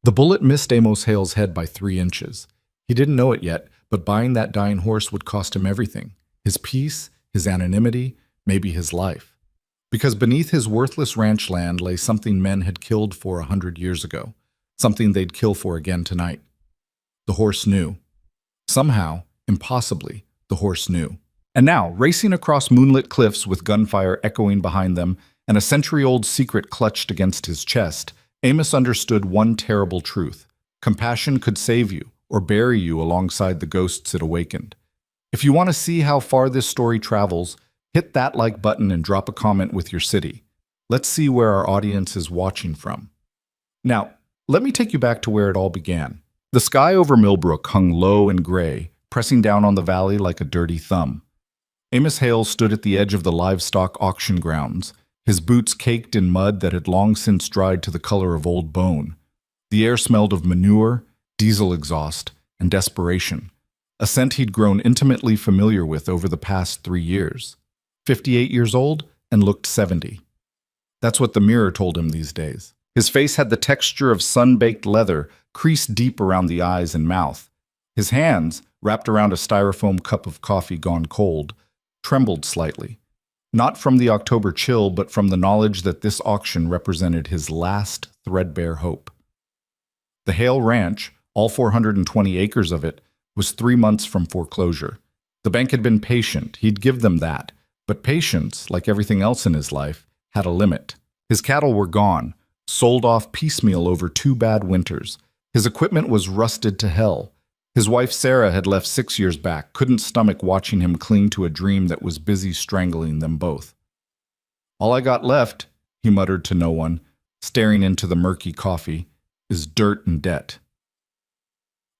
The bullet missed Amos Hale's head by 3 inches. He didn't know it yet, but buying that dying horse would cost him everything. His peace, his anonymity, maybe his life. Because beneath his worthless ranch land lay something men had killed for 100 years ago. Something they'd kill for again tonight. The horse knew. Somehow, impossibly, the horse knew. And now, racing across moonlit cliffs with gunfire echoing behind them and a century-old secret clutched against his chest, Amos understood one terrible truth. Compassion could save you or bury you alongside the ghosts it awakened. If you want to see how far this story travels, hit that like button and drop a comment with your city. Let's see where our audience is watching from. Now, let me take you back to where it all began. The sky over Millbrook hung low and gray, pressing down on the valley like a dirty thumb. Amos Hale stood at the edge of the livestock auction grounds, his boots caked in mud that had long since dried to the color of old bone. The air smelled of manure, diesel exhaust, and desperation, a scent he'd grown intimately familiar with over the past 3 years. 58 years old and looked 70. That's what the mirror told him these days. His face had the texture of sun-baked leather, creased deep around the eyes and mouth. His hands, wrapped around a styrofoam cup of coffee gone cold, trembled slightly. Not from the October chill, but from the knowledge that this auction represented his last threadbare hope. The Hale Ranch, all 420 acres of it, was 3 months from foreclosure. The bank had been patient, he'd give them that. But patience, like everything else in his life, had a limit. His cattle were gone, sold off piecemeal over 2 bad winters. His equipment was rusted to hell. His wife Sarah had left 6 years back, couldn't stomach watching him cling to a dream that was busy strangling them both. "All I got left," he muttered to no one, staring into the murky coffee, "is dirt and debt."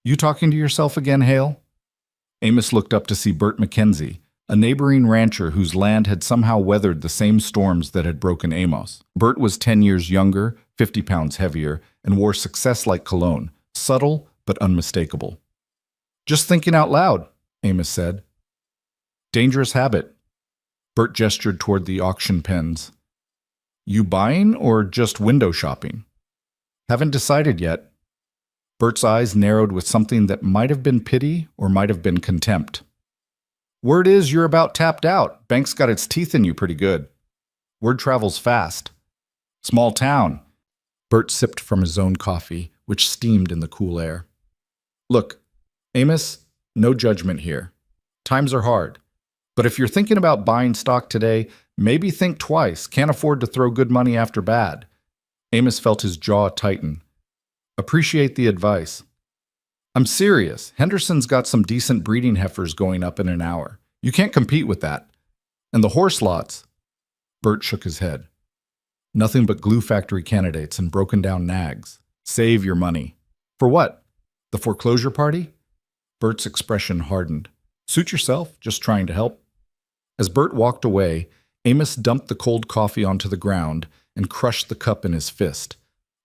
"You talking to yourself again, Hale?" Amos looked up to see Bert McKenzie, a neighboring rancher whose land had somehow weathered the same storms that had broken Amos. Bert was 10 years younger, 50 pounds heavier, and wore success like cologne, subtle but unmistakable. "Just thinking out loud," Amos said. "Dangerous habit." Bert gestured toward the auction pens. "You buying or just window shopping?" "Haven't decided yet." Bert's eyes narrowed with something that might have been pity or might have been contempt. "Word is you're about tapped out. Bank's got its teeth in you pretty good." "Word travels fast." "Small town." Bert sipped from his own coffee, which steamed in the cool air. "Look, Amos, no judgment here. Times are hard. But if you're thinking about buying stock today, maybe think twice. Can't afford to throw good money after bad." Amos felt his jaw tighten. "Appreciate the advice." "I'm serious. Henderson's got some decent breeding heifers going up in an hour. You can't compete with that. And the horse lots." Bert shook his head. "Nothing but glue factory candidates and broken down nags. Save your money." "For what? The foreclosure party?" Bert's expression hardened. "Suit yourself, just trying to help." As Bert walked away, Amos dumped the cold coffee onto the ground and crushed the cup in his fist.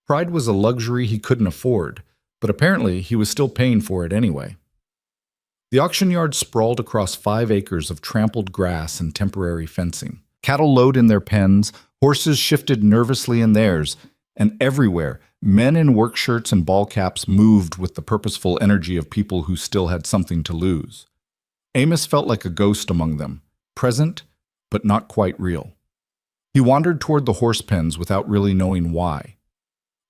Pride was a luxury he couldn't afford, but apparently he was still paying for it anyway. The auction yard sprawled across 5 acres of trampled grass and temporary fencing. Cattle lowed in their pens, horses shifted nervously in theirs, and everywhere, men in work shirts and ball caps moved with the purposeful energy of people who still had something to lose. Amos felt like a ghost among them, present, but not quite real. He wandered toward the horse pens without really knowing why.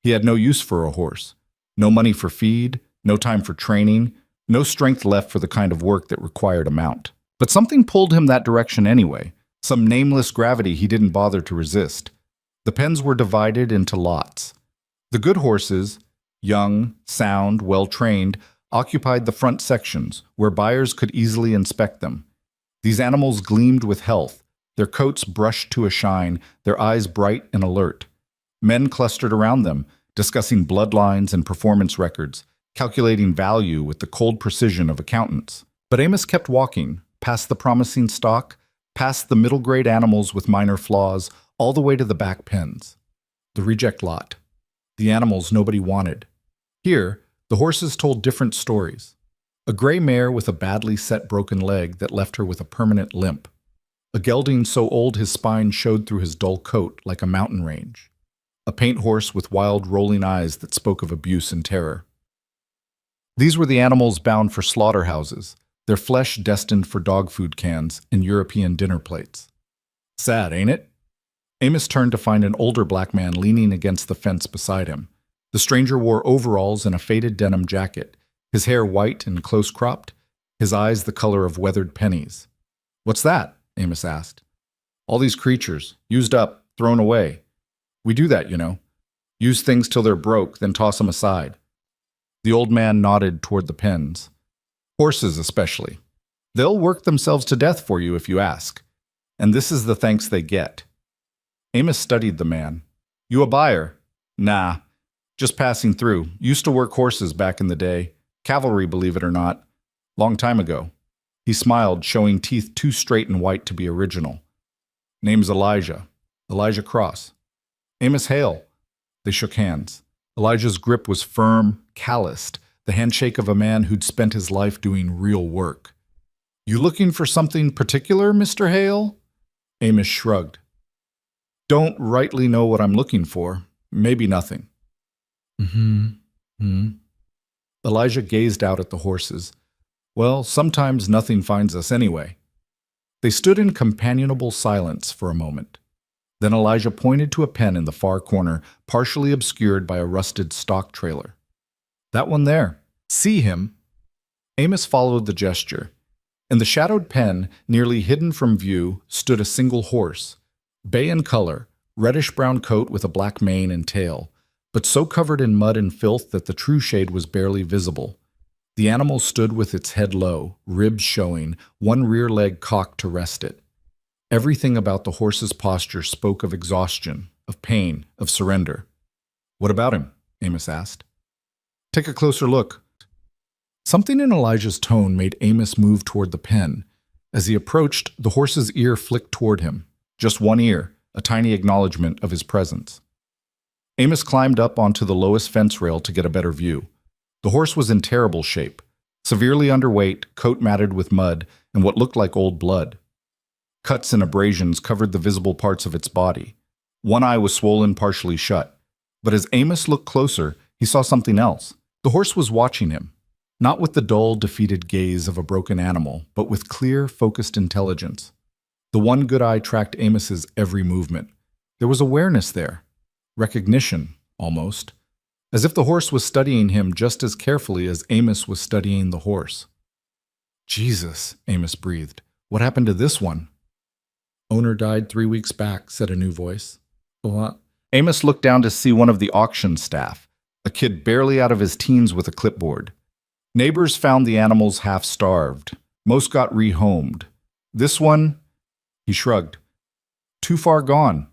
He had no use for a horse, no money for feed, no time for training, no strength left for the kind of work that required a mount. But something pulled him that direction anyway, some nameless gravity he didn't bother to resist. The pens were divided into lots. The good horses, young, sound, well-trained, occupied the front sections, where buyers could easily inspect them. These animals gleamed with health, their coats brushed to a shine, their eyes bright and alert. Men clustered around them, discussing bloodlines and performance records, calculating value with the cold precision of accountants. But Amos kept walking, past the promising stock, past the middle-grade animals with minor flaws, all the way to the back pens. The reject lot. The animals nobody wanted. Here, the horses told different stories. A gray mare with a badly set broken leg that left her with a permanent limp. A gelding so old his spine showed through his dull coat like a mountain range. a paint horse with wild rolling eyes that spoke of abuse and terror. These were the animals bound for slaughterhouses, their flesh destined for dog food cans and European dinner plates. Sad, ain't it? Amos turned to find an older black man leaning against the fence beside him. The stranger wore overalls and a faded denim jacket, his hair white and close-cropped, his eyes the color of weathered pennies. "What's that?" Amos asked. "All these creatures, used up, thrown away. We do that, you know. Use things till they're broke, then toss them aside." The old man nodded toward the pens. "Horses especially. They'll work themselves to death for you if you ask. And this is the thanks they get." Amos studied the man. "You a buyer?" "Nah, just passing through. Used to work horses back in the day. Cavalry, believe it or not. Long time ago." He smiled, showing teeth too straight and white to be original. "Name's Elijah. Elijah Cross." "Amos Hale." They shook hands. Elijah's grip was firm, calloused, the handshake of a man who'd spent his life doing real work. "You looking for something particular, Mr. Hale?" Amos shrugged. "Don't rightly know what I'm looking for. Maybe nothing." Elijah gazed out at the horses. "Well, sometimes nothing finds us anyway." They stood in companionable silence for a moment. Then Elijah pointed to a pen in the far corner, partially obscured by a rusted stock trailer. "That one there. See him?" Amos followed the gesture. In the shadowed pen, nearly hidden from view, stood a single horse, bay in color, reddish-brown coat with a black mane and tail, but so covered in mud and filth that the true shade was barely visible. The animal stood with its head low, ribs showing, one rear leg cocked to rest it. Everything about the horse's posture spoke of exhaustion, of pain, of surrender. "What about him?" Amos asked. "Take a closer look." Something in Elijah's tone made Amos move toward the pen. As he approached, the horse's ear flicked toward him. Just one ear, a tiny acknowledgement of his presence. Amos climbed up onto the lowest fence rail to get a better view. The horse was in terrible shape, severely underweight, coat matted with mud, and what looked like old blood. Cuts and abrasions covered the visible parts of its body. One eye was swollen, partially shut. But as Amos looked closer, he saw something else. The horse was watching him, not with the dull, defeated gaze of a broken animal, but with clear, focused intelligence. The one good eye tracked Amos's every movement. There was awareness there, recognition, almost, as if the horse was studying him just as carefully as Amos was studying the horse. "Jesus," Amos breathed. "What happened to this one?" "Owner died 3 weeks back," said a new voice. "What?" Amos looked down to see one of the auction staff, a kid barely out of his teens with a clipboard. Neighbors found the animals half-starved. Most got rehomed. This one, he shrugged. Too far gone.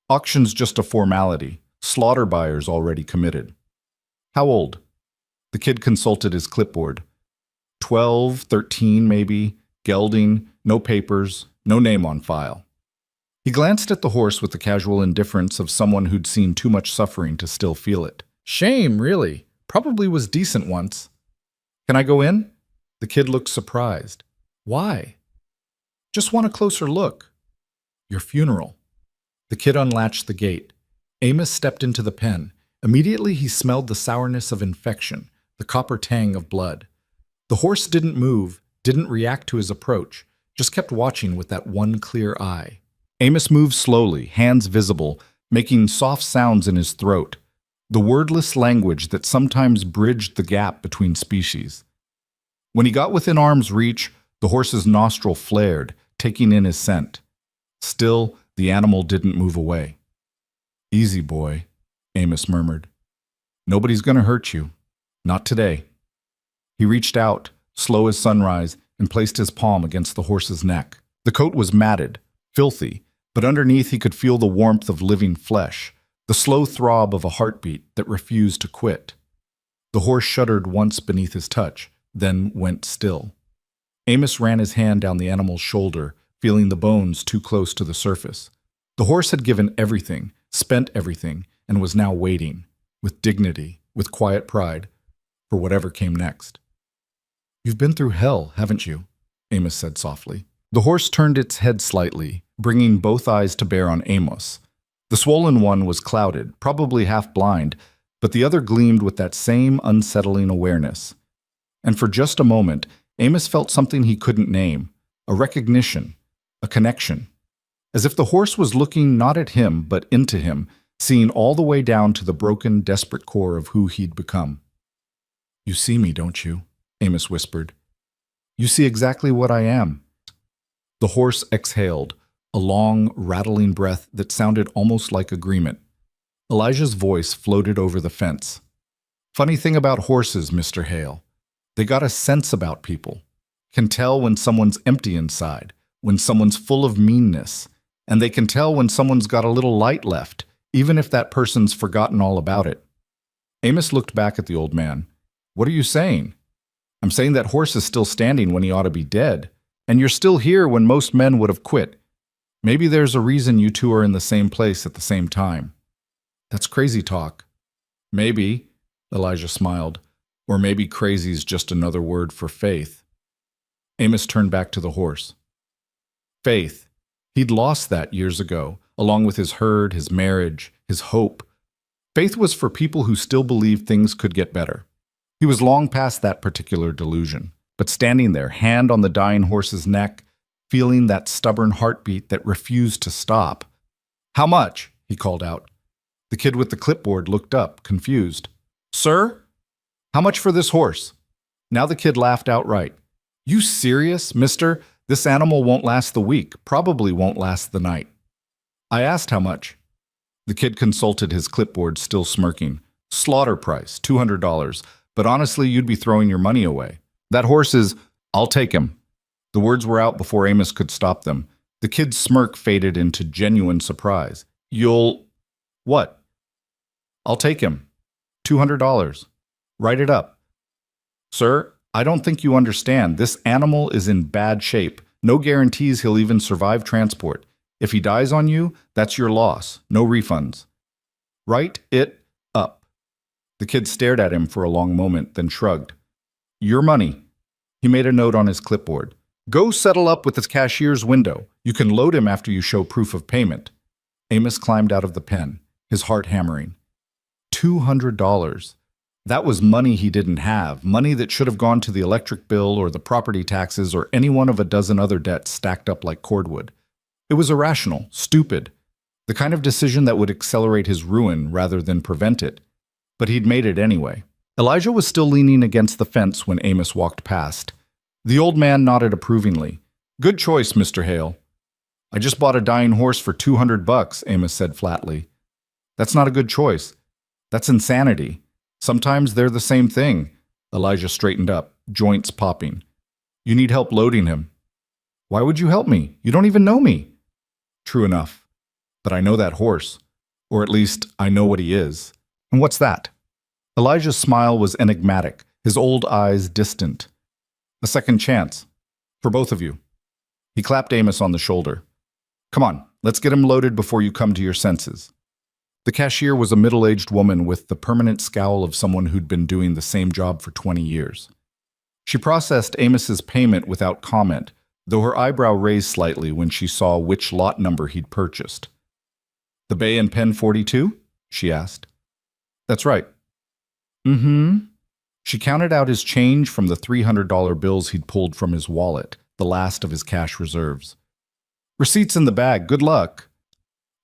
Auction's just a formality. Slaughter buyers already committed. How old? The kid consulted his clipboard. 12, 13 maybe, gelding, no papers, no name on file. He glanced at the horse with the casual indifference of someone who'd seen too much suffering to still feel it. "Shame, really. Probably was decent once." "Can I go in?" The kid looked surprised. "Why?" "Just want a closer look." "Your funeral." The kid unlatched the gate. Amos stepped into the pen. Immediately he smelled the sourness of infection, the copper tang of blood. The horse didn't move, didn't react to his approach, just kept watching with that one clear eye. Amos moved slowly, hands visible, making soft sounds in his throat, the wordless language that sometimes bridged the gap between species. When he got within arm's reach, the horse's nostril flared, taking in his scent. Still, the animal didn't move away. "Easy, boy," Amos murmured. "Nobody's going to hurt you. Not today." He reached out, slow as sunrise, and placed his palm against the horse's neck. The coat was matted, filthy, but underneath he could feel the warmth of living flesh, the slow throb of a heartbeat that refused to quit. The horse shuddered once beneath his touch, then went still. Amos ran his hand down the animal's shoulder, feeling the bones too close to the surface. The horse had given everything, spent everything, and was now waiting, with dignity, with quiet pride, for whatever came next. "You've been through hell, haven't you?" Amos said softly. The horse turned its head slightly, bringing both eyes to bear on Amos. The swollen one was clouded, probably half blind, but the other gleamed with that same unsettling awareness. And for just a moment, Amos felt something he couldn't name, a recognition, a connection. As if the horse was looking not at him, but into him, seeing all the way down to the broken, desperate core of who he'd become. "You see me, don't you?" Amos whispered. "You see exactly what I am." The horse exhaled, a long, rattling breath that sounded almost like agreement. Elijah's voice floated over the fence. "Funny thing about horses, Mr. Hale. They got a sense about people. Can tell when someone's empty inside, when someone's full of meanness, and they can tell when someone's got a little light left, even if that person's forgotten all about it." Amos looked back at the old man. "What are you saying?" "I'm saying that horse is still standing when he ought to be dead, and you're still here when most men would have quit. Maybe there's a reason you two are in the same place at the same time." "That's crazy talk." "Maybe," Elijah smiled, "or maybe crazy's just another word for faith." Amos turned back to the horse. Faith. He'd lost that years ago, along with his herd, his marriage, his hope. Faith was for people who still believed things could get better. He was long past that particular delusion, but standing there, hand on the dying horse's neck, feeling that stubborn heartbeat that refused to stop. "How much?" he called out. The kid with the clipboard looked up, confused. "Sir? How much for this horse?" Now the kid laughed outright. "You serious, mister? This animal won't last the week, probably won't last the night." "I asked how much." The kid consulted his clipboard, still smirking. "Slaughter price, $200, but honestly, you'd be throwing your money away. That horse is—" "I'll take him." The words were out before Amos could stop them. The kid's smirk faded into genuine surprise. "You'll—" "What?" "I'll take him. $200. Write it up." "Sir, I don't think you understand. This animal is in bad shape. No guarantees he'll even survive transport. If he dies on you, that's your loss. No refunds." "Write it up." The kid stared at him for a long moment, then shrugged. "Your money." He made a note on his clipboard. "Go settle up with the cashier's window. You can load him after you show proof of payment." Amos climbed out of the pen, his heart hammering. $200. That was money he didn't have, money that should have gone to the electric bill or the property taxes or any one of a dozen other debts stacked up like cordwood. It was irrational, stupid, the kind of decision that would accelerate his ruin rather than prevent it. But he'd made it anyway. Elijah was still leaning against the fence when Amos walked past. The old man nodded approvingly. "Good choice, Mr. Hale." "I just bought a dying horse for $200, Amos said flatly. "That's not a good choice. That's insanity. Sometimes they're the same thing." Elijah straightened up, joints popping. "You need help loading him." "Why would you help me? You don't even know me." "True enough. But I know that horse. Or at least, I know what he is." "And what's that?" Elijah's smile was enigmatic, his old eyes distant. "A second chance. For both of you." He clapped Amos on the shoulder. "Come on, let's get him loaded before you come to your senses." The cashier was a middle-aged woman with the permanent scowl of someone who'd been doing the same job for 20 years. She processed Amos's payment without comment, though her eyebrow raised slightly when she saw which lot number he'd purchased. "The Bay and Pen 42? She asked. "That's right." "Mm-hmm." She counted out his change from the $300 bills he'd pulled from his wallet, the last of his cash reserves. "Receipt's in the bag. Good luck."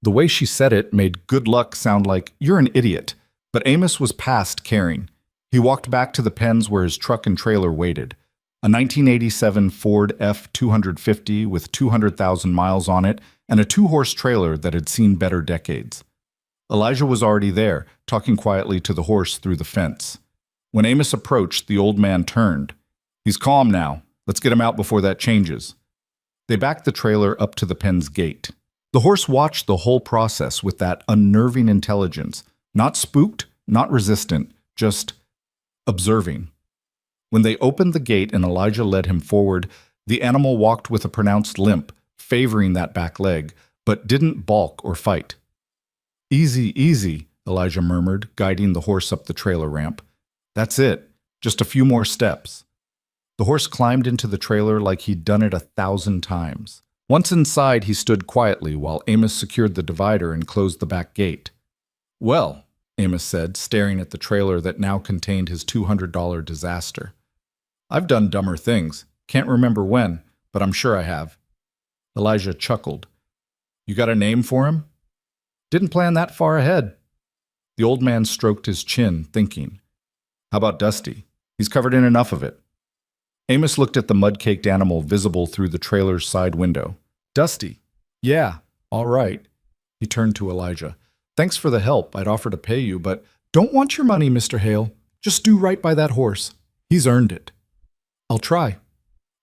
The way she said it made good luck sound like, "You're an idiot." But Amos was past caring. He walked back to the pens where his truck and trailer waited. A 1987 Ford F-250 with 200,000 miles on it and a two-horse trailer that had seen better decades. Elijah was already there, talking quietly to the horse through the fence. When Amos approached, the old man turned. "He's calm now. Let's get him out before that changes." They backed the trailer up to the pen's gate. The horse watched the whole process with that unnerving intelligence, not spooked, not resistant, just observing. When they opened the gate and Elijah led him forward, the animal walked with a pronounced limp, favoring that back leg, but didn't balk or fight. "Easy, easy," Elijah murmured, guiding the horse up the trailer ramp. "That's it. Just a few more steps." The horse climbed into the trailer like he'd done it 1,000 times. Once inside, he stood quietly while Amos secured the divider and closed the back gate. "Well," Amos said, staring at the trailer that now contained his $200 disaster. "I've done dumber things. Can't remember when, but I'm sure I have." Elijah chuckled. "You got a name for him?" "Didn't plan that far ahead." The old man stroked his chin, thinking. "How about Dusty? He's covered in enough of it." Amos looked at the mud-caked animal visible through the trailer's side window. "Dusty? Yeah, all right." He turned to Elijah. "Thanks for the help. I'd offer to pay you, but don't want your money, Mr. Hale. Just do right by that horse. He's earned it." "I'll try."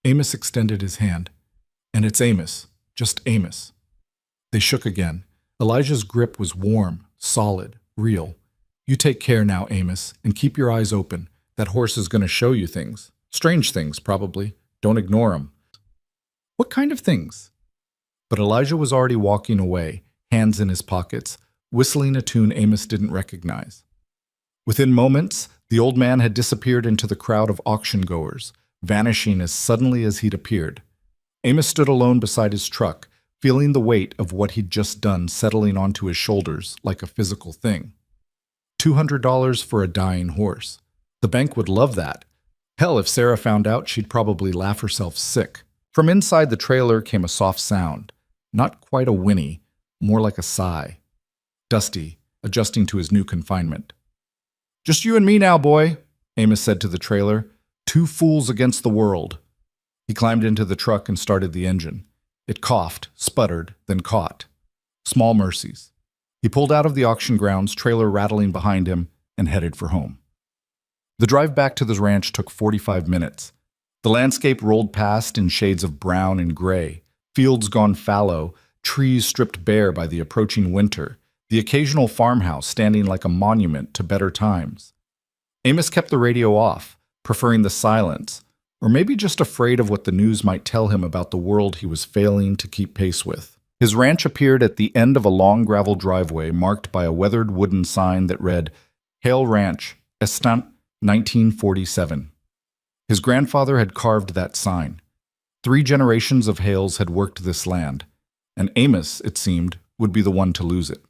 Amos extended his hand. "And it's Amos. Just Amos." They shook again. Elijah's grip was warm, solid, real. "You take care now, Amos, and keep your eyes open. That horse is going to show you things. Strange things, probably. Don't ignore them." "What kind of things?" But Elijah was already walking away, hands in his pockets, whistling a tune Amos didn't recognize. Within moments, the old man had disappeared into the crowd of auction-goers, vanishing as suddenly as he'd appeared. Amos stood alone beside his truck, feeling the weight of what he'd just done settling onto his shoulders like a physical thing. $200 for a dying horse. The bank would love that. Hell, if Sarah found out, she'd probably laugh herself sick. From inside the trailer came a soft sound. Not quite a whinny, more like a sigh. Dusty, adjusting to his new confinement. "Just you and me now, boy," Amos said to the trailer. "Two fools against the world." He climbed into the truck and started the engine. It coughed, sputtered, then caught. Small mercies. He pulled out of the auction grounds, trailer rattling behind him, and headed for home. The drive back to the ranch took 45 minutes. The landscape rolled past in shades of brown and gray, fields gone fallow, trees stripped bare by the approaching winter, the occasional farmhouse standing like a monument to better times. Amos kept the radio off, preferring the silence, or maybe just afraid of what the news might tell him about the world he was failing to keep pace with. His ranch appeared at the end of a long gravel driveway marked by a weathered wooden sign that read, "Hale Ranch, Estant, 1947. His grandfather had carved that sign. 3 generations of Hales had worked this land, and Amos, it seemed, would be the one to lose it.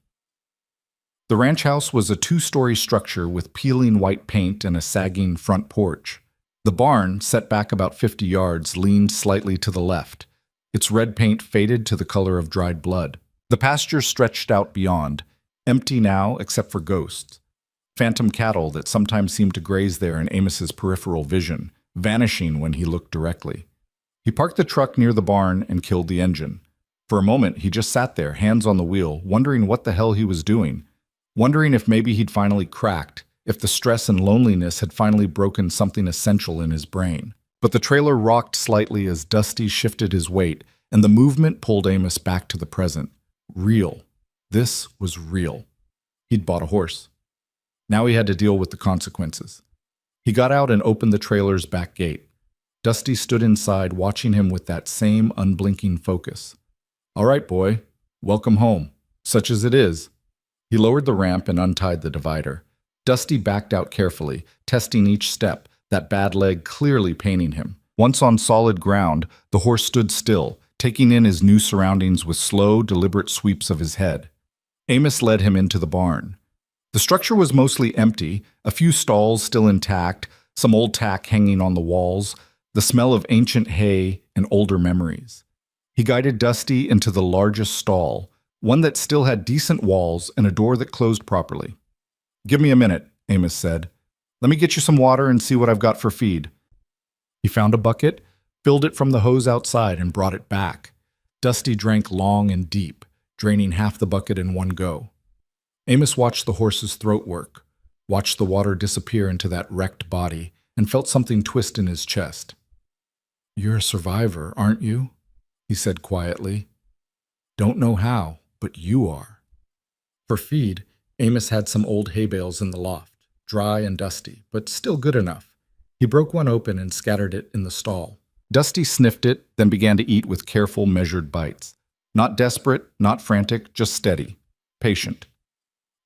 The ranch house was a 2-story structure with peeling white paint and a sagging front porch. The barn, set back about 50 yards, leaned slightly to the left. Its red paint faded to the color of dried blood. The pasture stretched out beyond, empty now except for ghosts. Phantom cattle that sometimes seemed to graze there in Amos's peripheral vision, vanishing when he looked directly. He parked the truck near the barn and killed the engine. For a moment, he just sat there, hands on the wheel, wondering what the hell he was doing, wondering if maybe he'd finally cracked, if the stress and loneliness had finally broken something essential in his brain. But the trailer rocked slightly as Dusty shifted his weight, and the movement pulled Amos back to the present. Real. This was real. He'd bought a horse. Now he had to deal with the consequences. He got out and opened the trailer's back gate. Dusty stood inside, watching him with that same unblinking focus. "All right, boy. Welcome home. Such as it is." He lowered the ramp and untied the divider. Dusty backed out carefully, testing each step, that bad leg clearly paining him. Once on solid ground, the horse stood still, taking in his new surroundings with slow, deliberate sweeps of his head. Amos led him into the barn. The structure was mostly empty, a few stalls still intact, some old tack hanging on the walls, the smell of ancient hay and older memories. He guided Dusty into the largest stall, one that still had decent walls and a door that closed properly. "Give me a minute," Amos said. "Let me get you some water and see what I've got for feed." He found a bucket, filled it from the hose outside, and brought it back. Dusty drank long and deep, draining half the bucket in one go. Amos watched the horse's throat work, watched the water disappear into that wrecked body, and felt something twist in his chest. "You're a survivor, aren't you?" he said quietly. "Don't know how, but you are." For feed, Amos had some old hay bales in the loft, dry and dusty, but still good enough. He broke one open and scattered it in the stall. Dusty sniffed it, then began to eat with careful, measured bites. Not desperate, not frantic, just steady, patient.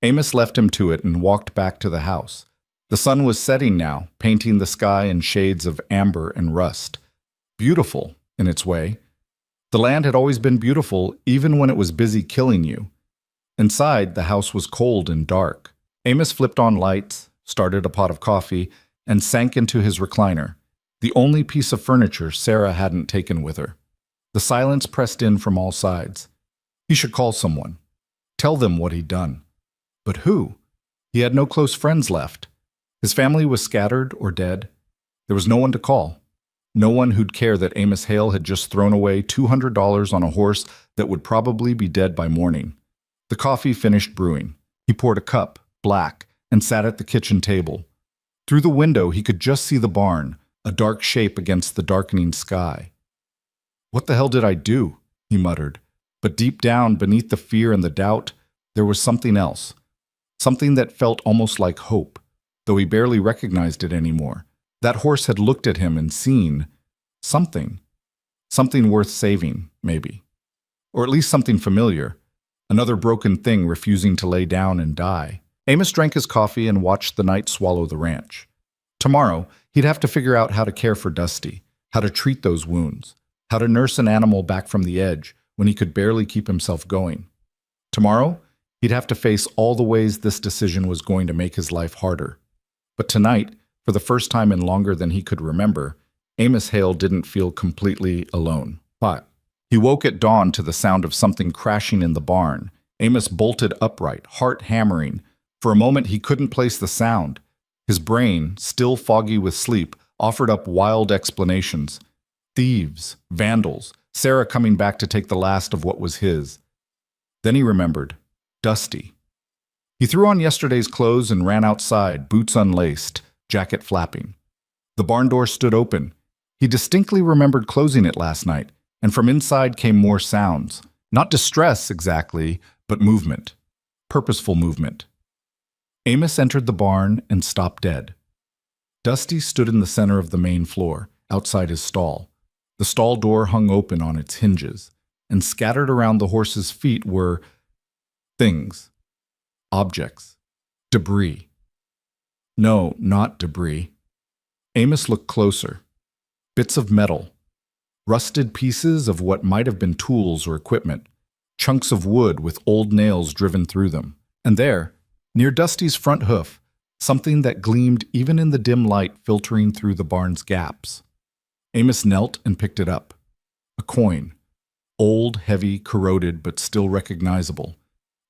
Amos left him to it and walked back to the house. The sun was setting now, painting the sky in shades of amber and rust. Beautiful, in its way. The land had always been beautiful, even when it was busy killing you. Inside, the house was cold and dark. Amos flipped on lights, started a pot of coffee, and sank into his recliner, the only piece of furniture Sarah hadn't taken with her. The silence pressed in from all sides. He should call someone. Tell them what he'd done. But who? He had no close friends left. His family was scattered or dead. There was no one to call. No one who'd care that Amos Hale had just thrown away $200 on a horse that would probably be dead by morning. The coffee finished brewing. He poured a cup, black, and sat at the kitchen table. Through the window, he could just see the barn, a dark shape against the darkening sky. "What the hell did I do?" he muttered. But deep down, beneath the fear and the doubt, there was something else. Something that felt almost like hope, though he barely recognized it anymore. That horse had looked at him and seen something. Something worth saving, maybe. Or at least something familiar. Another broken thing refusing to lay down and die. Amos drank his coffee and watched the night swallow the ranch. Tomorrow, he'd have to figure out how to care for Dusty, how to treat those wounds, how to nurse an animal back from the edge when he could barely keep himself going. Tomorrow, he'd have to face all the ways this decision was going to make his life harder. But tonight, for the first time in longer than he could remember, Amos Hale didn't feel completely alone. But he woke at dawn to the sound of something crashing in the barn. Amos bolted upright, heart hammering. For a moment, he couldn't place the sound. His brain, still foggy with sleep, offered up wild explanations. Thieves, vandals, Sarah coming back to take the last of what was his. Then he remembered. Dusty. He threw on yesterday's clothes and ran outside, boots unlaced, jacket flapping. The barn door stood open. He distinctly remembered closing it last night, and from inside came more sounds. Not distress exactly, but movement. Purposeful movement. Amos entered the barn and stopped dead. Dusty stood in the center of the main floor, outside his stall. The stall door hung open on its hinges, and scattered around the horse's feet were things, objects, debris. No, not debris. Amos looked closer. Bits of metal, rusted pieces of what might have been tools or equipment, chunks of wood with old nails driven through them. And there, near Dusty's front hoof, something that gleamed even in the dim light filtering through the barn's gaps. Amos knelt and picked it up. A coin. Old, heavy, corroded, but still recognizable.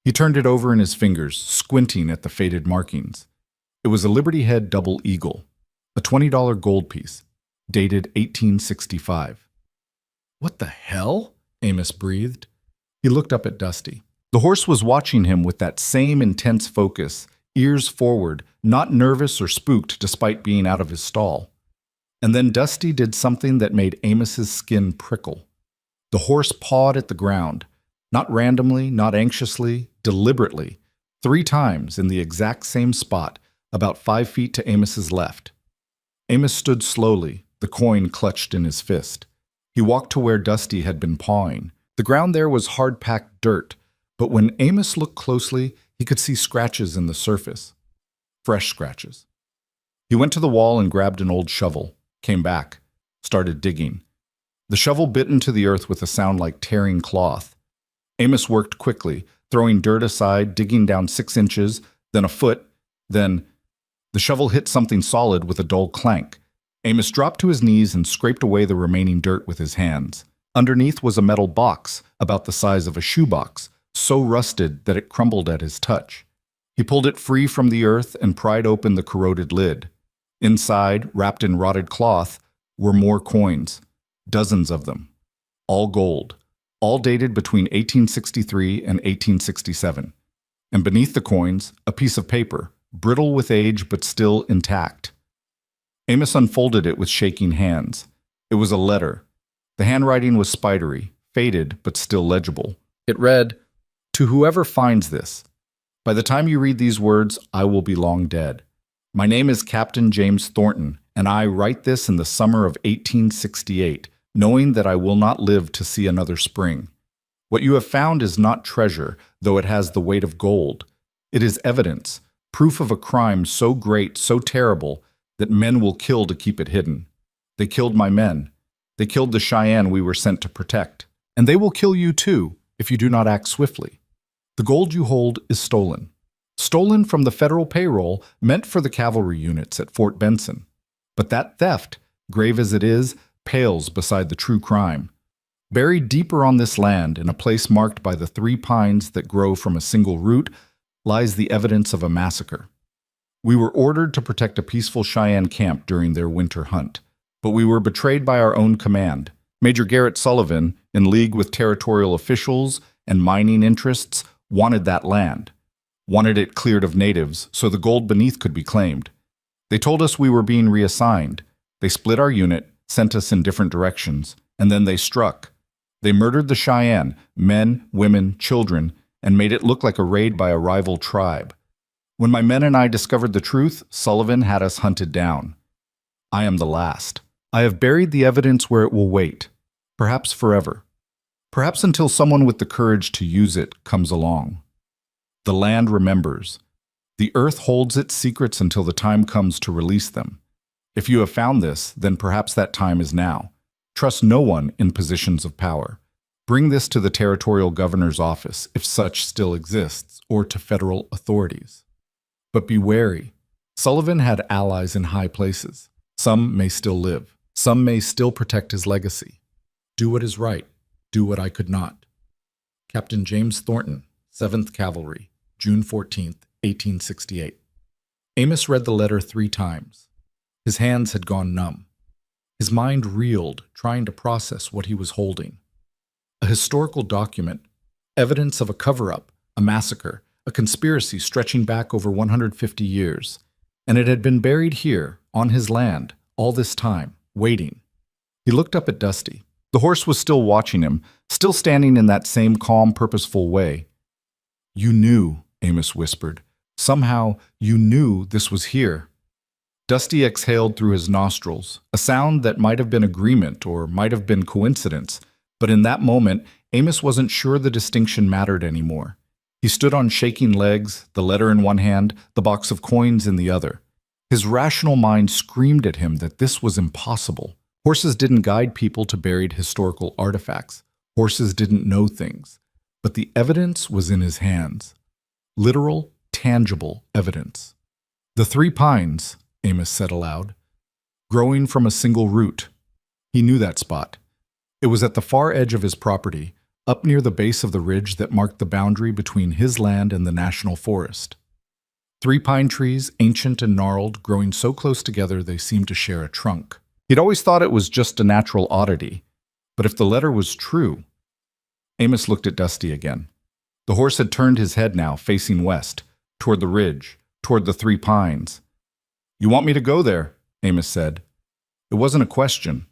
He turned it over in his fingers, squinting at the faded markings. It was a Liberty Head double eagle, a $20 gold piece, dated 1865. "What the hell?" Amos breathed. He looked up at Dusty. The horse was watching him with that same intense focus, ears forward, not nervous or spooked despite being out of his stall. And then Dusty did something that made Amos's skin prickle. The horse pawed at the ground, not randomly, not anxiously, deliberately, 3 times in the exact same spot, about 5 feet to Amos's left. Amos stood slowly, the coin clutched in his fist. He walked to where Dusty had been pawing. The ground there was hard-packed dirt, but when Amos looked closely, he could see scratches in the surface. Fresh scratches. He went to the wall and grabbed an old shovel, came back, started digging. The shovel bit into the earth with a sound like tearing cloth. Amos worked quickly, throwing dirt aside, digging down 6 inches, then a foot, then the shovel hit something solid with a dull clank. Amos dropped to his knees and scraped away the remaining dirt with his hands. Underneath was a metal box, about the size of a shoebox, so rusted that it crumbled at his touch. He pulled it free from the earth and pried open the corroded lid. Inside, wrapped in rotted cloth, were more coins, dozens of them, all gold, all dated between 1863 and 1867. And beneath the coins, a piece of paper, brittle with age but still intact. Amos unfolded it with shaking hands. It was a letter. The handwriting was spidery, faded but still legible. It read, "To whoever finds this, by the time you read these words, I will be long dead. My name is Captain James Thornton, and I write this in the summer of 1868, knowing that I will not live to see another spring. What you have found is not treasure, though it has the weight of gold. It is evidence, proof of a crime so great, so terrible, that men will kill to keep it hidden. They killed my men. They killed the Cheyenne we were sent to protect. and they will kill you too if you do not act swiftly. The gold you hold is stolen. Stolen from the federal payroll meant for the cavalry units at Fort Benson. But that theft, grave as it is, pales beside the true crime. Buried deeper on this land, in a place marked by the 3 pines that grow from a single root, lies the evidence of a massacre. We were ordered to protect a peaceful Cheyenne camp during their winter hunt, but we were betrayed by our own command. Major Garrett Sullivan, in league with territorial officials and mining interests, wanted that land, wanted it cleared of natives so the gold beneath could be claimed. They told us we were being reassigned. They split our unit, sent us in different directions, and then they struck. They murdered the Cheyenne, men, women, children, and made it look like a raid by a rival tribe. When my men and I discovered the truth, Sullivan had us hunted down. I am the last. I have buried the evidence where it will wait, perhaps forever, perhaps until someone with the courage to use it comes along. The land remembers. The earth holds its secrets until the time comes to release them. If you have found this, then perhaps that time is now. Trust no one in positions of power. Bring this to the territorial governor's office, if such still exists, or to federal authorities. But be wary. Sullivan had allies in high places. Some may still live. Some may still protect his legacy. Do what is right. Do what I could not. Captain James Thornton, 7th Cavalry, June 14th, 1868. Amos read the letter 3 times. His hands had gone numb. His mind reeled, trying to process what he was holding. A historical document, evidence of a cover-up, a massacre, a conspiracy stretching back over 150 years. And it had been buried here, on his land, all this time, waiting. He looked up at Dusty. The horse was still watching him, still standing in that same calm, purposeful way. "You knew," Amos whispered. "Somehow, you knew this was here." Dusty exhaled through his nostrils, a sound that might have been agreement or might have been coincidence, but in that moment, Amos wasn't sure the distinction mattered anymore. He stood on shaking legs, the letter in one hand, the box of coins in the other. His rational mind screamed at him that this was impossible. Horses didn't guide people to buried historical artifacts. Horses didn't know things. But the evidence was in his hands. Literal, tangible evidence. "The 3 pines," Amos said aloud, "growing from a single root." He knew that spot. It was at the far edge of his property, up near the base of the ridge that marked the boundary between his land and the national forest. 3 pine trees, ancient and gnarled, growing so close together they seemed to share a trunk. He'd always thought it was just a natural oddity, but if the letter was true... Amos looked at Dusty again. The horse had turned his head now, facing west, toward the ridge, toward the 3 pines. "You want me to go there?" Amos said. It wasn't a question.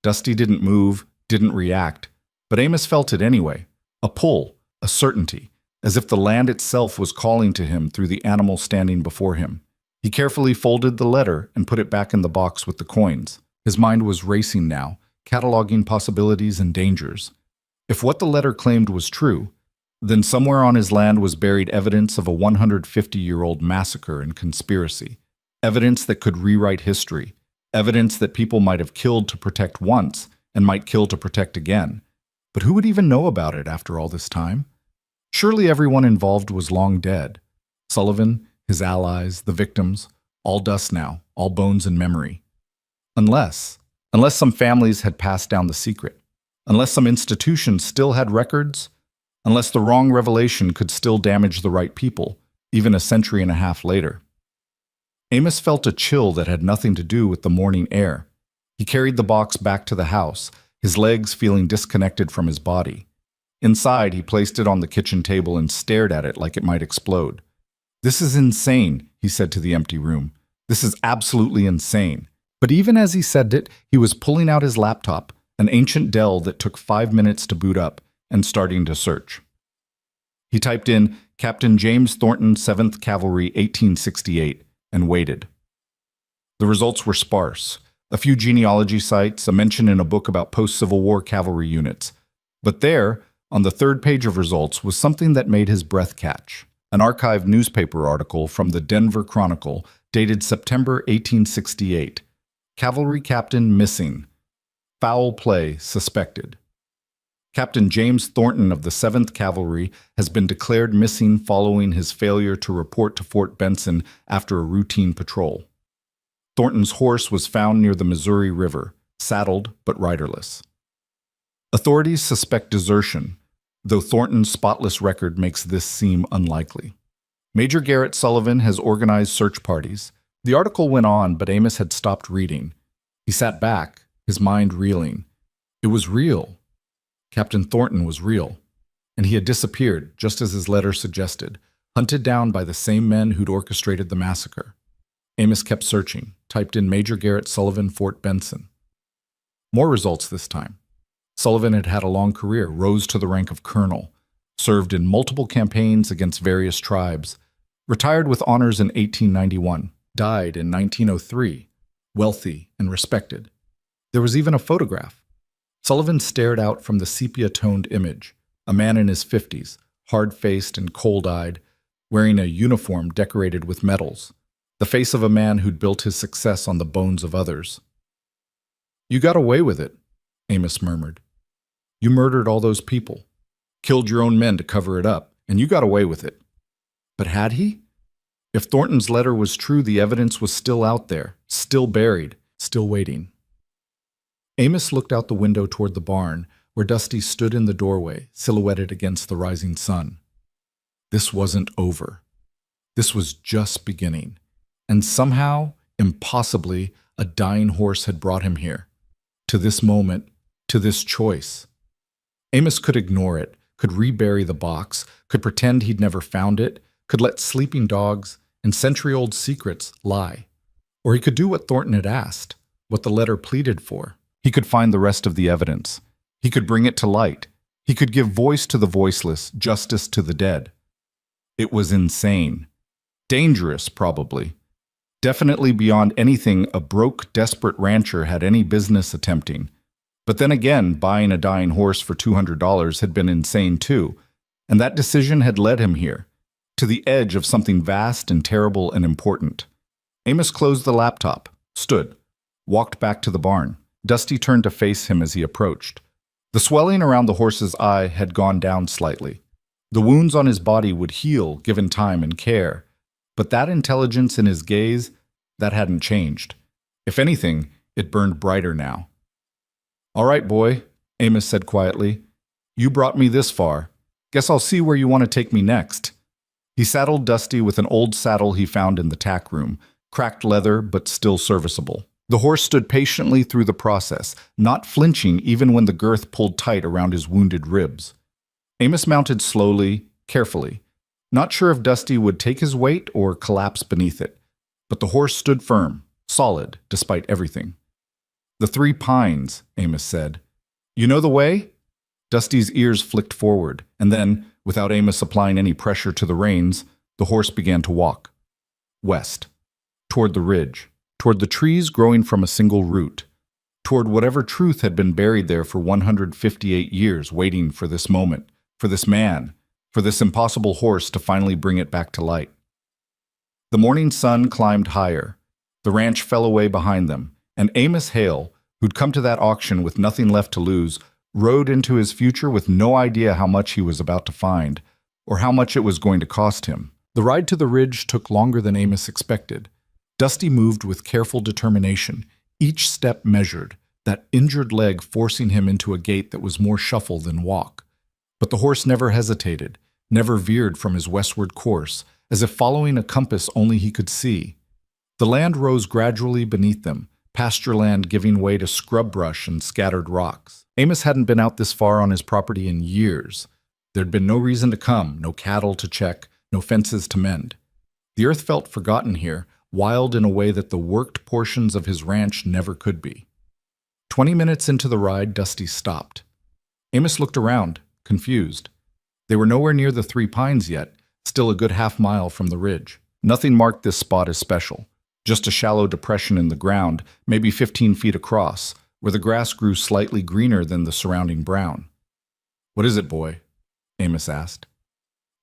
Dusty didn't move, didn't react, but Amos felt it anyway, a pull, a certainty, as if the land itself was calling to him through the animal standing before him. He carefully folded the letter and put it back in the box with the coins. His mind was racing now, cataloging possibilities and dangers. If what the letter claimed was true, then somewhere on his land was buried evidence of a 150-year-old massacre and conspiracy, evidence that could rewrite history, evidence that people might have killed to protect once and might kill to protect again. But who would even know about it after all this time? Surely everyone involved was long dead. Sullivan, his allies, the victims, all dust now, all bones and memory. Unless some families had passed down the secret, unless some institutions still had records, unless the wrong revelation could still damage the right people, even a century and a half later. Amos felt a chill that had nothing to do with the morning air. He carried the box back to the house, his legs feeling disconnected from his body. Inside, he placed it on the kitchen table and stared at it like it might explode. "This is insane," he said to the empty room. "This is absolutely insane." But even as he said it, he was pulling out his laptop, an ancient Dell that took 5 minutes to boot up, and starting to search. He typed in Captain James Thornton, 7th Cavalry, 1868, and waited. The results were sparse. A few genealogy sites, a mention in a book about post-Civil War cavalry units. But there, on the 3rd page of results, was something that made his breath catch. An archived newspaper article from the Denver Chronicle, dated September 1868. Cavalry captain missing. Foul play suspected. Captain James Thornton of the 7th Cavalry has been declared missing following his failure to report to Fort Benson after a routine patrol. Thornton's horse was found near the Missouri River, saddled but riderless. Authorities suspect desertion, though Thornton's spotless record makes this seem unlikely. Major Garrett Sullivan has organized search parties. The article went on, but Amos had stopped reading. He sat back, his mind reeling. It was real. Captain Thornton was real. And he had disappeared, just as his letter suggested, hunted down by the same men who'd orchestrated the massacre. Amos kept searching, typed in Major Garrett Sullivan, Fort Benson. More results this time. Sullivan had had a long career, rose to the rank of colonel, served in multiple campaigns against various tribes, retired with honors in 1891, died in 1903, wealthy and respected. There was even a photograph. Sullivan stared out from the sepia-toned image, a man in his 50s, hard-faced and cold-eyed, wearing a uniform decorated with medals, the face of a man who'd built his success on the bones of others. "You got away with it," Amos murmured. "You murdered all those people, killed your own men to cover it up, and you got away with it." But had he? If Thornton's letter was true, the evidence was still out there, still buried, still waiting. Amos looked out the window toward the barn, where Dusty stood in the doorway, silhouetted against the rising sun. This wasn't over. This was just beginning. And somehow, impossibly, a dying horse had brought him here. To this moment, to this choice. Amos could ignore it, could rebury the box, could pretend he'd never found it, could let sleeping dogs and century-old secrets lie. Or he could do what Thornton had asked, what the letter pleaded for. He could find the rest of the evidence. He could bring it to light. He could give voice to the voiceless, justice to the dead. It was insane. Dangerous, probably. Definitely beyond anything a broke, desperate rancher had any business attempting. But then again, buying a dying horse for $200 had been insane too, and that decision had led him here, to the edge of something vast and terrible and important. Amos closed the laptop, stood, walked back to the barn. Dusty turned to face him as he approached. The swelling around the horse's eye had gone down slightly. The wounds on his body would heal given time and care, but that intelligence in his gaze, that hadn't changed. If anything, it burned brighter now. "All right, boy," Amos said quietly. "You brought me this far. Guess I'll see where you want to take me next." He saddled Dusty with an old saddle he found in the tack room, cracked leather but still serviceable. The horse stood patiently through the process, not flinching even when the girth pulled tight around his wounded ribs. Amos mounted slowly, carefully, not sure if Dusty would take his weight or collapse beneath it. But the horse stood firm, solid, despite everything. "The 3 Pines," Amos said. "You know the way?" Dusty's ears flicked forward, and then, without Amos applying any pressure to the reins, the horse began to walk. West. Toward the ridge. Toward the trees growing from a single root. Toward whatever truth had been buried there for 158 years, waiting for this moment, for this man, for this impossible horse to finally bring it back to light. The morning sun climbed higher. The ranch fell away behind them, and Amos Hale, who'd come to that auction with nothing left to lose, rode into his future with no idea how much he was about to find, or how much it was going to cost him. The ride to the ridge took longer than Amos expected. Dusty moved with careful determination, each step measured, that injured leg forcing him into a gait that was more shuffle than walk. But the horse never hesitated, never veered from his westward course, as if following a compass only he could see. The land rose gradually beneath them, pasture land giving way to scrub brush and scattered rocks. Amos hadn't been out this far on his property in years. There'd been no reason to come, no cattle to check, no fences to mend. The earth felt forgotten here, wild in a way that the worked portions of his ranch never could be. 20 minutes into the ride, Dusty stopped. Amos looked around, confused. They were nowhere near the 3 Pines yet, still a good half-mile from the ridge. Nothing marked this spot as special. Just a shallow depression in the ground, maybe 15 feet across, where the grass grew slightly greener than the surrounding brown. "What is it, boy?" Amos asked.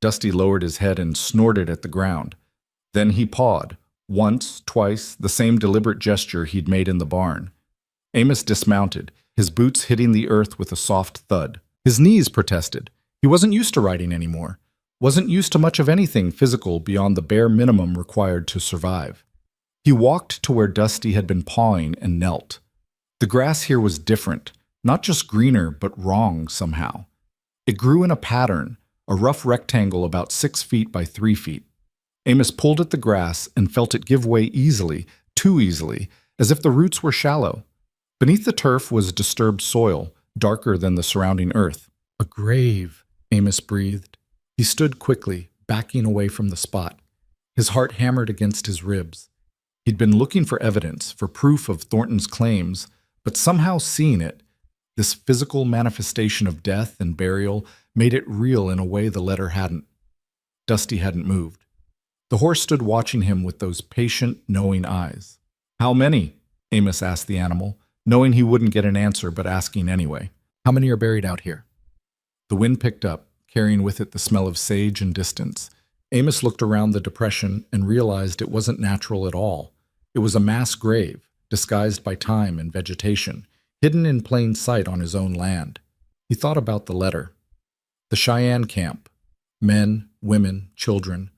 Dusty lowered his head and snorted at the ground. Then he pawed. Once, twice, the same deliberate gesture he'd made in the barn. Amos dismounted, his boots hitting the earth with a soft thud. His knees protested. He wasn't used to riding anymore. Wasn't used to much of anything physical beyond the bare minimum required to survive. He walked to where Dusty had been pawing and knelt. The grass here was different, not just greener, but wrong somehow. It grew in a pattern, a rough rectangle about 6 feet by 3 feet. Amos pulled at the grass and felt it give way easily, too easily, as if the roots were shallow. Beneath the turf was disturbed soil, darker than the surrounding earth. A grave, Amos breathed. He stood quickly, backing away from the spot. His heart hammered against his ribs. He'd been looking for evidence, for proof of Thornton's claims, but somehow seeing it, this physical manifestation of death and burial, made it real in a way the letter hadn't. Dusty hadn't moved. The horse stood watching him with those patient, knowing eyes. "How many?" Amos asked the animal, knowing he wouldn't get an answer but asking anyway. "How many are buried out here?" The wind picked up, carrying with it the smell of sage and distance. Amos looked around the depression and realized it wasn't natural at all. It was a mass grave, disguised by time and vegetation, hidden in plain sight on his own land. He thought about the letter. The Cheyenne camp. Men, women, children,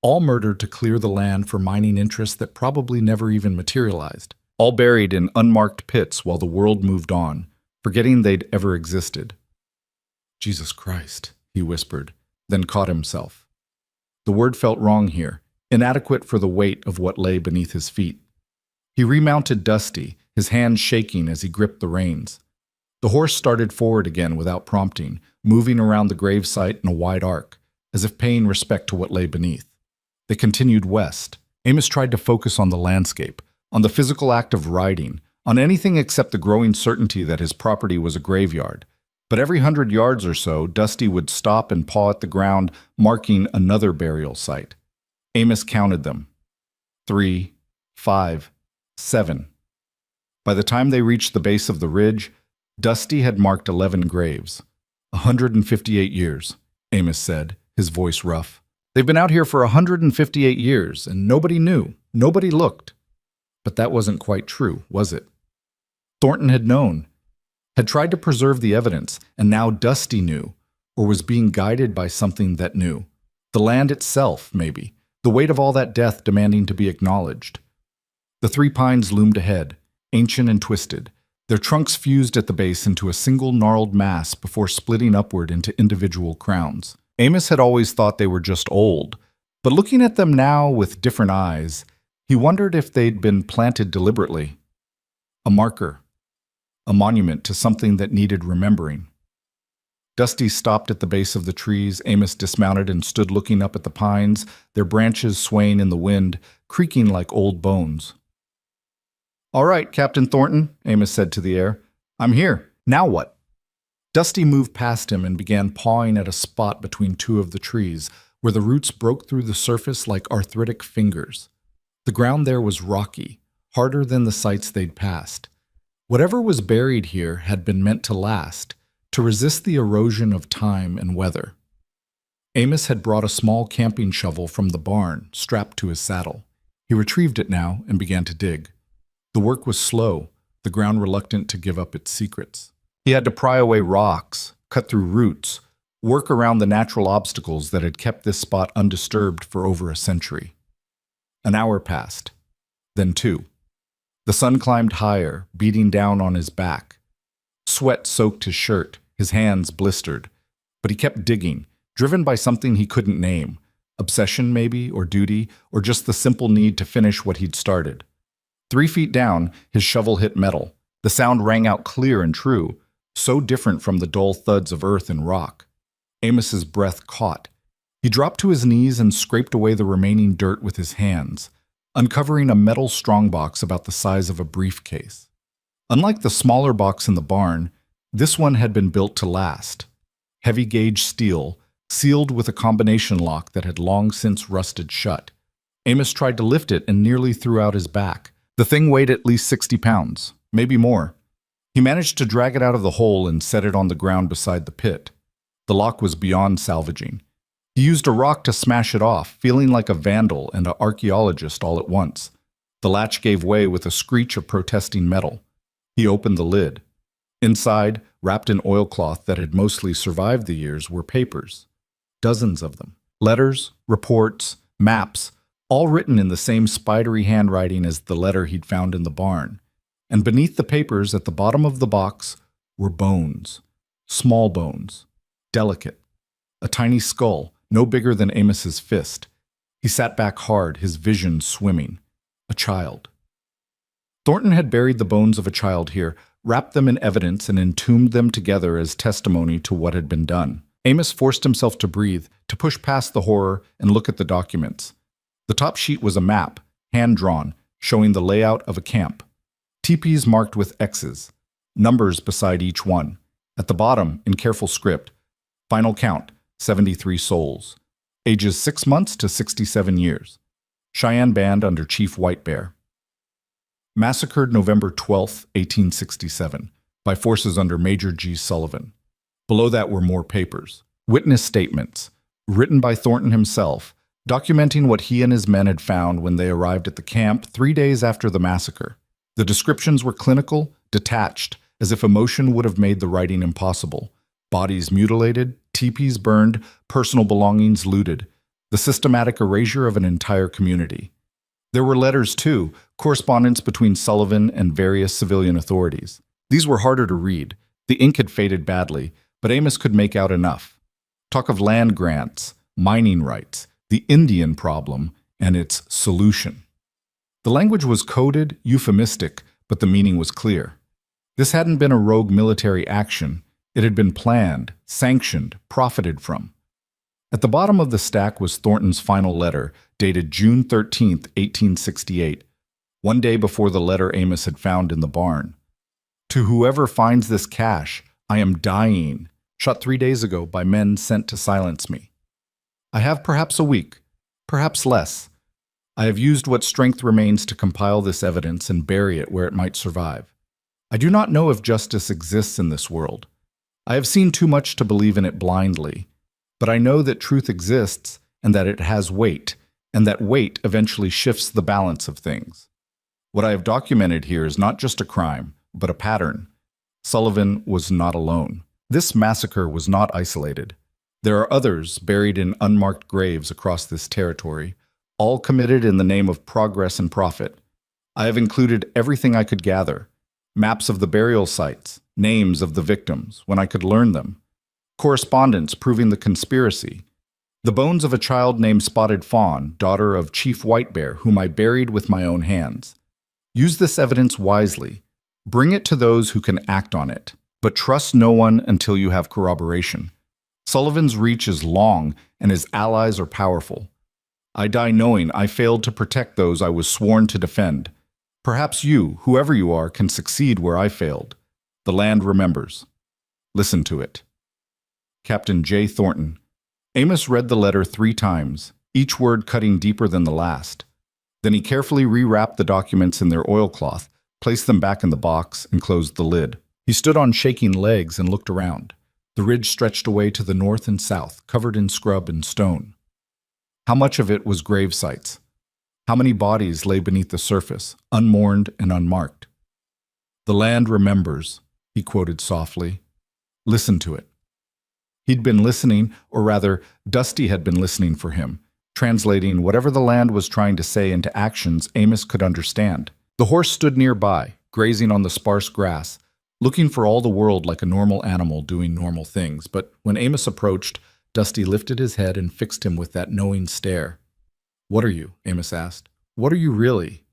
all murdered to clear the land for mining interests that probably never even materialized. All buried in unmarked pits while the world moved on, forgetting they'd ever existed. "Jesus Christ," he whispered, then caught himself. The word felt wrong here, inadequate for the weight of what lay beneath his feet. He remounted Dusty, his hands shaking as he gripped the reins. The horse started forward again without prompting, moving around the gravesite in a wide arc, as if paying respect to what lay beneath. They continued west. Amos tried to focus on the landscape, on the physical act of riding, on anything except the growing certainty that his property was a graveyard. But every 100 yards or so, Dusty would stop and paw at the ground, marking another burial site. Amos counted them. 3, 5, 7. By the time they reached the base of the ridge, Dusty had marked 11 graves. 158 years, Amos said, his voice rough. They've been out here for 158 years, and nobody knew, nobody looked. But that wasn't quite true, was it? Thornton had known, had tried to preserve the evidence, and now Dusty knew, or was being guided by something that knew. The land itself, maybe, the weight of all that death demanding to be acknowledged. The 3 pines loomed ahead, ancient and twisted, their trunks fused at the base into a single gnarled mass before splitting upward into individual crowns. Amos had always thought they were just old, but looking at them now with different eyes, he wondered if they'd been planted deliberately. A marker, a monument to something that needed remembering. Dusty stopped at the base of the trees. Amos dismounted and stood looking up at the pines, their branches swaying in the wind, creaking like old bones. "All right, Captain Thornton," Amos said to the air. "I'm here. Now what?" Dusty moved past him and began pawing at a spot between 2 of the trees, where the roots broke through the surface like arthritic fingers. The ground there was rocky, harder than the sites they'd passed. Whatever was buried here had been meant to last, to resist the erosion of time and weather. Amos had brought a small camping shovel from the barn, strapped to his saddle. He retrieved it now and began to dig. The work was slow, the ground reluctant to give up its secrets. He had to pry away rocks, cut through roots, work around the natural obstacles that had kept this spot undisturbed for over a century. An hour passed, then 2. The sun climbed higher, beating down on his back. Sweat soaked his shirt, his hands blistered, but he kept digging, driven by something he couldn't name. Obsession, maybe, or duty, or just the simple need to finish what he'd started. 3 feet down, his shovel hit metal. The sound rang out clear and true, so different from the dull thuds of earth and rock. Amos's breath caught. He dropped to his knees and scraped away the remaining dirt with his hands, uncovering a metal strongbox about the size of a briefcase. Unlike the smaller box in the barn, this one had been built to last. Heavy-gauge steel, sealed with a combination lock that had long since rusted shut. Amos tried to lift it and nearly threw out his back. The thing weighed at least 60 pounds, maybe more. He managed to drag it out of the hole and set it on the ground beside the pit. The lock was beyond salvaging. He used a rock to smash it off, feeling like a vandal and an archaeologist all at once. The latch gave way with a screech of protesting metal. He opened the lid. Inside, wrapped in oilcloth that had mostly survived the years, were papers. Dozens of them. Letters, reports, maps, all written in the same spidery handwriting as the letter he'd found in the barn. And beneath the papers, at the bottom of the box, were bones. Small bones. Delicate. A tiny skull, no bigger than Amos's fist. He sat back hard, his vision swimming. A child. Thornton had buried the bones of a child here, wrapped them in evidence, and entombed them together as testimony to what had been done. Amos forced himself to breathe, to push past the horror and look at the documents. The top sheet was a map, hand-drawn, showing the layout of a camp. Teepees marked with X's, numbers beside each one. At the bottom, in careful script, final count, 73 souls. Ages 6 months to 67 years. Cheyenne Band under Chief White Bear. Massacred November 12, 1867, by forces under Major G. Sullivan. Below that were more papers. Witness statements, written by Thornton himself, documenting what he and his men had found when they arrived at the camp 3 days after the massacre. The descriptions were clinical, detached, as if emotion would have made the writing impossible. Bodies mutilated, teepees burned, personal belongings looted. The systematic erasure of an entire community. There were letters, too, correspondence between Sullivan and various civilian authorities. These were harder to read. The ink had faded badly, but Amos could make out enough. Talk of land grants, mining rights, the Indian problem, and its solution. The language was coded, euphemistic, but the meaning was clear. This hadn't been a rogue military action. It had been planned, sanctioned, profited from. At the bottom of the stack was Thornton's final letter, dated June 13, 1868, one day before the letter Amos had found in the barn. To whoever finds this cash, I am dying, shot 3 days ago by men sent to silence me. I have perhaps a week, perhaps less. I have used what strength remains to compile this evidence and bury it where it might survive. I do not know if justice exists in this world. I have seen too much to believe in it blindly, but I know that truth exists and that it has weight, and that weight eventually shifts the balance of things. What I have documented here is not just a crime, but a pattern. Sullivan was not alone. This massacre was not isolated. There are others buried in unmarked graves across this territory, all committed in the name of progress and profit. I have included everything I could gather. Maps of the burial sites, names of the victims, when I could learn them. Correspondence proving the conspiracy. The bones of a child named Spotted Fawn, daughter of Chief White Bear, whom I buried with my own hands. Use this evidence wisely. Bring it to those who can act on it, but trust no one until you have corroboration. Sullivan's reach is long, and his allies are powerful. I die knowing I failed to protect those I was sworn to defend. Perhaps you, whoever you are, can succeed where I failed. The land remembers. Listen to it. Captain J. Thornton. Amos read the letter 3 times, each word cutting deeper than the last. Then he carefully rewrapped the documents in their oilcloth, placed them back in the box, and closed the lid. He stood on shaking legs and looked around. The ridge stretched away to the north and south, covered in scrub and stone. How much of it was grave sites? How many bodies lay beneath the surface, unmourned and unmarked? The land remembers, he quoted softly. Listen to it. He'd been listening, or rather, Dusty had been listening for him, translating whatever the land was trying to say into actions Amos could understand. The horse stood nearby, grazing on the sparse grass, looking for all the world like a normal animal doing normal things, but when Amos approached, Dusty lifted his head and fixed him with that knowing stare. "What are you?" Amos asked. "What are you really?"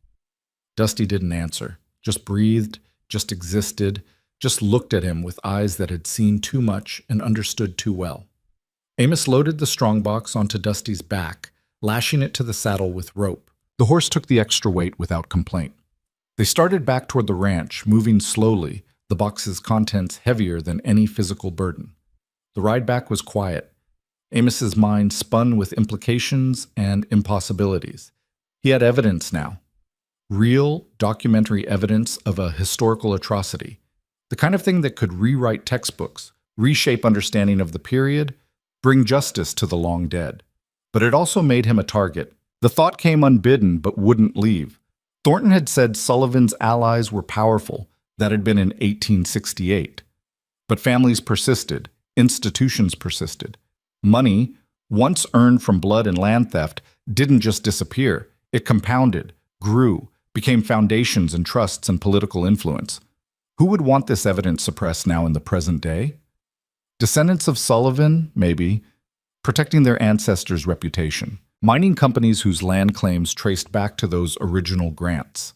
Dusty didn't answer, just breathed, just existed, just looked at him with eyes that had seen too much and understood too well. Amos loaded the strongbox onto Dusty's back, lashing it to the saddle with rope. The horse took the extra weight without complaint. They started back toward the ranch, moving slowly, the box's contents heavier than any physical burden. The ride back was quiet. Amos's mind spun with implications and impossibilities. He had evidence now. Real, documentary evidence of a historical atrocity. The kind of thing that could rewrite textbooks, reshape understanding of the period, bring justice to the long dead. But it also made him a target. The thought came unbidden but wouldn't leave. Thornton had said Sullivan's allies were powerful, That had been in 1868. But families persisted, institutions persisted. Money, once earned from blood and land theft, didn't just disappear. It compounded, grew, became foundations and trusts and political influence. Who would want this evidence suppressed now in the present day? Descendants of Sullivan, maybe, protecting their ancestors' reputation. Mining companies whose land claims traced back to those original grants.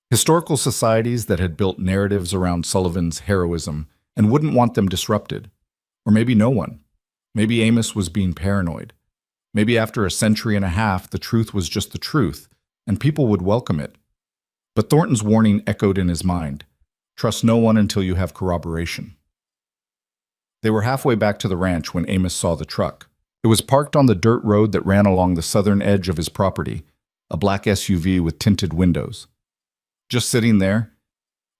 Historical societies that had built narratives around Sullivan's heroism and wouldn't want them disrupted. Or maybe no one. Maybe Amos was being paranoid. Maybe after a century and a half, the truth was just the truth, and people would welcome it. But Thornton's warning echoed in his mind. Trust no one until you have corroboration. They were halfway back to the ranch when Amos saw the truck. It was parked on the dirt road that ran along the southern edge of his property, a black SUV with tinted windows. Just sitting there,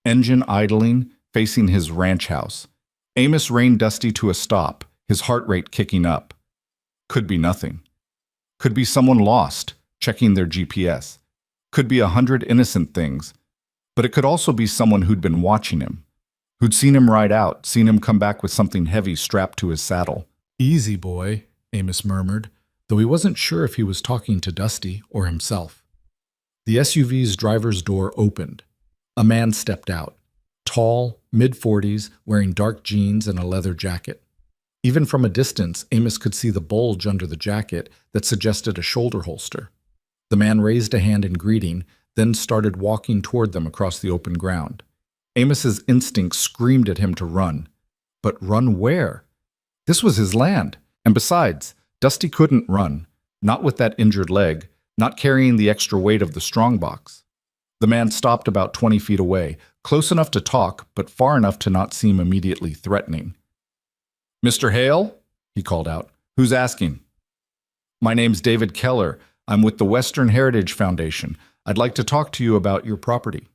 engine idling, facing his ranch house. Amos reined Dusty to a stop, his heart rate kicking up. Could be nothing. Could be someone lost, checking their GPS. Could be 100 innocent things. But it could also be someone who'd been watching him, who'd seen him ride out, seen him come back with something heavy strapped to his saddle. Easy, boy, Amos murmured, though he wasn't sure if he was talking to Dusty or himself. The SUV's driver's door opened. A man stepped out, tall, mid-40s, wearing dark jeans and a leather jacket. Even from a distance, Amos could see the bulge under the jacket that suggested a shoulder holster. The man raised a hand in greeting, then started walking toward them across the open ground. Amos's instinct screamed at him to run. But run where? This was his land. And besides, Dusty couldn't run, not with that injured leg, not carrying the extra weight of the strongbox. The man stopped about 20 feet away, close enough to talk, but far enough to not seem immediately threatening. "Mr. Hale?" he called out. "Who's asking?" "My name's David Keller. I'm with the Western Heritage Foundation. I'd like to talk to you about your property."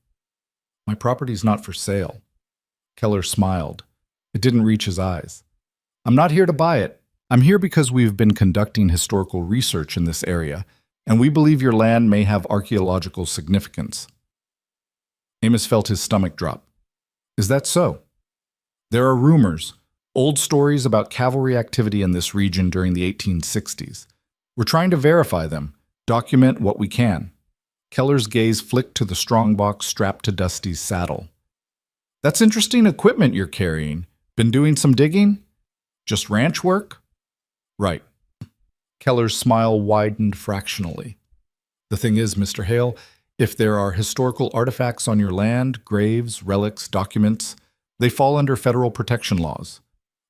"My property's not for sale." Keller smiled. It didn't reach his eyes. "I'm not here to buy it. I'm here because we've been conducting historical research in this area, and we believe your land may have archaeological significance." Amos felt his stomach drop. "Is that so?" "There are rumors, old stories about cavalry activity in this region during the 1860s. We're trying to verify them, document what we can." Keller's gaze flicked to the strongbox strapped to Dusty's saddle. "That's interesting equipment you're carrying. Been doing some digging? Just ranch work?" "Right." Keller's smile widened fractionally. "The thing is, Mr. Hale, if there are historical artifacts on your land, graves, relics, documents, they fall under federal protection laws.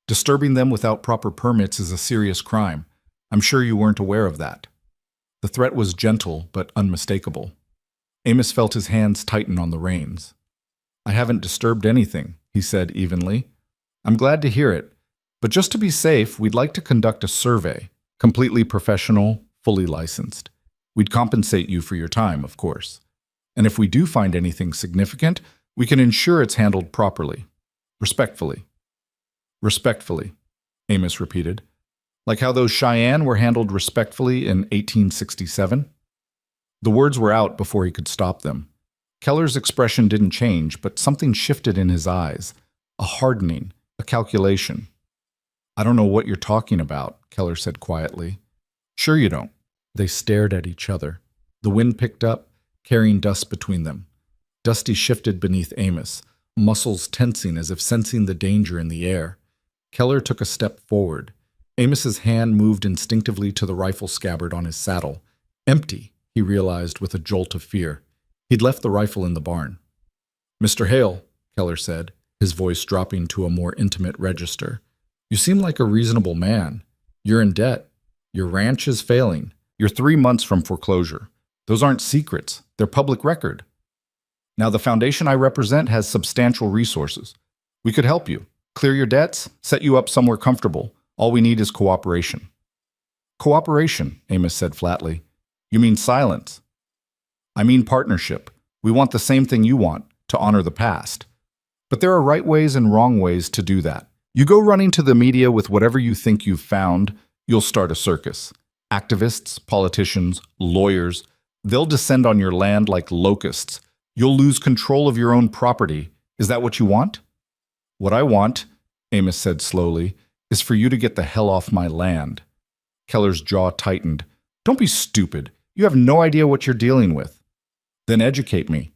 Disturbing them without proper permits is a serious crime. I'm sure you weren't aware of that." The threat was gentle but unmistakable. Amos felt his hands tighten on the reins. "I haven't disturbed anything," he said evenly. "I'm glad to hear it, but just to be safe, we'd like to conduct a survey, completely professional, fully licensed. We'd compensate you for your time, of course. And if we do find anything significant, we can ensure it's handled properly. Respectfully." "Respectfully," Amos repeated. "Like how those Cheyenne were handled respectfully in 1867? The words were out before he could stop them. Keller's expression didn't change, but something shifted in his eyes. A hardening, a calculation. "I don't know what you're talking about," Keller said quietly. "Sure you don't." They stared at each other. The wind picked up, carrying dust between them. Dusty shifted beneath Amos, muscles tensing as if sensing the danger in the air. Keller took a step forward. Amos's hand moved instinctively to the rifle scabbard on his saddle. Empty, he realized with a jolt of fear. He'd left the rifle in the barn. "Mr. Hale," Keller said, his voice dropping to a more intimate register. "You seem like a reasonable man. You're in debt. Your ranch is failing. You're 3 months from foreclosure. Those aren't secrets. They're public record. Now, the foundation I represent has substantial resources. We could help you. Clear your debts, set you up somewhere comfortable. All we need is cooperation." "Cooperation," Amos said flatly. "You mean silence?" "I mean partnership. We want the same thing you want, to honor the past. But there are right ways and wrong ways to do that. You go running to the media with whatever you think you've found, you'll start a circus. Activists, politicians, lawyers, they'll descend on your land like locusts. You'll lose control of your own property, Is that what you want? What I want, Amos said slowly, is for you to get the hell off my land. Keller's jaw tightened. Don't be stupid. You have no idea what you're dealing with. Then educate me.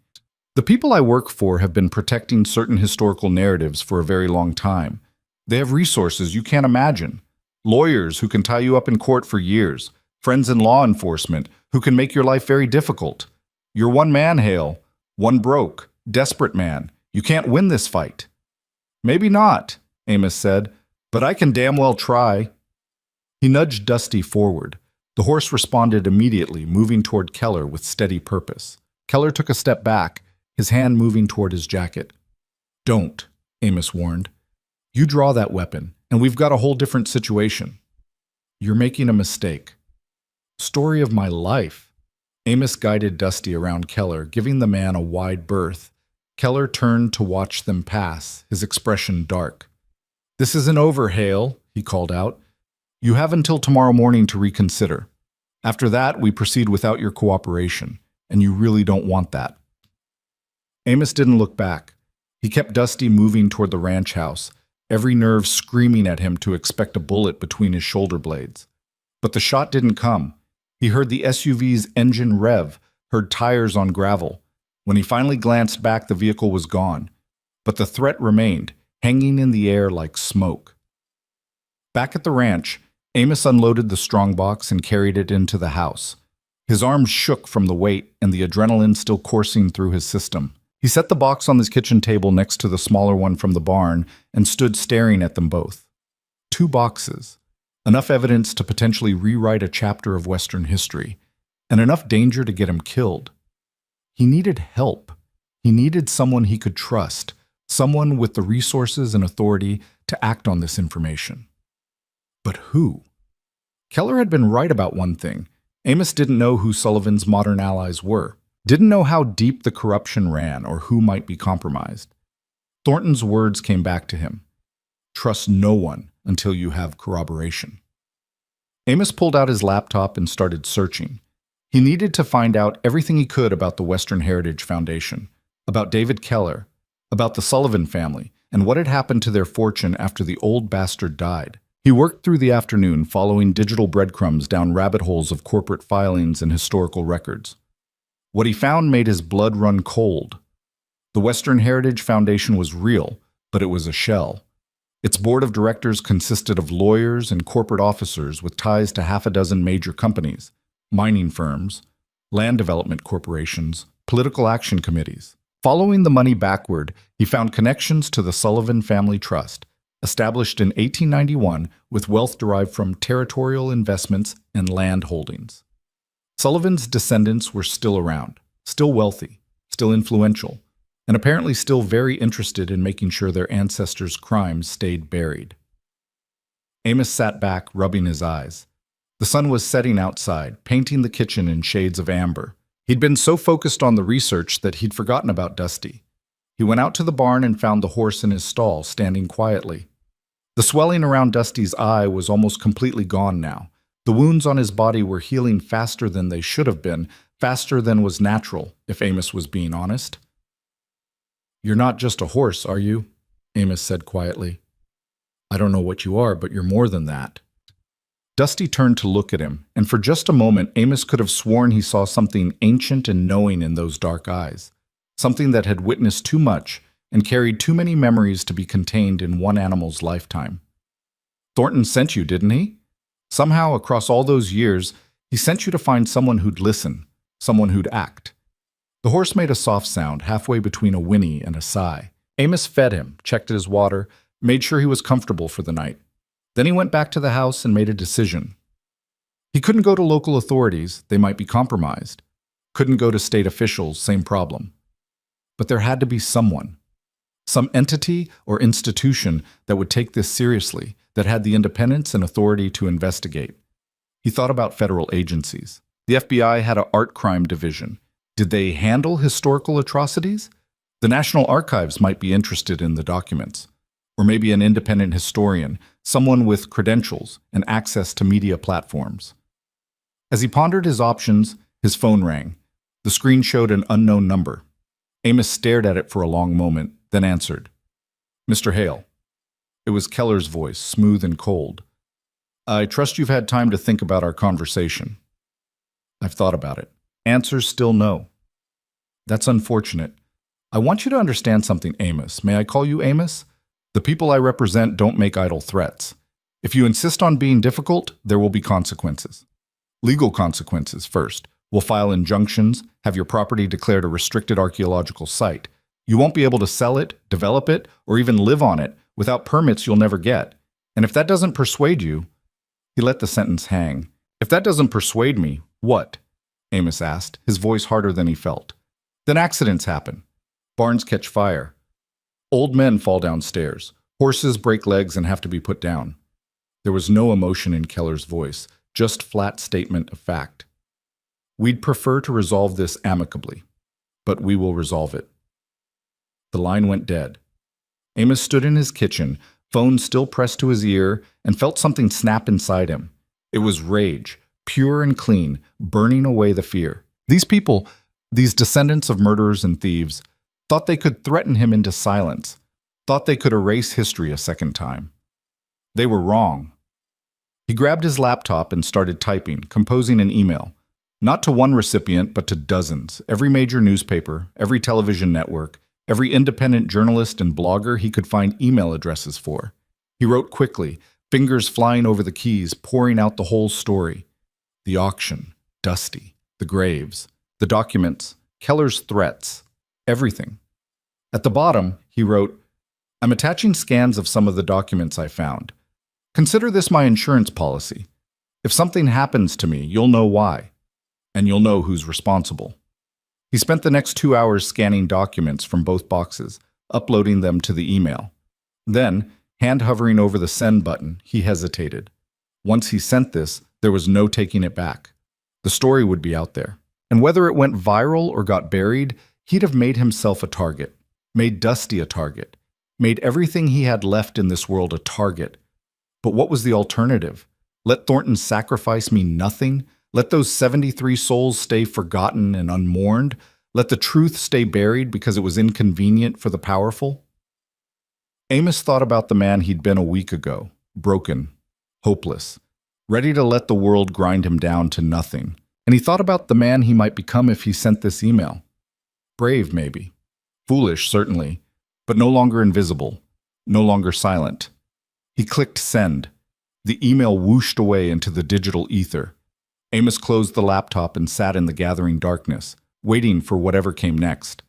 The people I work for have been protecting certain historical narratives for a very long time. They have resources you can't imagine. Lawyers who can tie you up in court for years. Friends in law enforcement who can make your life very difficult. You're one man, Hale. One broke, desperate man. You can't win this fight. Maybe not, Amos said, but I can damn well try. He nudged Dusty forward. The horse responded immediately, moving toward Keller with steady purpose. Keller took a step back, his hand moving toward his jacket. Don't, Amos warned. You draw that weapon, and we've got a whole different situation. You're making a mistake. Story of my life. Amos guided Dusty around Keller, giving the man a wide berth. Keller turned to watch them pass, his expression dark. This isn't over, Hale, he called out. You have until tomorrow morning to reconsider. After that, we proceed without your cooperation, and you really don't want that. Amos didn't look back. He kept Dusty moving toward the ranch house, every nerve screaming at him to expect a bullet between his shoulder blades. But the shot didn't come. He heard the SUV's engine rev, heard tires on gravel. When he finally glanced back, the vehicle was gone. But the threat remained, hanging in the air like smoke. Back at the ranch, Amos unloaded the strongbox and carried it into the house. His arms shook from the weight and the adrenaline still coursing through his system. He set the box on his kitchen table next to the smaller one from the barn and stood staring at them both. 2 boxes. Enough evidence to potentially rewrite a chapter of Western history, and enough danger to get him killed. He needed help. He needed someone he could trust, someone with the resources and authority to act on this information. But who? Keller had been right about one thing. Amos didn't know who Sullivan's modern allies were, didn't know how deep the corruption ran or who might be compromised. Thornton's words came back to him. Trust no one until you have corroboration. Amos pulled out his laptop and started searching. He needed to find out everything he could about the Western Heritage Foundation, about David Keller, about the Sullivan family, and what had happened to their fortune after the old bastard died. He worked through the afternoon following digital breadcrumbs down rabbit holes of corporate filings and historical records. What he found made his blood run cold. The Western Heritage Foundation was real, but it was a shell. Its board of directors consisted of lawyers and corporate officers with ties to half a dozen major companies, mining firms, land development corporations, political action committees. Following the money backward, he found connections to the Sullivan Family Trust, established in 1891 with wealth derived from territorial investments and land holdings. Sullivan's descendants were still around, still wealthy, still influential, and apparently still very interested in making sure their ancestors' crimes stayed buried. Amos sat back, rubbing his eyes. The sun was setting outside, painting the kitchen in shades of amber. He'd been so focused on the research that he'd forgotten about Dusty. He went out to the barn and found the horse in his stall, standing quietly. The swelling around Dusty's eye was almost completely gone now. The wounds on his body were healing faster than they should have been, faster than was natural, if Amos was being honest. You're not just a horse, are you? Amos said quietly. I don't know what you are, but you're more than that. Dusty turned to look at him, and for just a moment Amos could have sworn he saw something ancient and knowing in those dark eyes, something that had witnessed too much and carried too many memories to be contained in one animal's lifetime. Thornton sent you, didn't he? Somehow, across all those years, he sent you to find someone who'd listen, someone who'd act. The horse made a soft sound, halfway between a whinny and a sigh. Amos fed him, checked his water, made sure he was comfortable for the night. Then he went back to the house and made a decision. He couldn't go to local authorities, they might be compromised. Couldn't go to state officials, same problem. But there had to be someone. Some entity or institution that would take this seriously, that had the independence and authority to investigate. He thought about federal agencies. The FBI had an art crime division. Did they handle historical atrocities? The National Archives might be interested in the documents. Or maybe an independent historian, someone with credentials and access to media platforms. As he pondered his options, his phone rang. The screen showed an unknown number. Amos stared at it for a long moment, then answered. "Mr. Hale." It was Keller's voice, smooth and cold. "I trust you've had time to think about our conversation." "I've thought about it." Answers still no. "That's unfortunate. I want you to understand something, Amos. May I call you Amos? The people I represent don't make idle threats. If you insist on being difficult, there will be consequences. Legal consequences first. We'll file injunctions, have your property declared a restricted archaeological site. You won't be able to sell it, develop it, or even live on it without permits you'll never get. And if that doesn't persuade you—" He let the sentence hang. "If that doesn't persuade me, what?" Amos asked, his voice harder than he felt. "Then accidents happen. Barns catch fire. Old men fall downstairs. Horses break legs and have to be put down." There was no emotion in Keller's voice, just flat statement of fact. "We'd prefer to resolve this amicably, but we will resolve it." The line went dead. Amos stood in his kitchen, phone still pressed to his ear, and felt something snap inside him. It was rage, pure and clean, burning away the fear. These people, these descendants of murderers and thieves, thought they could threaten him into silence, thought they could erase history a second time. They were wrong. He grabbed his laptop and started typing, composing an email. Not to one recipient, but to dozens, every major newspaper, every television network, every independent journalist and blogger he could find email addresses for. He wrote quickly, fingers flying over the keys, pouring out the whole story. The auction, Dusty, the graves, the documents, Keller's threats, everything. At the bottom, he wrote, "I'm attaching scans of some of the documents I found. Consider this my insurance policy. If something happens to me, you'll know why, and you'll know who's responsible." He spent the next 2 hours scanning documents from both boxes, uploading them to the email. Then, hand hovering over the send button, he hesitated. Once he sent this, there was no taking it back. The story would be out there. And whether it went viral or got buried, he'd have made himself a target, made Dusty a target, made everything he had left in this world a target. But what was the alternative? Let Thornton's sacrifice mean nothing? Let those 73 souls stay forgotten and unmourned? Let the truth stay buried because it was inconvenient for the powerful? Amos thought about the man he'd been a week ago, broken, hopeless, ready to let the world grind him down to nothing. And he thought about the man he might become if he sent this email. Brave, maybe. Foolish, certainly, but no longer invisible, no longer silent. He clicked send. The email whooshed away into the digital ether. Amos closed the laptop and sat in the gathering darkness, waiting for whatever came next.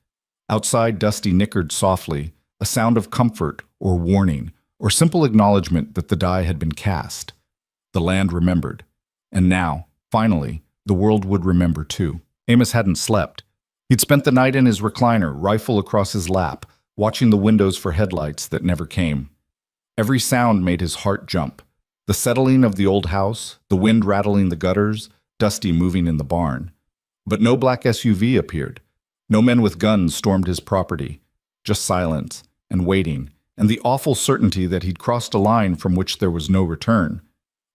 Outside, Dusty nickered softly, a sound of comfort or warning, or simple acknowledgement that the die had been cast. The land remembered. And now, finally, the world would remember too. Amos hadn't slept. He'd spent the night in his recliner, rifle across his lap, watching the windows for headlights that never came. Every sound made his heart jump. The settling of the old house, the wind rattling the gutters, Dusty moving in the barn. But no black SUV appeared. No men with guns stormed his property. Just silence, and waiting, and the awful certainty that he'd crossed a line from which there was no return.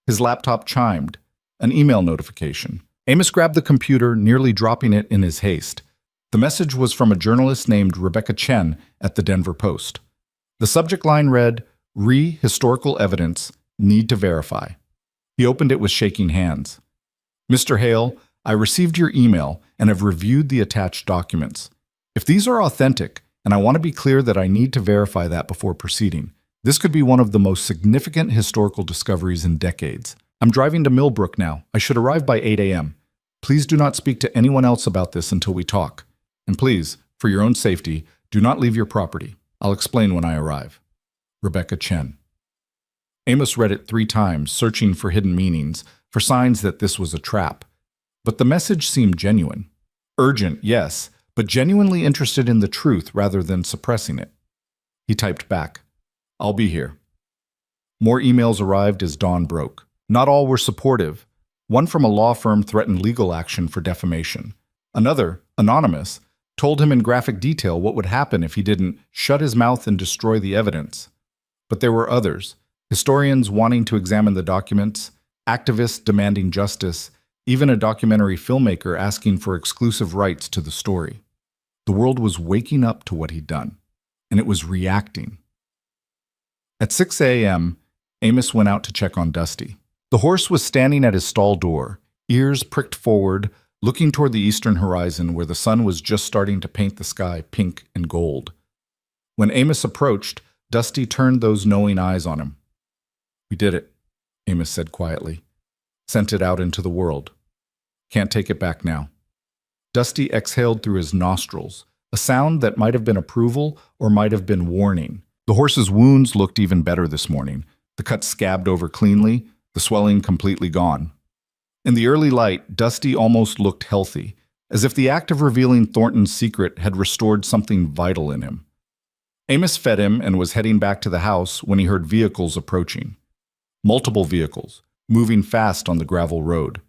His laptop chimed. An email notification. Amos grabbed the computer, nearly dropping it in his haste. The message was from a journalist named Rebecca Chen at the Denver Post. The subject line read, "Historical evidence, need to verify." He opened it with shaking hands. "Mr. Hale, I received your email and have reviewed the attached documents. If these are authentic, and I want to be clear that I need to verify that before proceeding, this could be one of the most significant historical discoveries in decades. I'm driving to Millbrook now. I should arrive by 8 a.m. Please do not speak to anyone else about this until we talk. And please, for your own safety, do not leave your property. I'll explain when I arrive. Rebecca Chen." Amos read it 3 times, searching for hidden meanings, for signs that this was a trap. But the message seemed genuine. Urgent, yes, but genuinely interested in the truth rather than suppressing it. He typed back, "I'll be here." More emails arrived as dawn broke. Not all were supportive. One from a law firm threatened legal action for defamation. Another, anonymous, told him in graphic detail what would happen if he didn't shut his mouth and destroy the evidence. But there were others, historians wanting to examine the documents, activists demanding justice, even a documentary filmmaker asking for exclusive rights to the story. The world was waking up to what he'd done. and it was reacting. At 6 a.m., Amos went out to check on Dusty. The horse was standing at his stall door, ears pricked forward, looking toward the eastern horizon where the sun was just starting to paint the sky pink and gold. When Amos approached, Dusty turned those knowing eyes on him. "We did it," Amos said quietly. "Sent it out into the world. Can't take it back now." Dusty exhaled through his nostrils, a sound that might have been approval or might have been warning. The horse's wounds looked even better this morning, the cut scabbed over cleanly, the swelling completely gone. In the early light, Dusty almost looked healthy, as if the act of revealing Thornton's secret had restored something vital in him. Amos fed him and was heading back to the house when he heard vehicles approaching. Multiple vehicles, moving fast on the gravel road.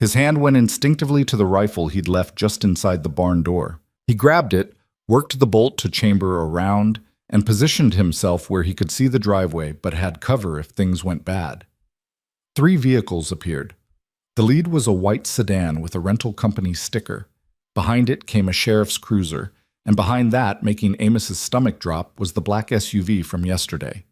His hand went instinctively to the rifle he'd left just inside the barn door. He grabbed it, worked the bolt to chamber around, and positioned himself where he could see the driveway but had cover if things went bad. 3 vehicles appeared. The lead was a white sedan with a rental company sticker. Behind it came a sheriff's cruiser, and behind that, making Amos's stomach drop, was the black SUV from yesterday.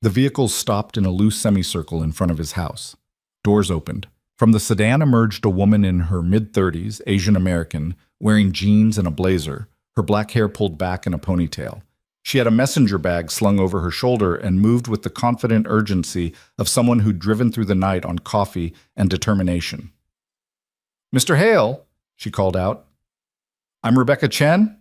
The vehicles stopped in a loose semicircle in front of his house. Doors opened. From the sedan emerged a woman in her mid-30s, Asian American, wearing jeans and a blazer, her black hair pulled back in a ponytail. She had a messenger bag slung over her shoulder and moved with the confident urgency of someone who'd driven through the night on coffee and determination. "Mr. Hale," she called out. "I'm Rebecca Chen."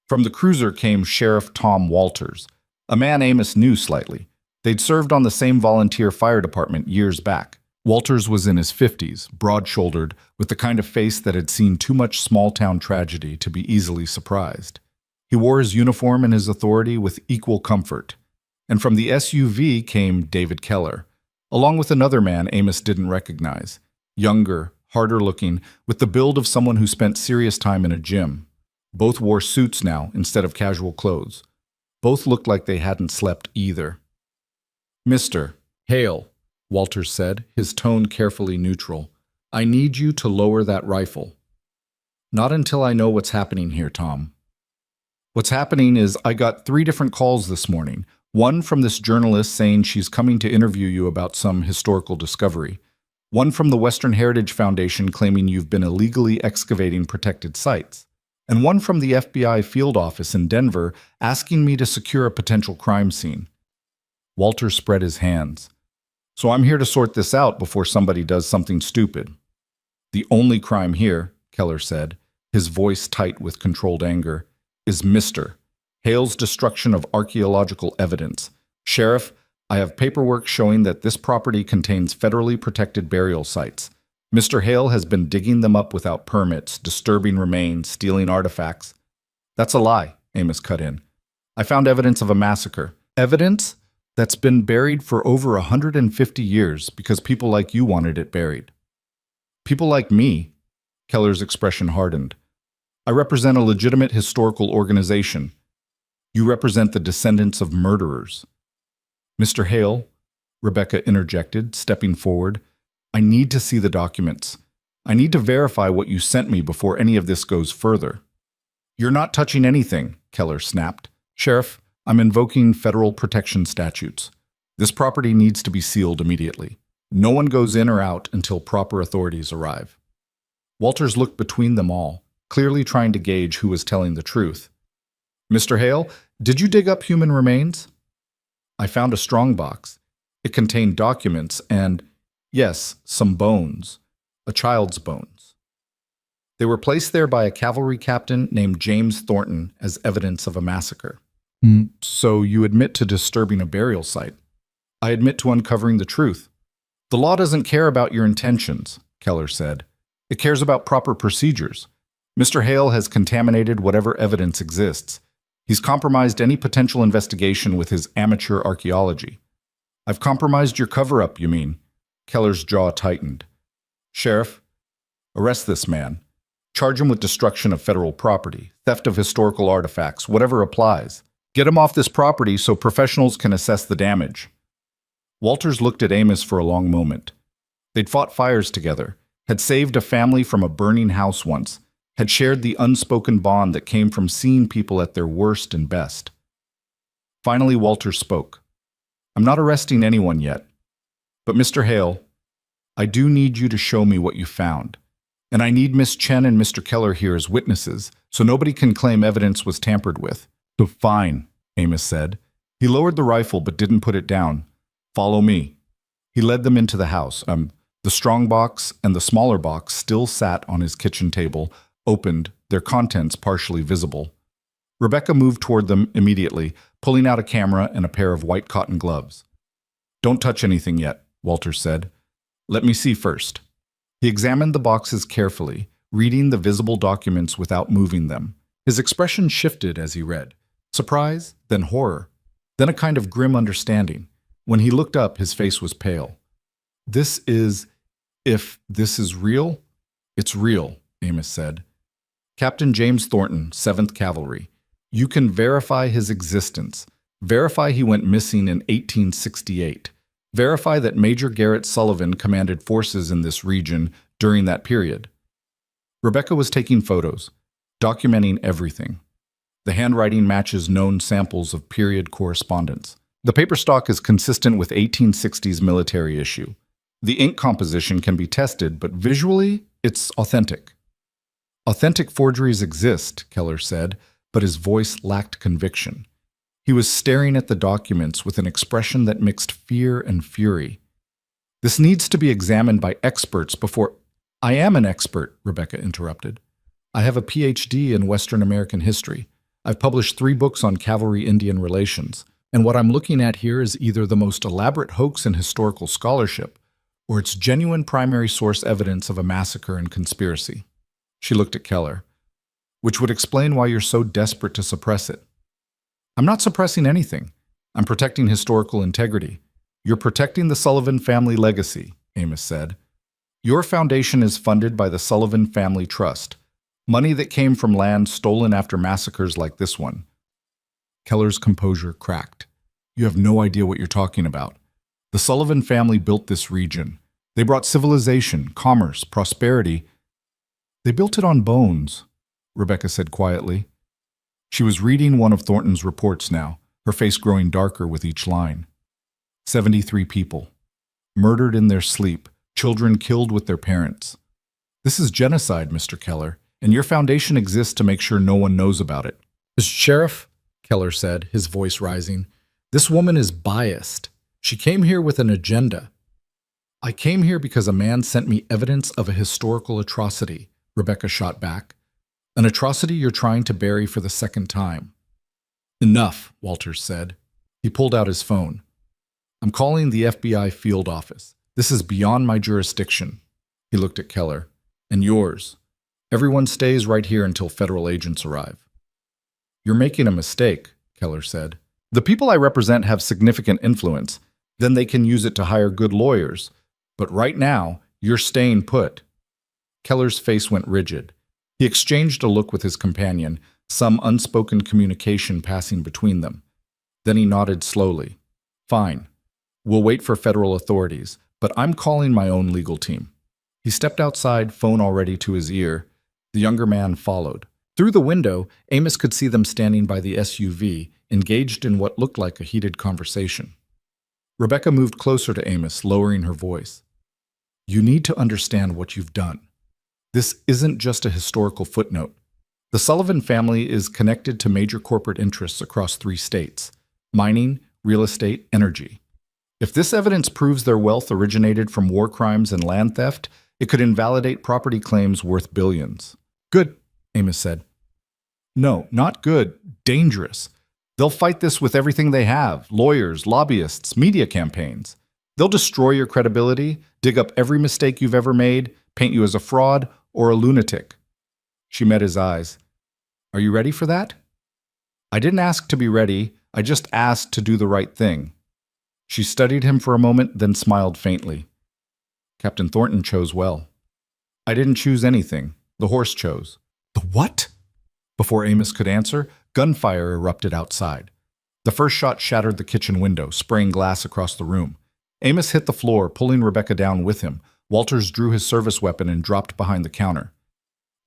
From the cruiser came Sheriff Tom Walters, a man Amos knew slightly. They'd served on the same volunteer fire department years back. Walters was in his 50s, broad-shouldered, with the kind of face that had seen too much small-town tragedy to be easily surprised. He wore his uniform and his authority with equal comfort. And from the SUV came David Keller, along with another man Amos didn't recognize. Younger, harder-looking, with the build of someone who spent serious time in a gym. Both wore suits now instead of casual clothes. Both looked like they hadn't slept either. "Mr. Hale," Walters said, his tone carefully neutral, "I need you to lower that rifle." "Not until I know what's happening here, Tom." "What's happening is I got 3 different calls this morning. One from this journalist saying she's coming to interview you about some historical discovery. One from the Western Heritage Foundation claiming you've been illegally excavating protected sites. And one from the FBI field office in Denver asking me to secure a potential crime scene." Walter spread his hands. "So I'm here to sort this out before somebody does something stupid." "The only crime here," Keller said, his voice tight with controlled anger, "is Mr. Hale's destruction of archaeological evidence. Sheriff, I have paperwork showing that this property contains federally protected burial sites. Mr. Hale has been digging them up without permits, disturbing remains, stealing artifacts." "That's a lie," Amos cut in. "I found evidence of a massacre. Evidence that's been buried for over 150 years because people like you wanted it buried." "People like me?" Keller's expression hardened. "I represent a legitimate historical organization. You represent the descendants of murderers." "Mr. Hale," Rebecca interjected, stepping forward, "I need to see the documents. I need to verify what you sent me before any of this goes further." "You're not touching anything," Keller snapped. "Sheriff, I'm invoking federal protection statutes. This property needs to be sealed immediately. No one goes in or out until proper authorities arrive." Walters looked between them all, clearly trying to gauge who was telling the truth. "Mr. Hale, did you dig up human remains?" "I found a strongbox. It contained documents and, yes, some bones. A child's bones. They were placed there by a cavalry captain named James Thornton as evidence of a massacre." "So you admit to disturbing a burial site?" "I admit to uncovering the truth." "The law doesn't care about your intentions," Keller said. "It cares about proper procedures. Mr. Hale has contaminated whatever evidence exists. He's compromised any potential investigation with his amateur archaeology." "I've compromised your cover-up, you mean?" Keller's jaw tightened. "Sheriff, arrest this man. Charge him with destruction of federal property, theft of historical artifacts, whatever applies. Get him off this property so professionals can assess the damage." Walters looked at Amos for a long moment. They'd fought fires together, had saved a family from a burning house once, had shared the unspoken bond that came from seeing people at their worst and best. Finally, Walter spoke. I'm not arresting anyone yet, but Mr. Hale, I do need you to show me what you found. And I need Miss Chen and Mr. Keller here as witnesses, so nobody can claim evidence was tampered with. So fine, Amos said. He lowered the rifle but didn't put it down. Follow me. He led them into the house. The strong box and the smaller box still sat on his kitchen table, opened, their contents partially visible. Rebecca moved toward them immediately, pulling out a camera and a pair of white cotton gloves. Don't touch anything yet, Walter said. Let me see first. He examined the boxes carefully, reading the visible documents without moving them. His expression shifted as he read. Surprise, then horror, then a kind of grim understanding. When he looked up, his face was pale. If this is real, it's real, Amos said. Captain James Thornton, 7th Cavalry. You can verify his existence. Verify he went missing in 1868. Verify that Major Garrett Sullivan commanded forces in this region during that period. Rebecca was taking photos, documenting everything. The handwriting matches known samples of period correspondence. The paper stock is consistent with 1860s military issue. The ink composition can be tested, but visually, it's authentic. Authentic forgeries exist, Keller said, but his voice lacked conviction. He was staring at the documents with an expression that mixed fear and fury. This needs to be examined by experts before— I am an expert, Rebecca interrupted. I have a PhD in Western American history. I've published 3 books on cavalry-Indian relations, and what I'm looking at here is either the most elaborate hoax in historical scholarship, or it's genuine primary source evidence of a massacre and conspiracy. She looked at Keller. Which would explain why you're so desperate to suppress it. I'm not suppressing anything. I'm protecting historical integrity. You're protecting the Sullivan family legacy, Amos said. Your foundation is funded by the Sullivan Family Trust, money that came from land stolen after massacres like this one. Keller's composure cracked. You have no idea what you're talking about. The Sullivan family built this region. They brought civilization, commerce, prosperity. They built it on bones, Rebecca said quietly. She was reading one of Thornton's reports now, her face growing darker with each line. 73 people. Murdered in their sleep, children killed with their parents. This is genocide, Mr. Keller, and your foundation exists to make sure no one knows about it. Sheriff, Keller said, his voice rising, this woman is biased. She came here with an agenda. I came here because a man sent me evidence of a historical atrocity, Rebecca shot back. An atrocity you're trying to bury for the second time. Enough, Walters said. He pulled out his phone. I'm calling the FBI field office. This is beyond my jurisdiction. He looked at Keller. And yours. Everyone stays right here until federal agents arrive. You're making a mistake, Keller said. The people I represent have significant influence. Then they can use it to hire good lawyers. But right now, you're staying put. Keller's face went rigid. He exchanged a look with his companion, some unspoken communication passing between them. Then he nodded slowly. Fine. We'll wait for federal authorities, but I'm calling my own legal team. He stepped outside, phone already to his ear. The younger man followed. Through the window, Amos could see them standing by the SUV, engaged in what looked like a heated conversation. Rebecca moved closer to Amos, lowering her voice. You need to understand what you've done. This isn't just a historical footnote. The Sullivan family is connected to major corporate interests across 3 states: mining, real estate, energy. If this evidence proves their wealth originated from war crimes and land theft, it could invalidate property claims worth billions. Good, Amos said. No, not good. Dangerous. They'll fight this with everything they have: lawyers, lobbyists, media campaigns. They'll destroy your credibility, dig up every mistake you've ever made, paint you as a fraud or a lunatic. She met his eyes. Are you ready for that? I didn't ask to be ready. I just asked to do the right thing. She studied him for a moment, then smiled faintly. Captain Thornton chose well. I didn't choose anything. The horse chose. The what? Before Amos could answer, gunfire erupted outside. The first shot shattered the kitchen window, spraying glass across the room. Amos hit the floor, pulling Rebecca down with him. Walters drew his service weapon and dropped behind the counter.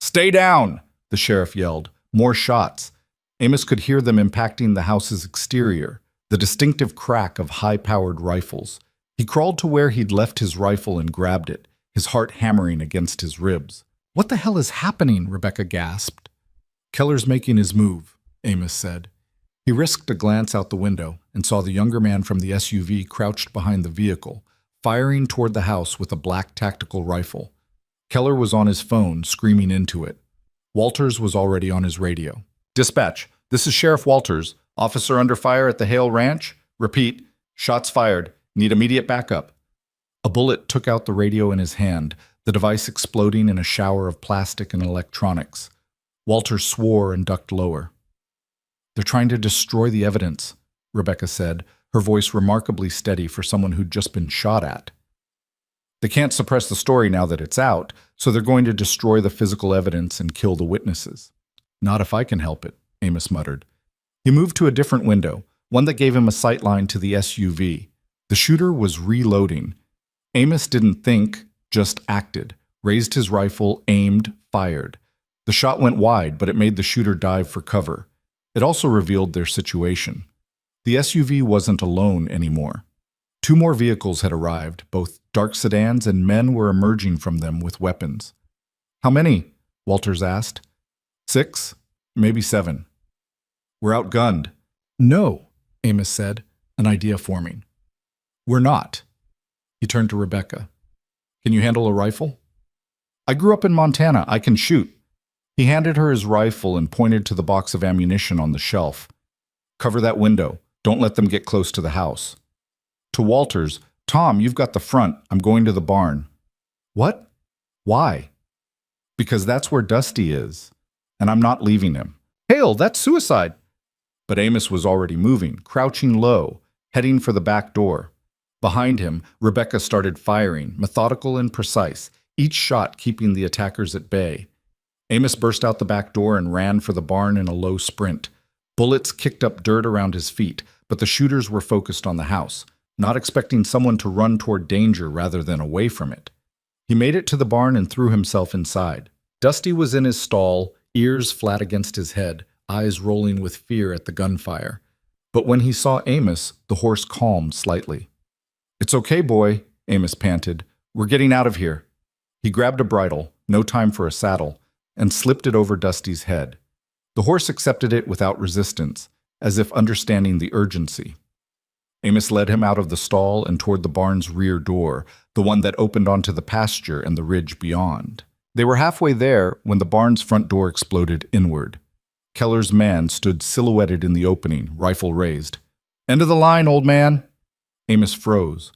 "Stay down!" the sheriff yelled. More shots. Amos could hear them impacting the house's exterior, the distinctive crack of high-powered rifles. He crawled to where he'd left his rifle and grabbed it, his heart hammering against his ribs. "What the hell is happening?" Rebecca gasped. "Keller's making his move," Amos said. He risked a glance out the window and saw the younger man from the SUV crouched behind the vehicle, firing toward the house with a black tactical rifle. Keller was on his phone, screaming into it. Walters was already on his radio. "Dispatch, this is Sheriff Walters. Officer under fire at the Hale Ranch. Repeat, shots fired. Need immediate backup." A bullet took out the radio in his hand, the device exploding in a shower of plastic and electronics. Walters swore and ducked lower. "They're trying to destroy the evidence," Rebecca said, her voice remarkably steady for someone who'd just been shot at. "They can't suppress the story now that it's out, so they're going to destroy the physical evidence and kill the witnesses." "Not if I can help it," Amos muttered. He moved to a different window, one that gave him a sightline to the SUV. The shooter was reloading. Amos didn't think, just acted, raised his rifle, aimed, fired. The shot went wide, but it made the shooter dive for cover. It also revealed their situation. The SUV wasn't alone anymore. 2 more vehicles had arrived, both dark sedans, and men were emerging from them with weapons. "How many?" Walters asked. 6, maybe 7. "We're outgunned." "No," Amos said, an idea forming. "We're not." He turned to Rebecca. "Can you handle a rifle?" "I grew up in Montana. I can shoot." He handed her his rifle and pointed to the box of ammunition on the shelf. "Cover that window. Don't let them get close to the house." To Walters, "Tom, you've got the front. I'm going to the barn." "What? Why?" "Because that's where Dusty is, and I'm not leaving him." "Hale, that's suicide." But Amos was already moving, crouching low, heading for the back door. Behind him, Rebecca started firing, methodical and precise, each shot keeping the attackers at bay. Amos burst out the back door and ran for the barn in a low sprint. Bullets kicked up dirt around his feet, but the shooters were focused on the house, not expecting someone to run toward danger rather than away from it. He made it to the barn and threw himself inside. Dusty was in his stall, ears flat against his head, eyes rolling with fear at the gunfire. But when he saw Amos, the horse calmed slightly. "It's okay, boy," Amos panted. "We're getting out of here." He grabbed a bridle, no time for a saddle, and slipped it over Dusty's head. The horse accepted it without resistance, as if understanding the urgency. Amos led him out of the stall and toward the barn's rear door, the one that opened onto the pasture and the ridge beyond. They were halfway there when the barn's front door exploded inward. Keller's man stood silhouetted in the opening, rifle raised. "End of the line, old man." Amos froze.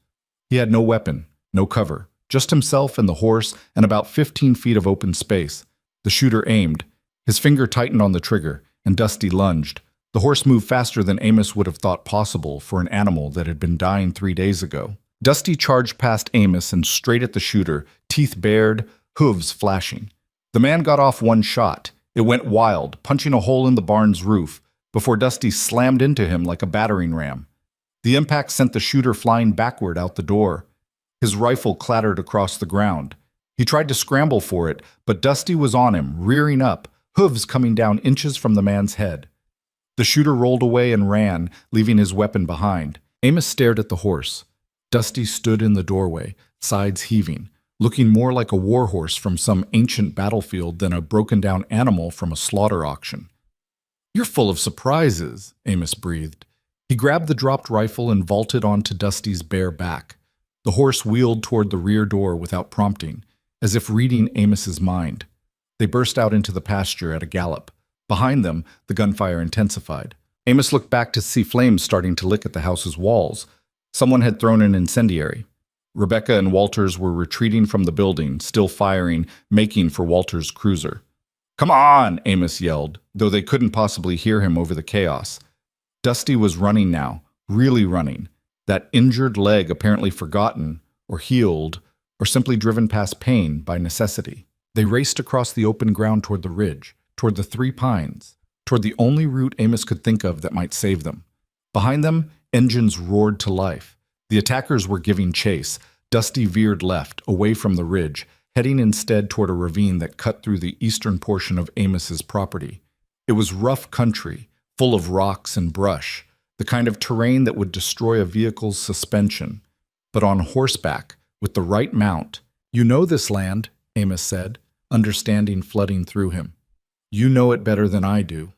He had no weapon, no cover, just himself and the horse and about 15 feet of open space. The shooter aimed. His finger tightened on the trigger, and Dusty lunged. The horse moved faster than Amos would have thought possible for an animal that had been dying 3 days ago. Dusty charged past Amos and straight at the shooter, teeth bared, hooves flashing. The man got off one shot. It went wild, punching a hole in the barn's roof, before Dusty slammed into him like a battering ram. The impact sent the shooter flying backward out the door. His rifle clattered across the ground. He tried to scramble for it, but Dusty was on him, rearing up, hooves coming down inches from the man's head. The shooter rolled away and ran, leaving his weapon behind. Amos stared at the horse. Dusty stood in the doorway, sides heaving, looking more like a war horse from some ancient battlefield than a broken-down animal from a slaughter auction. "You're full of surprises," Amos breathed. He grabbed the dropped rifle and vaulted onto Dusty's bare back. The horse wheeled toward the rear door without prompting, as if reading Amos's mind. They burst out into the pasture at a gallop. Behind them, the gunfire intensified. Amos looked back to see flames starting to lick at the house's walls. Someone had thrown an incendiary. Rebecca and Walters were retreating from the building, still firing, making for Walters' cruiser. "Come on!" Amos yelled, though they couldn't possibly hear him over the chaos. Dusty was running now, really running, that injured leg apparently forgotten, or healed, or simply driven past pain by necessity. They raced across the open ground toward the ridge, toward the 3 pines, toward the only route Amos could think of that might save them. Behind them, engines roared to life. The attackers were giving chase. Dusty veered left, away from the ridge, heading instead toward a ravine that cut through the eastern portion of Amos's property. It was rough country, full of rocks and brush, the kind of terrain that would destroy a vehicle's suspension. But on horseback, with the right mount. "You know this land," Amos said, understanding flooding through him. "You know it better than I do."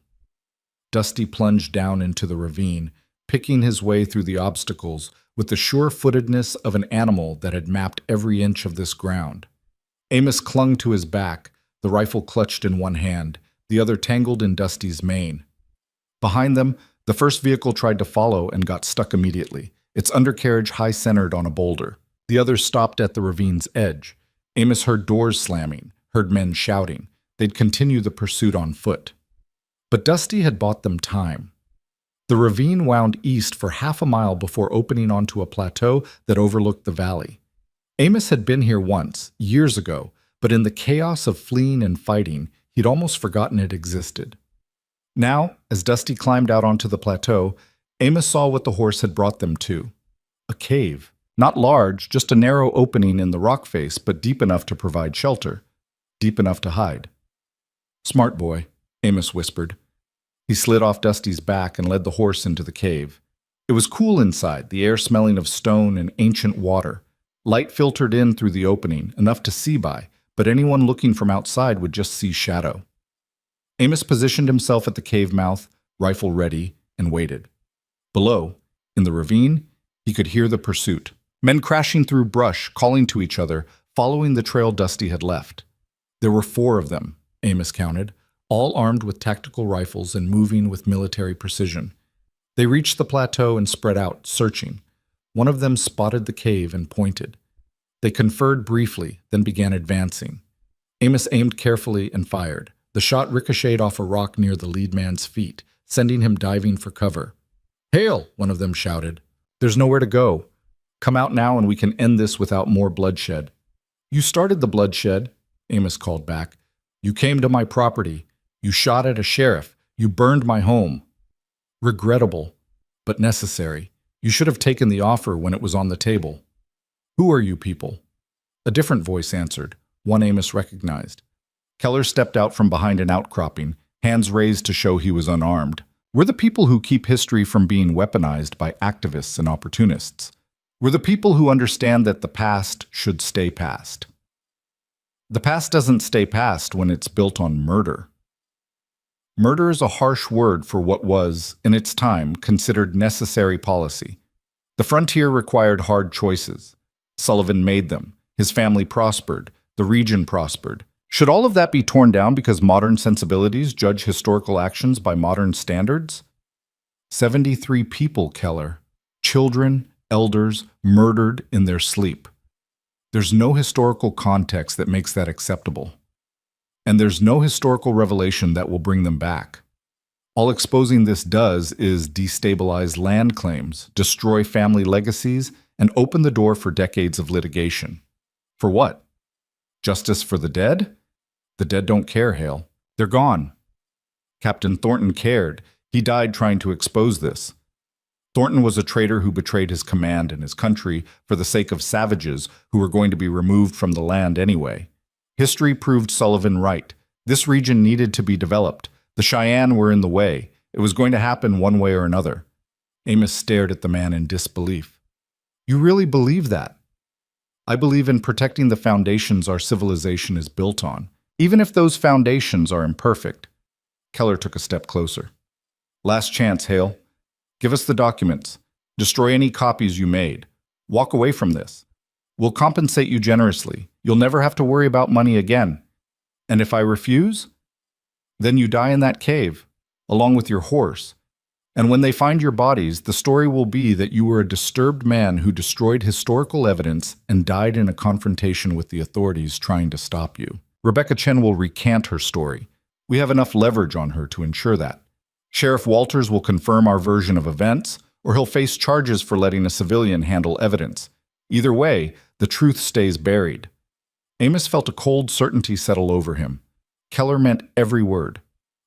Dusty plunged down into the ravine, picking his way through the obstacles with the sure-footedness of an animal that had mapped every inch of this ground. Amos clung to his back, the rifle clutched in one hand, the other tangled in Dusty's mane. Behind them, the first vehicle tried to follow and got stuck immediately, its undercarriage high-centered on a boulder. The others stopped at the ravine's edge. Amos heard doors slamming, heard men shouting. They'd continue the pursuit on foot. But Dusty had bought them time. The ravine wound east for half a mile before opening onto a plateau that overlooked the valley. Amos had been here once, years ago, but in the chaos of fleeing and fighting, he'd almost forgotten it existed. Now, as Dusty climbed out onto the plateau, Amos saw what the horse had brought them to. A cave. Not large, just a narrow opening in the rock face, but deep enough to provide shelter. Deep enough to hide. "Smart boy," Amos whispered. He slid off Dusty's back and led the horse into the cave. It was cool inside, the air smelling of stone and ancient water. Light filtered in through the opening, enough to see by, but anyone looking from outside would just see shadow. Amos positioned himself at the cave mouth, rifle ready, and waited. Below, in the ravine, he could hear the pursuit. Men crashing through brush, calling to each other, following the trail Dusty had left. There were 4 of them, Amos counted, all armed with tactical rifles and moving with military precision. They reached the plateau and spread out, searching. One of them spotted the cave and pointed. They conferred briefly, then began advancing. Amos aimed carefully and fired. The shot ricocheted off a rock near the lead man's feet, sending him diving for cover. "Hail!" one of them shouted. "There's nowhere to go. Come out now and we can end this without more bloodshed." "You started the bloodshed," Amos called back. "You came to my property. You shot at a sheriff. You burned my home." "Regrettable, but necessary. You should have taken the offer when it was on the table." "Who are you people?" A different voice answered, one Amos recognized. Keller stepped out from behind an outcropping, hands raised to show he was unarmed. "We're the people who keep history from being weaponized by activists and opportunists. We're the people who understand that the past should stay past." The past doesn't stay past when it's built on murder. Murder is a harsh word for what was, in its time, considered necessary policy. The frontier required hard choices. Sullivan made them. His family prospered. The region prospered. Should all of that be torn down because modern sensibilities judge historical actions by modern standards? 73 people, Keller. Children, elders, murdered in their sleep. There's no historical context that makes that acceptable. And there's no historical revelation that will bring them back. All exposing this does is destabilize land claims, destroy family legacies, and open the door for decades of litigation. For what? Justice for the dead? The dead don't care, Hale. They're gone. Captain Thornton cared. He died trying to expose this. Thornton was a traitor who betrayed his command and his country for the sake of savages who were going to be removed from the land anyway. History proved Sullivan right. This region needed to be developed. The Cheyenne were in the way. It was going to happen one way or another. Amos stared at the man in disbelief. "You really believe that?" "I believe in protecting the foundations our civilization is built on, even if those foundations are imperfect." Keller took a step closer. "Last chance, Hale. Give us the documents. Destroy any copies you made. Walk away from this. We'll compensate you generously. You'll never have to worry about money again. And if I refuse, then you die in that cave, along with your horse. And when they find your bodies, the story will be that you were a disturbed man who destroyed historical evidence and died in a confrontation with the authorities trying to stop you. Rebecca Chen will recant her story. We have enough leverage on her to ensure that. Sheriff Walters will confirm our version of events, or he'll face charges for letting a civilian handle evidence. Either way, the truth stays buried." Amos felt a cold certainty settle over him. Keller meant every word.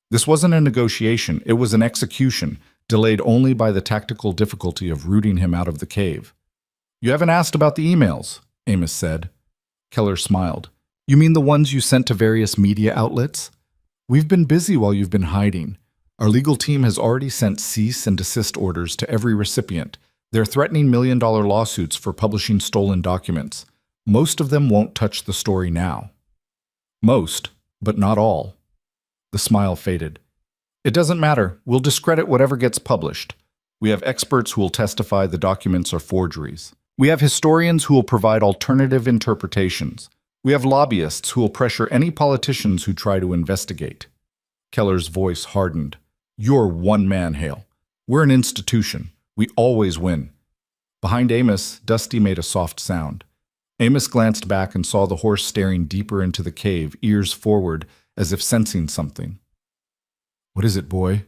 This wasn't a negotiation, it was an execution, delayed only by the tactical difficulty of rooting him out of the cave. "You haven't asked about the emails," Amos said. Keller smiled. You mean the ones you sent to various media outlets? We've been busy while you've been hiding. Our legal team has already sent cease and desist orders to every recipient. They're threatening million-dollar lawsuits for publishing stolen documents. Most of them won't touch the story now. Most, but not all. The smile faded. It doesn't matter. We'll discredit whatever gets published. We have experts who will testify the documents are forgeries. We have historians who will provide alternative interpretations. We have lobbyists who will pressure any politicians who try to investigate. Keller's voice hardened. You're one man, Hale. We're an institution. We always win. Behind Amos, Dusty made a soft sound. Amos glanced back and saw the horse staring deeper into the cave, ears forward, as if sensing something. What is it, boy?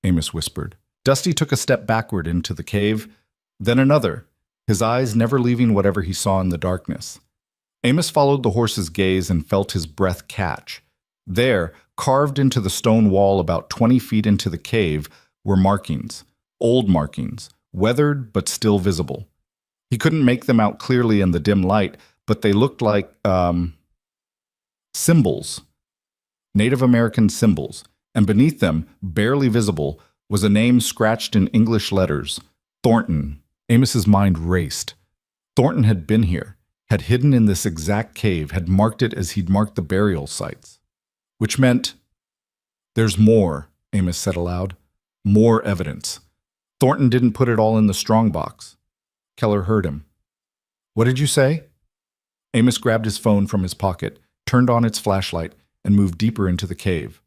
Amos whispered. Dusty took a step backward into the cave, then another, his eyes never leaving whatever he saw in the darkness. Amos followed the horse's gaze and felt his breath catch. There, carved into the stone wall about 20 feet into the cave, were markings, old markings, weathered but still visible. He couldn't make them out clearly in the dim light, but they looked like, symbols. Native American symbols, and beneath them, barely visible, was a name scratched in English letters, Thornton. Amos's mind raced. Thornton had been here, had hidden in this exact cave, had marked it as he'd marked the burial sites. Which meant, there's more, Amos said aloud. More evidence. Thornton didn't put it all in the strongbox. Keller heard him. What did you say? Amos grabbed his phone from his pocket, turned on its flashlight, and moved deeper into the cave.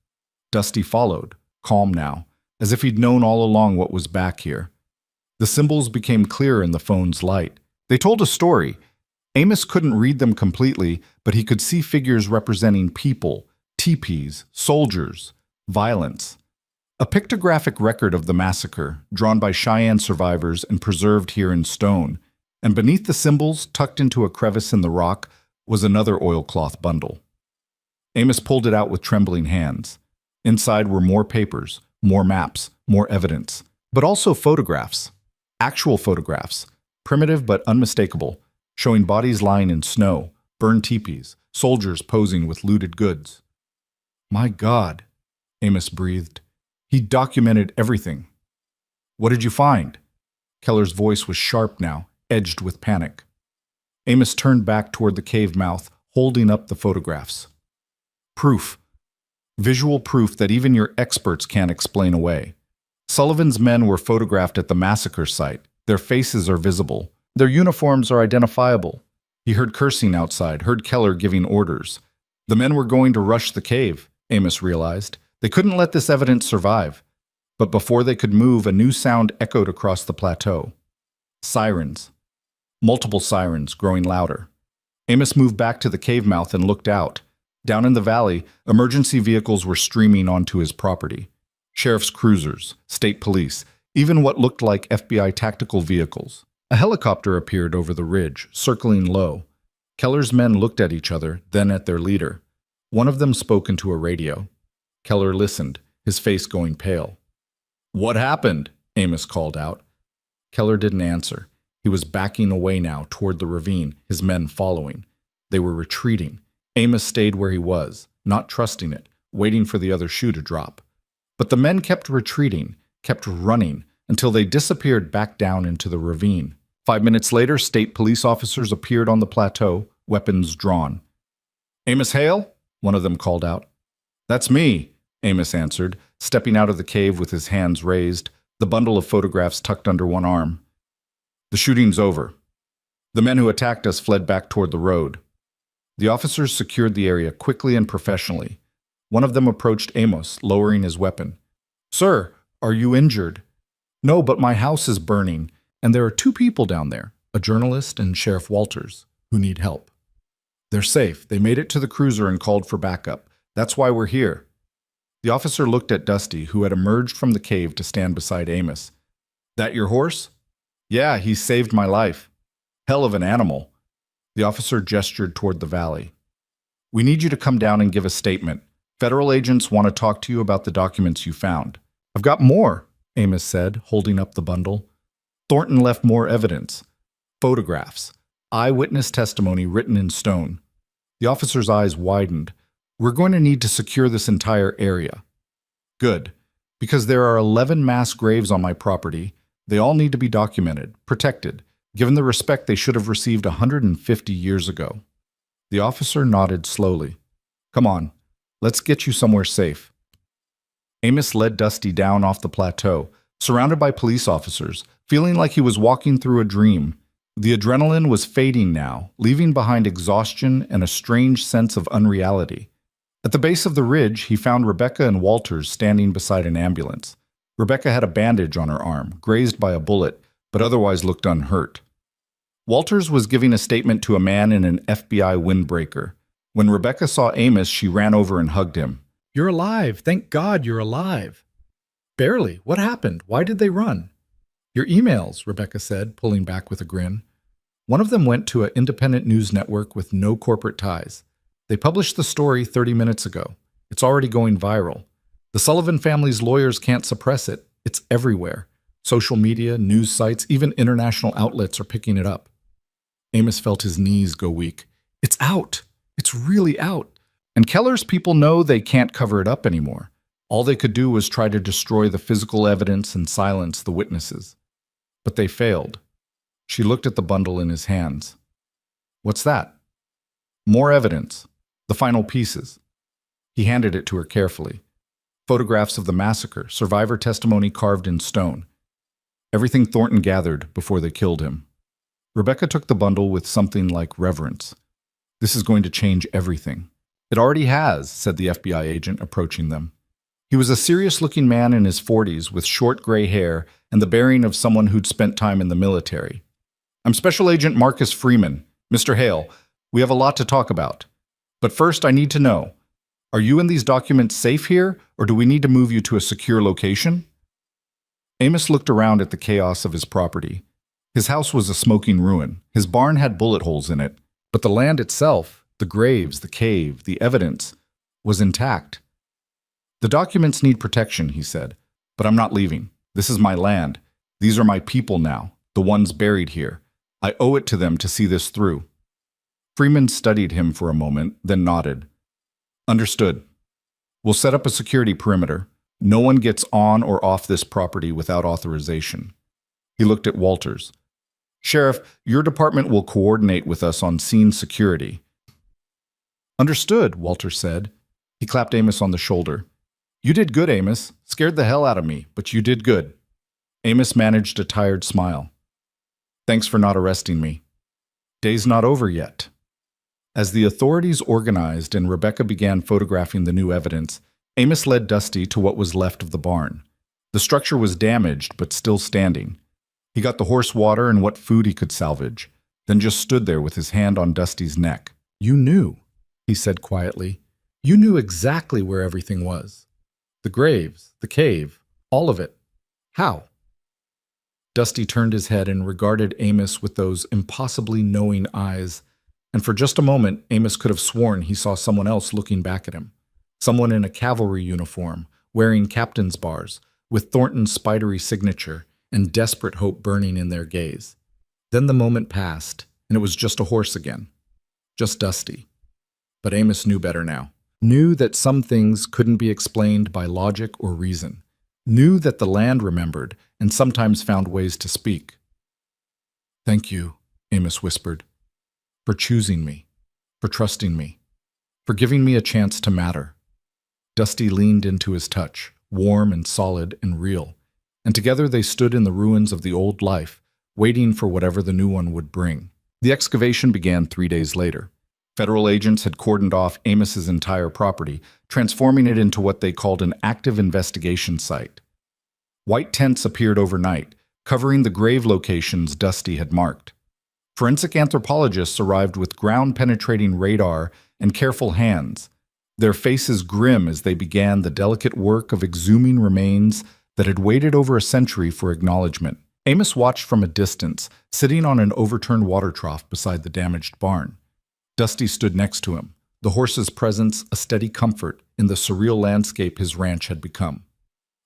Dusty followed, calm now, as if he'd known all along what was back here. The symbols became clearer in the phone's light. They told a story. Amos couldn't read them completely, but he could see figures representing people, teepees, soldiers, violence. A pictographic record of the massacre, drawn by Cheyenne survivors and preserved here in stone. And beneath the symbols, tucked into a crevice in the rock, was another oilcloth bundle. Amos pulled it out with trembling hands. Inside were more papers, more maps, more evidence, but also photographs. Actual photographs, primitive but unmistakable, showing bodies lying in snow, burned teepees, soldiers posing with looted goods. My God, Amos breathed. He documented everything. What did you find? Keller's voice was sharp now, edged with panic. Amos turned back toward the cave mouth, holding up the photographs. Proof. Visual proof that even your experts can't explain away. Sullivan's men were photographed at the massacre site. Their faces are visible. Their uniforms are identifiable. He heard cursing outside, heard Keller giving orders. The men were going to rush the cave, Amos realized. They couldn't let this evidence survive. But before they could move, a new sound echoed across the plateau. Sirens. Multiple sirens, growing louder. Amos moved back to the cave mouth and looked out. Down in the valley, emergency vehicles were streaming onto his property. Sheriff's cruisers, state police, even what looked like FBI tactical vehicles. A helicopter appeared over the ridge, circling low. Keller's men looked at each other, then at their leader. One of them spoke into a radio. Keller listened, his face going pale. What happened? Amos called out. Keller didn't answer. He was backing away now toward the ravine, his men following. They were retreating. Amos stayed where he was, not trusting it, waiting for the other shoe to drop. But the men kept retreating, kept running, until they disappeared back down into the ravine. 5 minutes later, state police officers appeared on the plateau, weapons drawn. Amos Hale? One of them called out. That's me, Amos answered, stepping out of the cave with his hands raised, the bundle of photographs tucked under one arm. The shooting's over. The men who attacked us fled back toward the road. The officers secured the area quickly and professionally. One of them approached Amos, lowering his weapon. Sir, are you injured? No, but my house is burning, and there are 2 people down there, a journalist and Sheriff Walters, who need help. They're safe. They made it to the cruiser and called for backup. That's why we're here. The officer looked at Dusty, who had emerged from the cave to stand beside Amos. That your horse? Yeah, he saved my life. Hell of an animal. The officer gestured toward the valley. We need you to come down and give a statement. Federal agents want to talk to you about the documents you found. I've got more, Amos said, holding up the bundle. Thornton left more evidence. Photographs. Eyewitness testimony written in stone. The officer's eyes widened. We're going to need to secure this entire area. Good, because there are 11 mass graves on my property. They all need to be documented, protected, given the respect they should have received 150 years ago. The officer nodded slowly. Come on, let's get you somewhere safe. Amos led Dusty down off the plateau, surrounded by police officers, feeling like he was walking through a dream. The adrenaline was fading now, leaving behind exhaustion and a strange sense of unreality. At the base of the ridge, he found Rebecca and Walters standing beside an ambulance. Rebecca had a bandage on her arm, grazed by a bullet, but otherwise looked unhurt. Walters was giving a statement to a man in an FBI windbreaker. When Rebecca saw Amos, she ran over and hugged him. You're alive. Thank God you're alive. Barely. What happened? Why did they run? Your emails, Rebecca said, pulling back with a grin. One of them went to an independent news network with no corporate ties. They published the story 30 minutes ago. It's already going viral. The Sullivan family's lawyers can't suppress it. It's everywhere. Social media, news sites, even international outlets are picking it up. Amos felt his knees go weak. It's out. It's really out. And Keller's people know they can't cover it up anymore. All they could do was try to destroy the physical evidence and silence the witnesses. But they failed. She looked at the bundle in his hands. What's that? More evidence. The final pieces. He handed it to her carefully. Photographs of the massacre, survivor testimony carved in stone. Everything Thornton gathered before they killed him. Rebecca took the bundle with something like reverence. This is going to change everything. It already has, said the FBI agent, approaching them. He was a serious-looking man in his 40s with short gray hair and the bearing of someone who'd spent time in the military. I'm Special Agent Marcus Freeman. Mr. Hale, we have a lot to talk about. But first, I need to know, are you and these documents safe here, or do we need to move you to a secure location? Amos looked around at the chaos of his property. His house was a smoking ruin. His barn had bullet holes in it, but the land itself, the graves, the cave, the evidence, was intact. The documents need protection, he said, but I'm not leaving. This is my land. These are my people now, the ones buried here. I owe it to them to see this through. Freeman studied him for a moment, then nodded. Understood. We'll set up a security perimeter. No one gets on or off this property without authorization. He looked at Walters. Sheriff, your department will coordinate with us on scene security. Understood, Walters said. He clapped Amos on the shoulder. You did good, Amos. Scared the hell out of me, but you did good. Amos managed a tired smile. Thanks for not arresting me. Day's not over yet. As the authorities organized and Rebecca began photographing the new evidence, Amos led Dusty to what was left of the barn. The structure was damaged, but still standing. He got the horse water and what food he could salvage, then just stood there with his hand on Dusty's neck. You knew, he said quietly. You knew exactly where everything was. The graves, the cave, all of it. How? Dusty turned his head and regarded Amos with those impossibly knowing eyes, and for just a moment Amos could have sworn he saw someone else looking back at him. Someone in a cavalry uniform, wearing captain's bars, with Thornton's spidery signature, and desperate hope burning in their gaze. Then the moment passed, and it was just a horse again. Just Dusty. But Amos knew better now. Knew that some things couldn't be explained by logic or reason. Knew that the land remembered, and sometimes found ways to speak. Thank you, Amos whispered, for choosing me, for trusting me, for giving me a chance to matter. Dusty leaned into his touch, warm and solid and real, and together they stood in the ruins of the old life, waiting for whatever the new one would bring. The excavation began 3 days later. Federal agents had cordoned off Amos's entire property, transforming it into what they called an active investigation site. White tents appeared overnight, covering the grave locations Dusty had marked. Forensic anthropologists arrived with ground-penetrating radar and careful hands, their faces grim as they began the delicate work of exhuming remains that had waited over a century for acknowledgement. Amos watched from a distance, sitting on an overturned water trough beside the damaged barn. Dusty stood next to him, the horse's presence a steady comfort in the surreal landscape his ranch had become.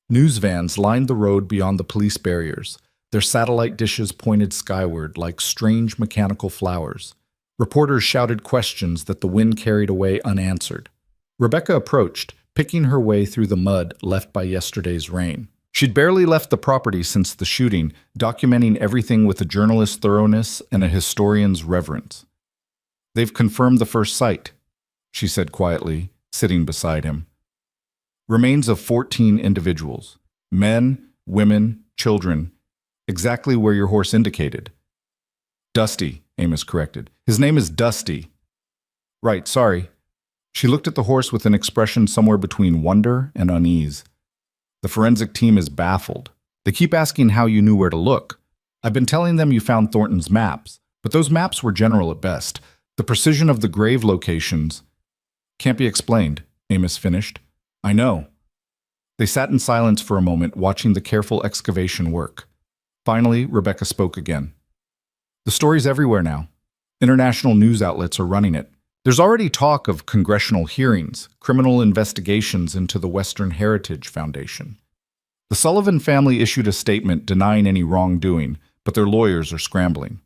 News vans lined the road beyond the police barriers, their satellite dishes pointed skyward like strange mechanical flowers. Reporters shouted questions that the wind carried away unanswered. Rebecca approached, picking her way through the mud left by yesterday's rain. She'd barely left the property since the shooting, documenting everything with a journalist's thoroughness and a historian's reverence. "They've confirmed the first site," she said quietly, sitting beside him. "Remains of 14 individuals. Men, women, children. Exactly where your horse indicated." "Dusty," Amos corrected. "His name is Dusty." "Right, sorry." She looked at the horse with an expression somewhere between wonder and unease. "The forensic team is baffled. They keep asking how you knew where to look. I've been telling them you found Thornton's maps, but those maps were general at best. The precision of the grave locations can't be explained," Amos finished. "I know." They sat in silence for a moment, watching the careful excavation work. Finally, Rebecca spoke again. "The story's everywhere now. International news outlets are running it. There's already talk of congressional hearings, criminal investigations into the Western Heritage Foundation. The Sullivan family issued a statement denying any wrongdoing, but their lawyers are scrambling."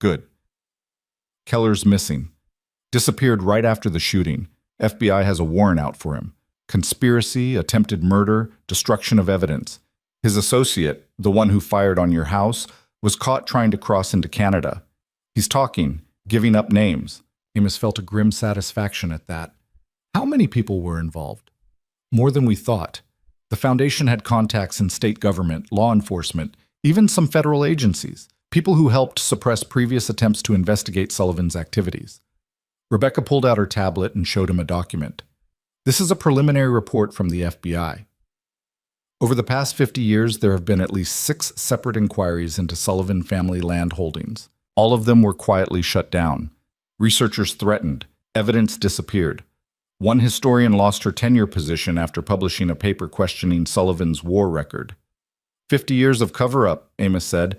"Good." "Keller's missing. Disappeared right after the shooting. FBI has a warrant out for him. Conspiracy, attempted murder, destruction of evidence. His associate, the one who fired on your house, was caught trying to cross into Canada. He's talking, giving up names." Amos felt a grim satisfaction at that. How many people were involved? More than we thought. The foundation had contacts in state government, law enforcement, even some federal agencies, people who helped suppress previous attempts to investigate Sullivan's activities. Rebecca pulled out her tablet and showed him a document. "This is a preliminary report from the FBI. Over the past 50 years, there have been at least 6 separate inquiries into Sullivan family land holdings. All of them were quietly shut down. Researchers threatened. Evidence disappeared. One historian lost her tenure position after publishing a paper questioning Sullivan's war record. 50 years of cover-up," Amos said,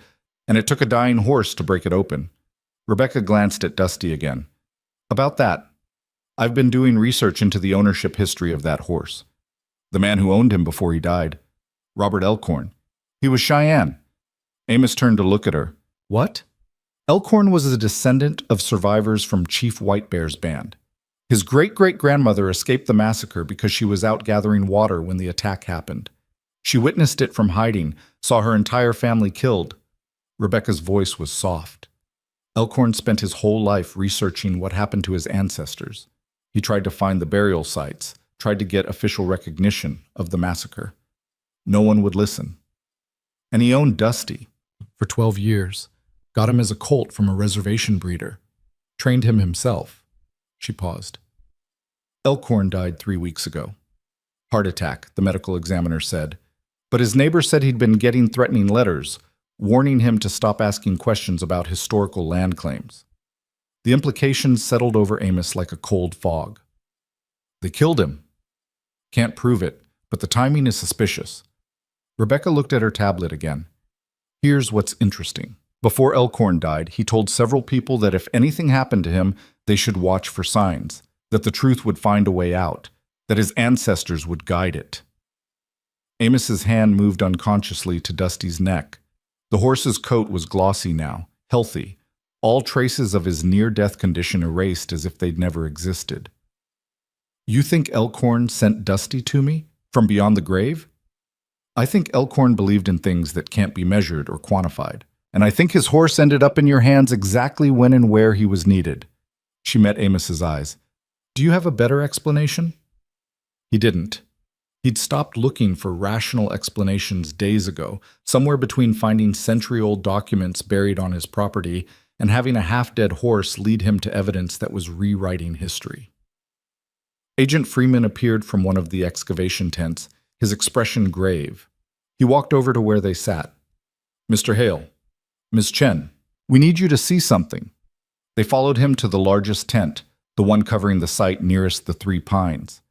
"and it took a dying horse to break it open." Rebecca glanced at Dusty again. "About that, I've been doing research into the ownership history of that horse. The man who owned him before he died, Robert Elkhorn. He was Cheyenne." Amos turned to look at her. "What?" "Elkhorn was a descendant of survivors from Chief Whitebear's band. His great-great-grandmother escaped the massacre because she was out gathering water when the attack happened. She witnessed it from hiding, saw her entire family killed." Rebecca's voice was soft. "Elkhorn spent his whole life researching what happened to his ancestors. He tried to find the burial sites, tried to get official recognition of the massacre. No one would listen. And he owned Dusty for 12 years. Got him as a colt from a reservation breeder. Trained him himself." She paused. "Elkhorn died 3 weeks ago. Heart attack," the medical examiner said. "But his neighbor said he'd been getting threatening letters, warning him to stop asking questions about historical land claims." The implications settled over Amos like a cold fog. "They killed him. Can't prove it, but the timing is suspicious." Rebecca looked at her tablet again. "Here's what's interesting. Before Elkhorn died, he told several people that if anything happened to him, they should watch for signs, that the truth would find a way out, that his ancestors would guide it." Amos's hand moved unconsciously to Dusty's neck. The horse's coat was glossy now, healthy, all traces of his near-death condition erased as if they'd never existed. "You think Elkhorn sent Dusty to me? From beyond the grave?" "I think Elkhorn believed in things that can't be measured or quantified. And I think his horse ended up in your hands exactly when and where he was needed." She met Amos's eyes. "Do you have a better explanation?" He didn't. He'd stopped looking for rational explanations days ago, somewhere between finding century-old documents buried on his property and having a half-dead horse lead him to evidence that was rewriting history. Agent Freeman appeared from one of the excavation tents, his expression grave. He walked over to where they sat. "Mr. Hale, Ms. Chen, we need you to see something." They followed him to the largest tent, the one covering the site nearest the 3 pines.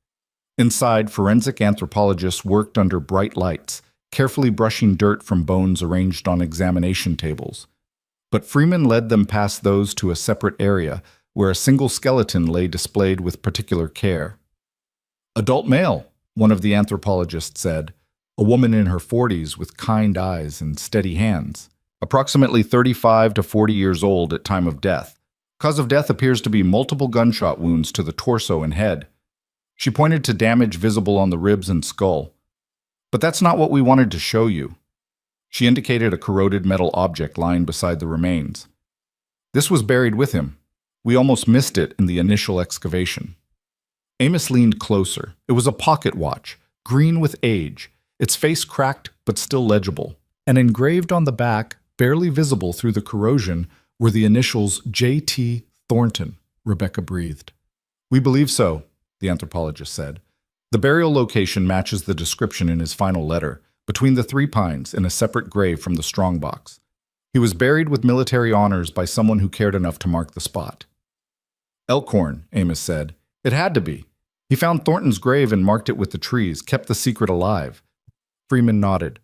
Inside, forensic anthropologists worked under bright lights, carefully brushing dirt from bones arranged on examination tables. But Freeman led them past those to a separate area, where a single skeleton lay displayed with particular care. "Adult male," one of the anthropologists said, "a woman in her 40s with kind eyes and steady hands. Approximately 35 to 40 years old at time of death. Cause of death appears to be multiple gunshot wounds to the torso and head. She pointed to damage visible on the ribs and skull. But that's not what we wanted to show you. She indicated a corroded metal object lying beside the remains. This was buried with him. We almost missed it in the initial excavation. Amos leaned closer. It was a pocket watch, green with age, its face cracked but still legible. And engraved on the back, barely visible through the corrosion, were the initials J.T. Thornton, Rebecca breathed. We believe so, the anthropologist said. The burial location matches the description in his final letter, between the 3 pines in a separate grave from the strongbox. He was buried with military honors by someone who cared enough to mark the spot. Elkhorn, Amos said. It had to be. He found Thornton's grave and marked it with the trees, kept the secret alive. Freeman nodded.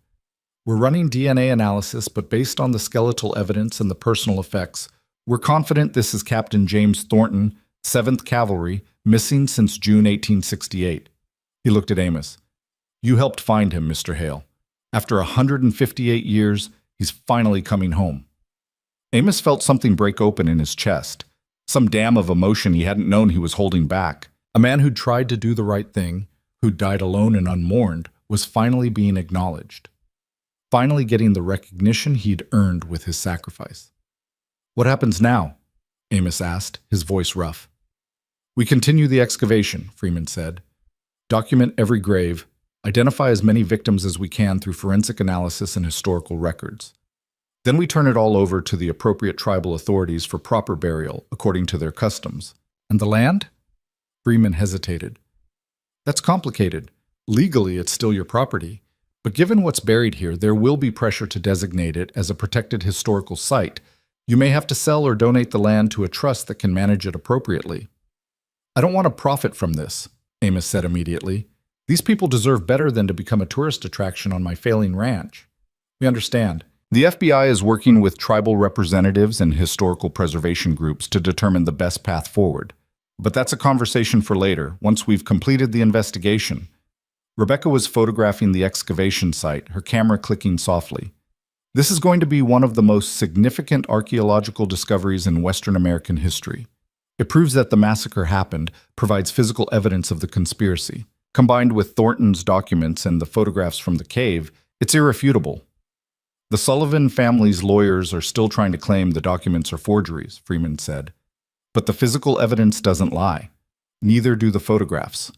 We're running DNA analysis, but based on the skeletal evidence and the personal effects, we're confident this is Captain James Thornton, 7th Cavalry, missing since June 1868. He looked at Amos. You helped find him, Mr. Hale. After 158 years, he's finally coming home. Amos felt something break open in his chest, some dam of emotion he hadn't known he was holding back. A man who'd tried to do the right thing, who'd died alone and unmourned, was finally being acknowledged. Finally getting the recognition he'd earned with his sacrifice. What happens now? Amos asked, his voice rough. We continue the excavation, Freeman said. Document every grave, identify as many victims as we can through forensic analysis and historical records. Then we turn it all over to the appropriate tribal authorities for proper burial according to their customs. And the land? Freeman hesitated. That's complicated. Legally, it's still your property. But given what's buried here, there will be pressure to designate it as a protected historical site. You may have to sell or donate the land to a trust that can manage it appropriately. I don't want to profit from this, Amos said immediately. These people deserve better than to become a tourist attraction on my failing ranch. We understand. The FBI is working with tribal representatives and historical preservation groups to determine the best path forward. But that's a conversation for later, once we've completed the investigation. Rebecca was photographing the excavation site, her camera clicking softly. This is going to be one of the most significant archaeological discoveries in Western American history. It proves that the massacre happened, provides physical evidence of the conspiracy. Combined with Thornton's documents and the photographs from the cave, it's irrefutable. The Sullivan family's lawyers are still trying to claim the documents are forgeries, Freeman said. But the physical evidence doesn't lie. Neither do the photographs.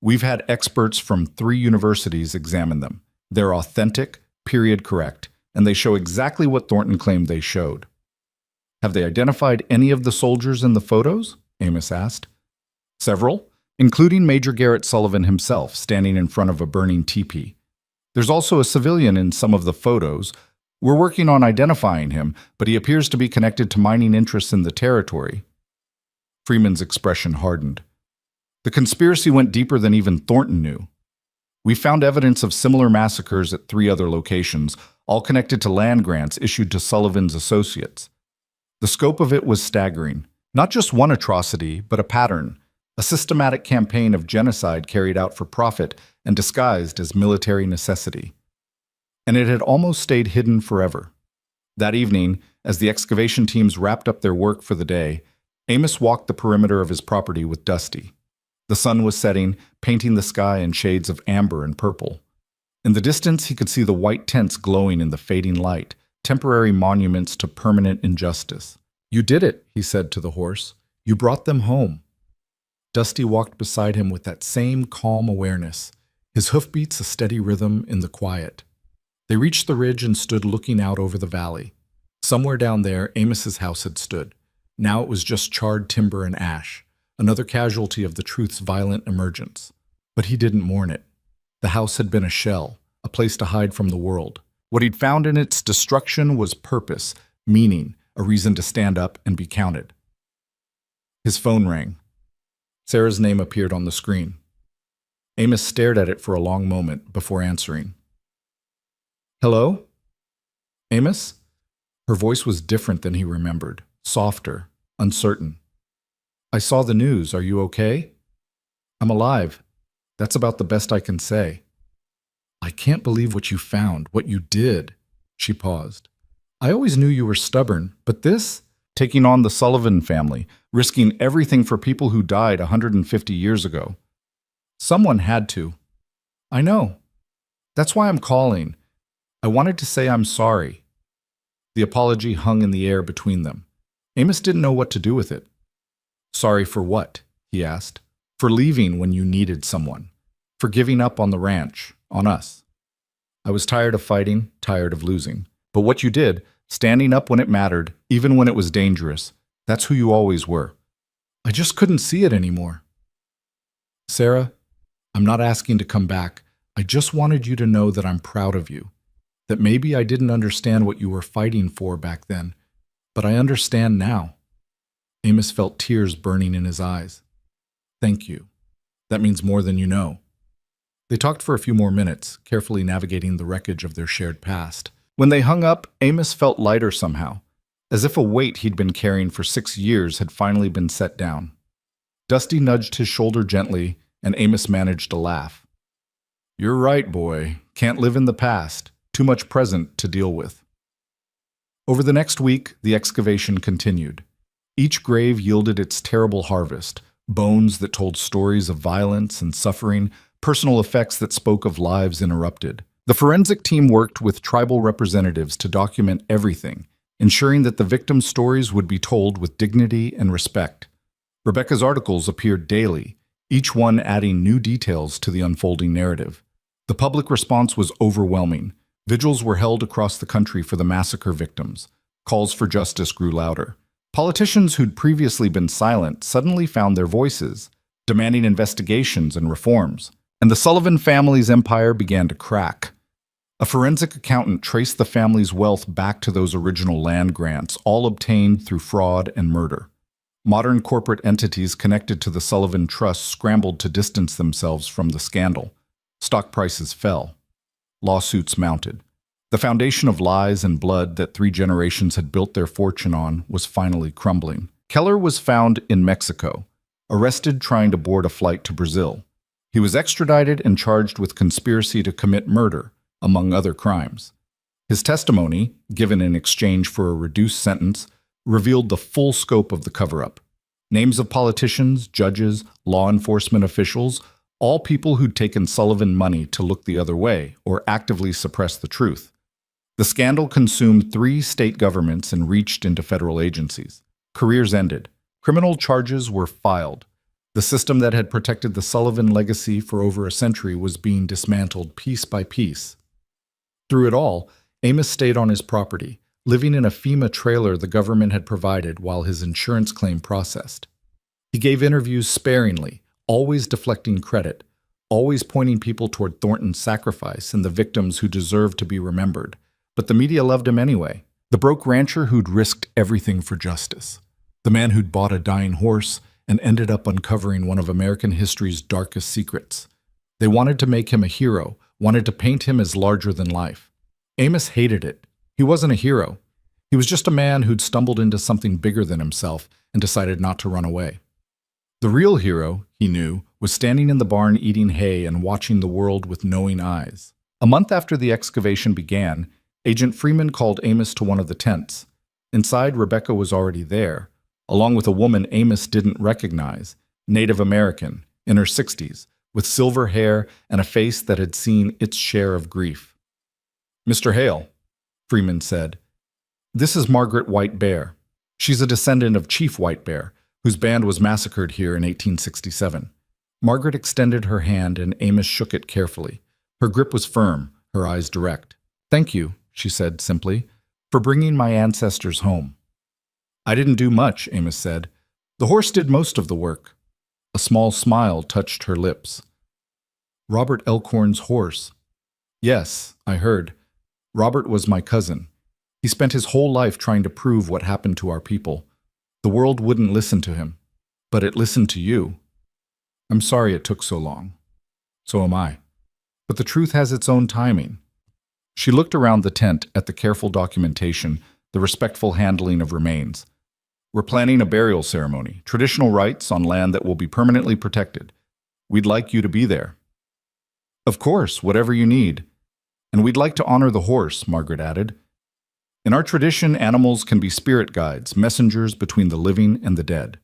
We've had experts from 3 universities examine them. They're authentic, period correct, and they show exactly what Thornton claimed they showed. Have they identified any of the soldiers in the photos? Amos asked. Several, including Major Garrett Sullivan himself, standing in front of a burning teepee. There's also a civilian in some of the photos. We're working on identifying him, but he appears to be connected to mining interests in the territory. Freeman's expression hardened. The conspiracy went deeper than even Thornton knew. We found evidence of similar massacres at 3 other locations, all connected to land grants issued to Sullivan's associates. The scope of it was staggering. Not just one atrocity, but a pattern, a systematic campaign of genocide carried out for profit and disguised as military necessity. And it had almost stayed hidden forever. That evening, as the excavation teams wrapped up their work for the day, Amos walked the perimeter of his property with Dusty. The sun was setting, painting the sky in shades of amber and purple. In the distance, he could see the white tents glowing in the fading light, temporary monuments to permanent injustice. You did it, he said to the horse. You brought them home. Dusty walked beside him with that same calm awareness, his hoofbeats a steady rhythm in the quiet. They reached the ridge and stood looking out over the valley. Somewhere down there, Amos's house had stood. Now it was just charred timber and ash, another casualty of the truth's violent emergence. But he didn't mourn it. The house had been a shell, a place to hide from the world. What he'd found in its destruction was purpose, meaning, a reason to stand up and be counted. His phone rang. Sarah's name appeared on the screen. Amos stared at it for a long moment before answering. Hello? Amos? Her voice was different than he remembered, softer, uncertain. I saw the news. Are you okay? I'm alive. That's about the best I can say. I can't believe what you found, what you did. She paused. I always knew you were stubborn, but this? taking on the Sullivan family, risking everything for people who died 150 years ago. Someone had to. I know. That's why I'm calling. I wanted to say I'm sorry. The apology hung in the air between them. Amos didn't know what to do with it. Sorry for what? He asked. For leaving when you needed someone. For giving up on the ranch, on us. I was tired of fighting, tired of losing. But what you did, standing up when it mattered, even when it was dangerous, that's who you always were. I just couldn't see it anymore. Sarah, I'm not asking to come back. I just wanted you to know that I'm proud of you. That maybe I didn't understand what you were fighting for back then, but I understand now. Amos felt tears burning in his eyes. Thank you. That means more than you know. They talked for a few more minutes, carefully navigating the wreckage of their shared past. When they hung up, Amos felt lighter somehow, as if a weight he'd been carrying for 6 years had finally been set down. Dusty nudged his shoulder gently, and Amos managed to laugh. You're right, boy. Can't live in the past. Too much present to deal with. Over the next week, the excavation continued. Each grave yielded its terrible harvest, bones that told stories of violence and suffering, personal effects that spoke of lives interrupted. The forensic team worked with tribal representatives to document everything, ensuring that the victims' stories would be told with dignity and respect. Rebecca's articles appeared daily, each one adding new details to the unfolding narrative. The public response was overwhelming. Vigils were held across the country for the massacre victims. Calls for justice grew louder. Politicians who'd previously been silent suddenly found their voices, demanding investigations and reforms. And the Sullivan family's empire began to crack. A forensic accountant traced the family's wealth back to those original land grants, all obtained through fraud and murder. Modern corporate entities connected to the Sullivan Trust scrambled to distance themselves from the scandal. Stock prices fell. Lawsuits mounted. The foundation of lies and blood that 3 generations had built their fortune on was finally crumbling. Keller was found in Mexico, arrested trying to board a flight to Brazil. He was extradited and charged with conspiracy to commit murder, among other crimes. His testimony, given in exchange for a reduced sentence, revealed the full scope of the cover-up. Names of politicians, judges, law enforcement officials, all people who'd taken Sullivan money to look the other way or actively suppress the truth. The scandal consumed 3 state governments and reached into federal agencies. Careers ended. Criminal charges were filed. The system that had protected the Sullivan legacy for over a century was being dismantled piece by piece. Through it all, Amos stayed on his property, living in a FEMA trailer the government had provided while his insurance claim processed. He gave interviews sparingly, always deflecting credit, always pointing people toward Thornton's sacrifice and the victims who deserved to be remembered. But the media loved him anyway. The broke rancher who'd risked everything for justice. The man who'd bought a dying horse and ended up uncovering one of American history's darkest secrets. They wanted to make him a hero, wanted to paint him as larger than life. Amos hated it. He wasn't a hero. He was just a man who'd stumbled into something bigger than himself and decided not to run away. The real hero, he knew, was standing in the barn eating hay and watching the world with knowing eyes. A month after the excavation began, Agent Freeman called Amos to one of the tents. Inside, Rebecca was already there, along with a woman Amos didn't recognize, Native American, in her 60s, with silver hair and a face that had seen its share of grief. "Mr. Hale," Freeman said, "this is Margaret White Bear. She's a descendant of Chief White Bear, whose band was massacred here in 1867. Margaret extended her hand and Amos shook it carefully. Her grip was firm, her eyes direct. "Thank you," she said simply, "for bringing my ancestors home." "I didn't do much," Amos said. "The horse did most of the work." A small smile touched her lips. "Robert Elkhorn's horse." "Yes, I heard. Robert was my cousin. He spent his whole life trying to prove what happened to our people. The world wouldn't listen to him, but it listened to you. I'm sorry it took so long. So am I. But the truth has its own timing." She looked around the tent at the careful documentation, the respectful handling of remains. "We're planning a burial ceremony, traditional rites on land that will be permanently protected. We'd like you to be there." "Of course, whatever you need. And we'd like to honor the horse," Margaret added. In our tradition, animals can be spirit guides, messengers between the living and the dead.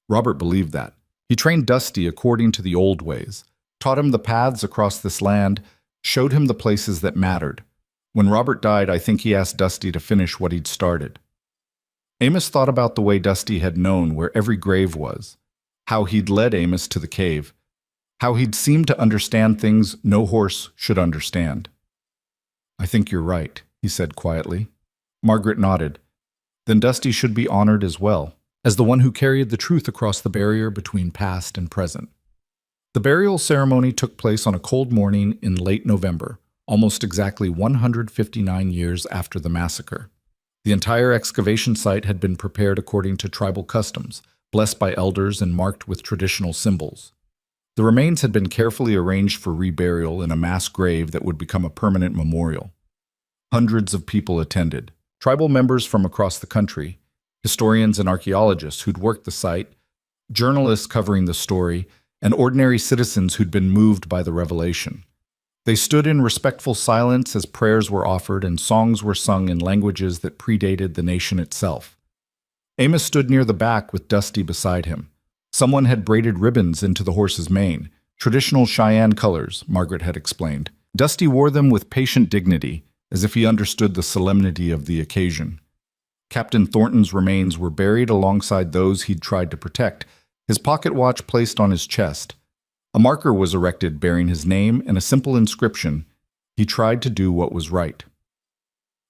Robert believed that. He trained Dusty according to the old ways, taught him the paths across this land, showed him the places that mattered. When Robert died, I think he asked Dusty to finish what he'd started. Amos thought about the way Dusty had known where every grave was, how he'd led Amos to the cave, how he'd seemed to understand things no horse should understand. I think you're right, he said quietly. Margaret nodded. Then Dusty should be honored as well, as the one who carried the truth across the barrier between past and present. The burial ceremony took place on a cold morning in late November, almost exactly 159 years after the massacre. The entire excavation site had been prepared according to tribal customs, blessed by elders and marked with traditional symbols. The remains had been carefully arranged for reburial in a mass grave that would become a permanent memorial. Hundreds of people attended, tribal members from across the country, historians and archaeologists who'd worked the site, journalists covering the story, and ordinary citizens who'd been moved by the revelation. They stood in respectful silence as prayers were offered and songs were sung in languages that predated the nation itself. Amos stood near the back with Dusty beside him. Someone had braided ribbons into the horse's mane, traditional Cheyenne colors, Margaret had explained. Dusty wore them with patient dignity, as if he understood the solemnity of the occasion. Captain Thornton's remains were buried alongside those he'd tried to protect, his pocket watch placed on his chest. A marker was erected bearing his name and a simple inscription, "He tried to do what was right."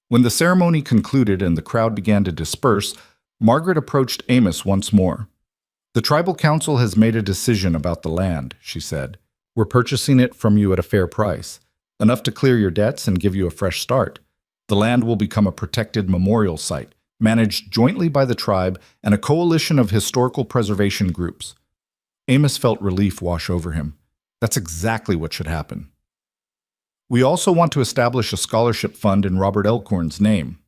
When the ceremony concluded and the crowd began to disperse, Margaret approached Amos once more. "The tribal council has made a decision about the land," she said. "We're purchasing it from you at a fair price, enough to clear your debts and give you a fresh start. The land will become a protected memorial site, managed jointly by the tribe and a coalition of historical preservation groups." Amos felt relief wash over him. That's exactly what should happen. "We also want to establish a scholarship fund in Robert Elkhorn's name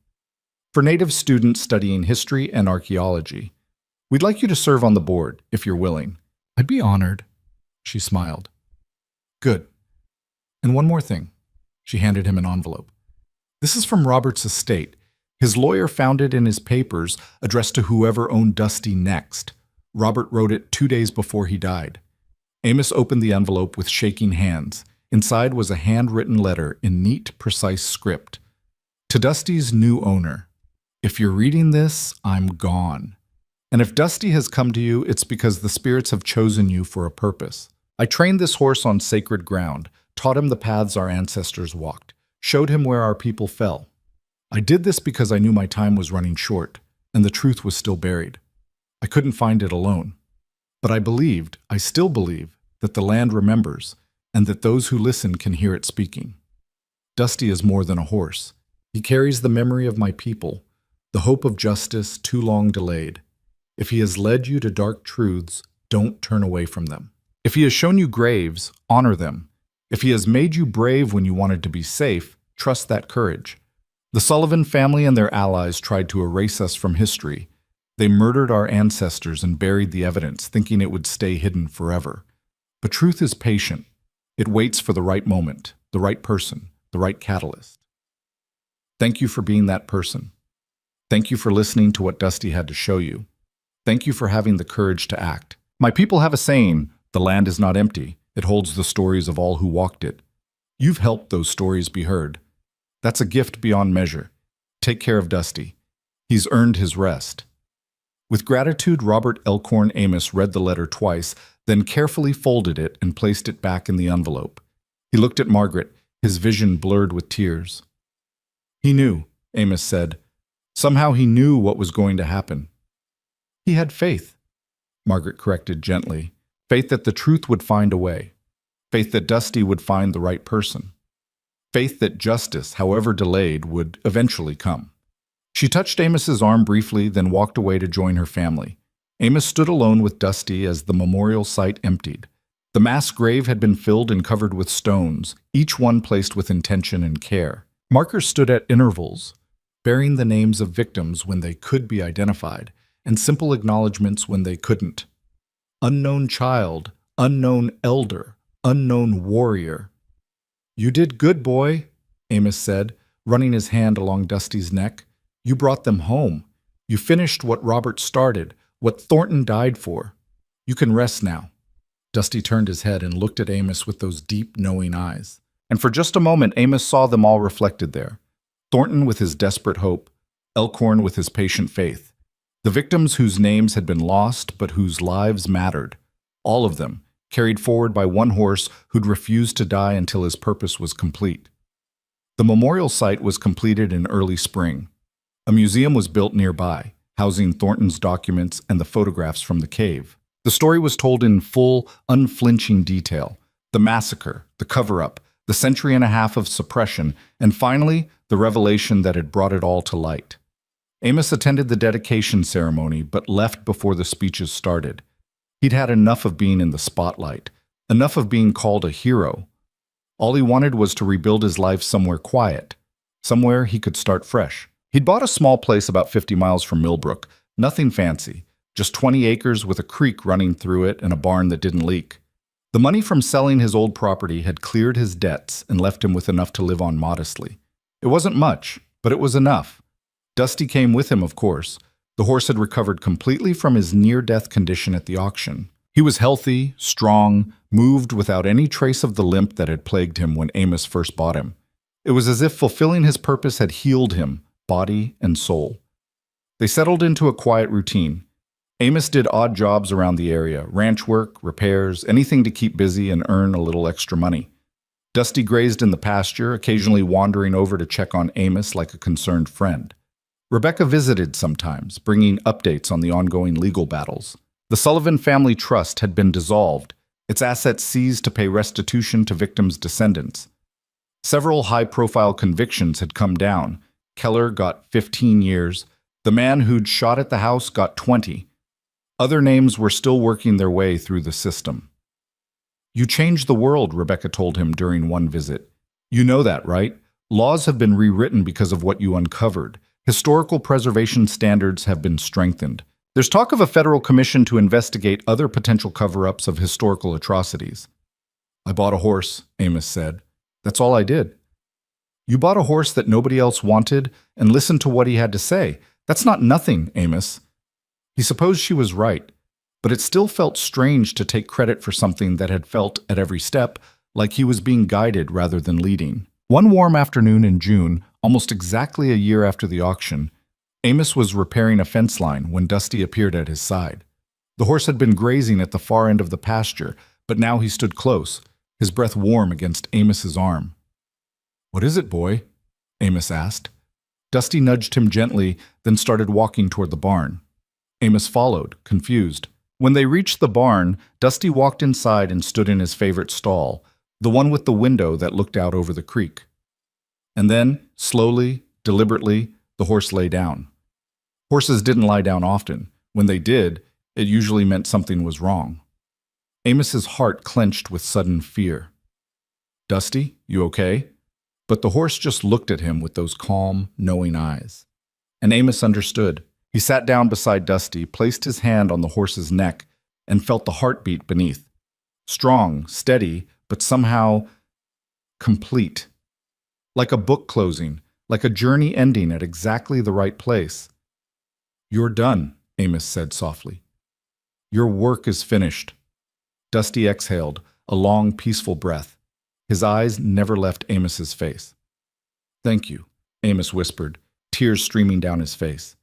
for Native students studying history and archaeology. We'd like you to serve on the board, if you're willing." "I'd be honored," she smiled. "Good. And one more thing." She handed him an envelope. "This is from Robert's estate. His lawyer found it in his papers, addressed to whoever owned Dusty next. Robert wrote it 2 days before he died." Amos opened the envelope with shaking hands. Inside was a handwritten letter in neat, precise script. "To Dusty's new owner. If you're reading this, I'm gone. And if Dusty has come to you, it's because the spirits have chosen you for a purpose. I trained this horse on sacred ground, taught him the paths our ancestors walked, showed him where our people fell. I did this because I knew my time was running short, and the truth was still buried. I couldn't find it alone. But I still believe, that the land remembers, and that those who listen can hear it speaking. Dusty is more than a horse. He carries the memory of my people, the hope of justice too long delayed. If he has led you to dark truths, don't turn away from them. If he has shown you graves, honor them. If he has made you brave when you wanted to be safe, trust that courage. The Sullivan family and their allies tried to erase us from history. They murdered our ancestors and buried the evidence, thinking it would stay hidden forever. But truth is patient. It waits for the right moment, the right person, the right catalyst. Thank you for being that person. Thank you for listening to what Dusty had to show you. Thank you for having the courage to act. My people have a saying, the land is not empty. It holds the stories of all who walked it. You've helped those stories be heard. That's a gift beyond measure. Take care of Dusty. He's earned his rest." With gratitude, Robert Elkhorn Amos read the letter twice, then carefully folded it and placed it back in the envelope. He looked at Margaret, his vision blurred with tears. "He knew," Amos said. "Somehow he knew what was going to happen." "He had faith," Margaret corrected gently. "Faith that the truth would find a way. Faith that Dusty would find the right person. Faith that justice, however delayed, would eventually come." She touched Amos's arm briefly, then walked away to join her family. Amos stood alone with Dusty as the memorial site emptied. The mass grave had been filled and covered with stones, each one placed with intention and care. Markers stood at intervals, bearing the names of victims when they could be identified, and simple acknowledgments when they couldn't. Unknown child, unknown elder, unknown warrior. "You did good, boy," Amos said, running his hand along Dusty's neck. You brought them home. You finished what Robert started, what Thornton died for. You can rest now." Dusty turned his head and looked at Amos with those deep, knowing eyes. And for just a moment, Amos saw them all reflected there. Thornton with his desperate hope, Elkhorn with his patient faith. The victims whose names had been lost but whose lives mattered. All of them, carried forward by one horse who'd refused to die until his purpose was complete. The memorial site was completed in early spring. A museum was built nearby, housing Thornton's documents and the photographs from the cave. The story was told in full, unflinching detail. The massacre, the cover-up, the century and a half of suppression, and finally, the revelation that had brought it all to light. Amos attended the dedication ceremony, but left before the speeches started. He'd had enough of being in the spotlight, enough of being called a hero. All he wanted was to rebuild his life somewhere quiet, somewhere he could start fresh. He'd bought a small place about 50 miles from Millbrook, nothing fancy, just 20 acres with a creek running through it and a barn that didn't leak. The money from selling his old property had cleared his debts and left him with enough to live on modestly. It wasn't much, but it was enough. Dusty came with him, of course. The horse had recovered completely from his near-death condition at the auction. He was healthy, strong, moved without any trace of the limp that had plagued him when Amos first bought him. It was as if fulfilling his purpose had healed him, body and soul. They settled into a quiet routine. Amos did odd jobs around the area, ranch work, repairs, anything to keep busy and earn a little extra money. Dusty grazed in the pasture, occasionally wandering over to check on Amos like a concerned friend. Rebecca visited sometimes, bringing updates on the ongoing legal battles. The Sullivan family trust had been dissolved, its assets seized to pay restitution to victims' descendants. Several high-profile convictions had come down. Keller got 15 years. The man who'd shot at the house got 20. Other names were still working their way through the system. "You changed the world," Rebecca told him during one visit. "You know that, right? Laws have been rewritten because of what you uncovered. Historical preservation standards have been strengthened. There's talk of a federal commission to investigate other potential cover-ups of historical atrocities." "I bought a horse," Amos said. "That's all I did." "You bought a horse that nobody else wanted and listened to what he had to say. That's not nothing, Amos." He supposed she was right, but it still felt strange to take credit for something that had felt, at every step, like he was being guided rather than leading. One warm afternoon in June, almost exactly a year after the auction, Amos was repairing a fence line when Dusty appeared at his side. The horse had been grazing at the far end of the pasture, but now he stood close, his breath warm against Amos's arm. "What is it, boy?" Amos asked. Dusty nudged him gently, then started walking toward the barn. Amos followed, confused. When they reached the barn, Dusty walked inside and stood in his favorite stall, the one with the window that looked out over the creek. And then, slowly, deliberately, the horse lay down. Horses didn't lie down often. When they did, it usually meant something was wrong. Amos's heart clenched with sudden fear. "Dusty, you okay?" But the horse just looked at him with those calm, knowing eyes. And Amos understood. He sat down beside Dusty, placed his hand on the horse's neck, and felt the heartbeat beneath. Strong, steady, but somehow complete. Like a book closing, like a journey ending at exactly the right place. "You're done," Amos said softly. "Your work is finished." Dusty exhaled, a long, peaceful breath. His eyes never left Amos's face. "Thank you," Amos whispered, tears streaming down his face.